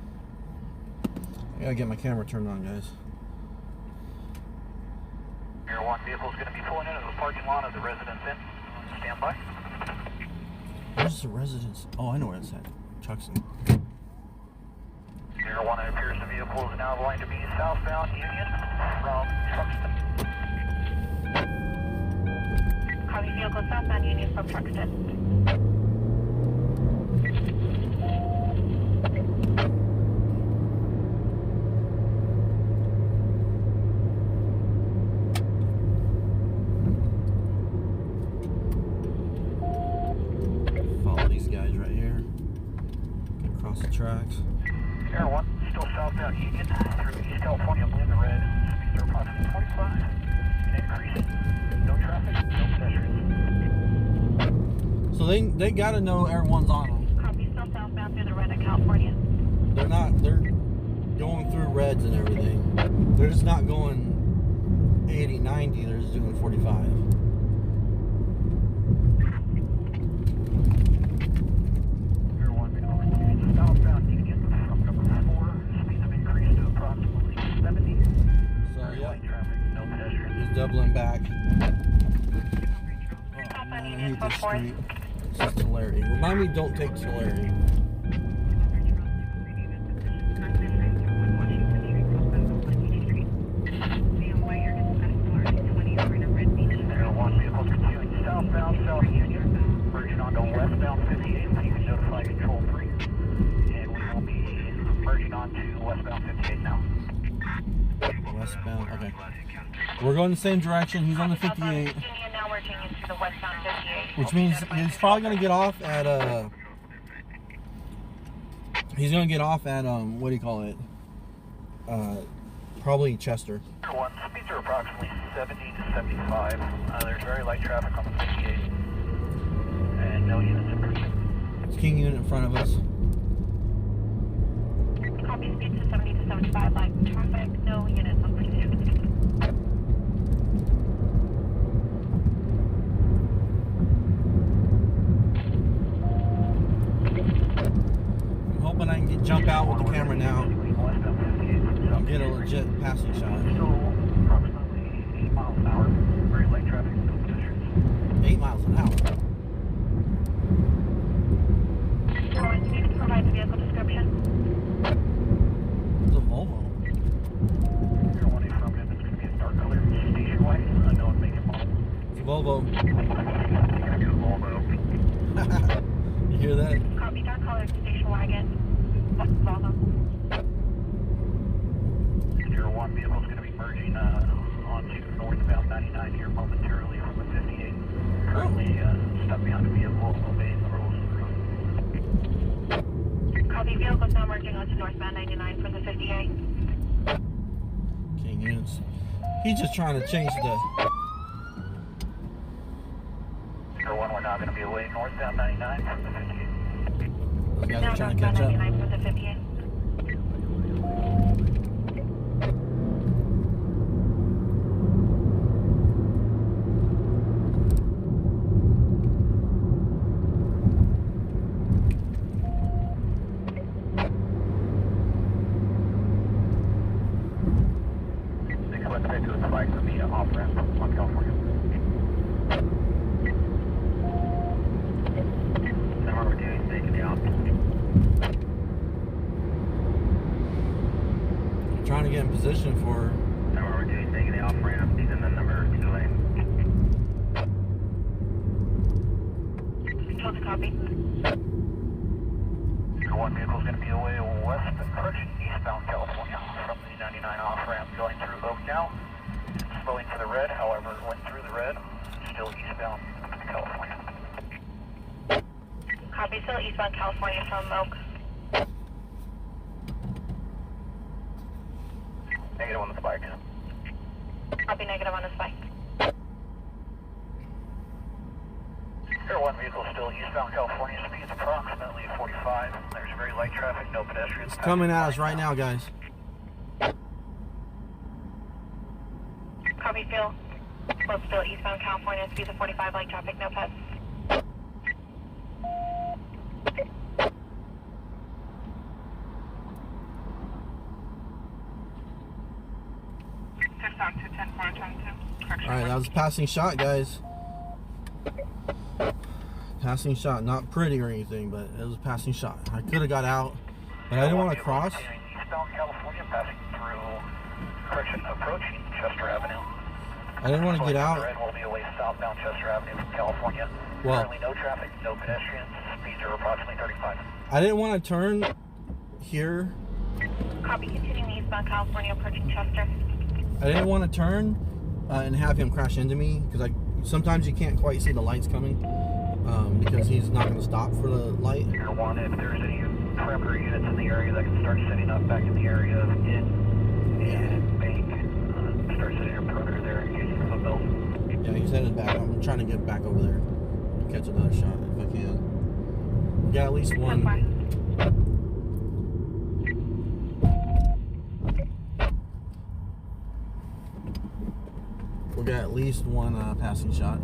Speaker 3: gotta get my camera turned on, guys.
Speaker 4: Air 1 vehicle is going to be pulling into the parking lot of the Residence Inn. Stand by.
Speaker 3: Where's the residence? Oh, I know where it's at. Truxton.
Speaker 4: Air 1, it appears the vehicle is now going to be southbound Union from Truxton.
Speaker 6: Copy. Vehicle southbound Union from Truxton.
Speaker 3: Follow these guys right here. Get across the tracks.
Speaker 4: Air 1, still southbound Union through East California, blue and red. Speeds are approximately 45. Increasing. No traffic, no pedestrians.
Speaker 3: So they gotta know Air 1's on them.
Speaker 6: Copy. Still southbound through the red of California.
Speaker 3: They're going through reds and everything. They're just not going 80, 90, they're just doing 45.
Speaker 4: Air 1, vehicle continuing southbound Union from number 4. Speeds have increased to approximately 70.
Speaker 3: So
Speaker 4: Very
Speaker 3: yeah,
Speaker 4: light traffic, no pedestrians.
Speaker 3: he's doubling back.
Speaker 6: Southbound
Speaker 3: I
Speaker 6: Union
Speaker 3: hate
Speaker 6: from
Speaker 3: this
Speaker 6: 4th.
Speaker 3: street. This is Tulare. Remind me, don't take Tulare.
Speaker 4: Air 1 vehicles continuing southbound South Union, merging onto westbound 58, so you can notify Control 3. And we will be merging onto westbound 58 now.
Speaker 3: Westbound, okay. We're going the same direction. He's on the 58,
Speaker 6: Union now merging into the westbound 58.
Speaker 3: which means he's probably going to get off at, what do you call it? Probably Chester.
Speaker 4: Air 1, speeds are approximately 70 to 75. There's very light traffic on the 58. And no units in pursuit.
Speaker 3: It's King Unit in front of us.
Speaker 6: Copy. Speeds to 70 to 75. Light traffic. No units on pursuit.
Speaker 3: I'm hoping I can jump out with the camera now.
Speaker 4: Westbound 58.
Speaker 3: I'll get a legit passing shot.
Speaker 4: Still approximately 8 miles an hour. Very light traffic, no pedestrians.
Speaker 3: 8 miles an hour.
Speaker 6: Cohen, can you provide the vehicle description?
Speaker 3: It's a Volvo.
Speaker 4: Air 1 affirmative, it's going to be a dark colored station wagon, unknown make and model.
Speaker 3: It's a Volvo.
Speaker 4: It's going to be a Volvo.
Speaker 3: You hear that?
Speaker 6: Copy. Dark colored station wagon. Volvo.
Speaker 4: Air 1 vehicle is going to be merging onto northbound 99 here momentarily from the 58. Currently stuck behind a vehicle, obeying the rules of the road.
Speaker 6: Copy. Vehicles now merging onto northbound 99 from the 58.
Speaker 3: King Units. He's just trying to change the...
Speaker 4: Air 1, we're now going to be away northbound 99 from the 58.
Speaker 3: Those guys
Speaker 6: Now
Speaker 3: are trying to catch
Speaker 6: northbound
Speaker 3: up.
Speaker 6: 99 from the 58.
Speaker 4: Expect to spike from the off-ramp on California. Number 2 is taking the off.
Speaker 3: Trying to get in position for...
Speaker 4: Number 2 is taking the off-ramp. He's in the number 2 lane.
Speaker 6: Control to copy. Copy.
Speaker 4: Your one vehicle is going to be away west approaching eastbound California from the 99 off ramp going through Oak now. Slowing to the red, however, went through the red, still eastbound California.
Speaker 6: Copy, still eastbound California from Oak.
Speaker 4: Negative on the spike.
Speaker 6: Copy, negative on the spike.
Speaker 4: Your one vehicle is still eastbound California, speeds approximately 45. There's very light traffic, no pedestrians.
Speaker 3: It's coming at us right now, guys.
Speaker 6: Copy, Phil. Both still eastbound California, speeds of 45, light traffic, no pets.
Speaker 3: Alright, that was a passing shot, guys. Passing shot. Not pretty or anything, but it was a passing shot. I could have got out, but I didn't want to cross.
Speaker 4: Eastbound California, passing through, correction, approaching Chester Avenue.
Speaker 3: I didn't want to get out.
Speaker 4: Red will be away southbound Chester Avenue from California.
Speaker 3: Well,
Speaker 4: currently no traffic, no pedestrians. Speeds are approximately 35.
Speaker 3: I didn't want to turn here.
Speaker 6: Copy, continuing eastbound California, approaching Chester.
Speaker 3: I didn't want to turn and have him crash into me because sometimes you can't quite see the lights coming because he's not going to stop for the light.
Speaker 4: You're wanted. If there's any perimeter units in the area that can start setting up back in the area and bank, start setting up perimeter there using the footbelt.
Speaker 3: Yeah, he's headed back. I'm trying to get back over there and catch another shot if I can. We got at least one. We got at least one passing shot.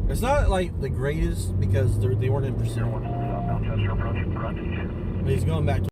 Speaker 3: It's not like the greatest because they weren't in pursuit.
Speaker 4: Southbound Chester approaching Brundage.
Speaker 3: But he's going back to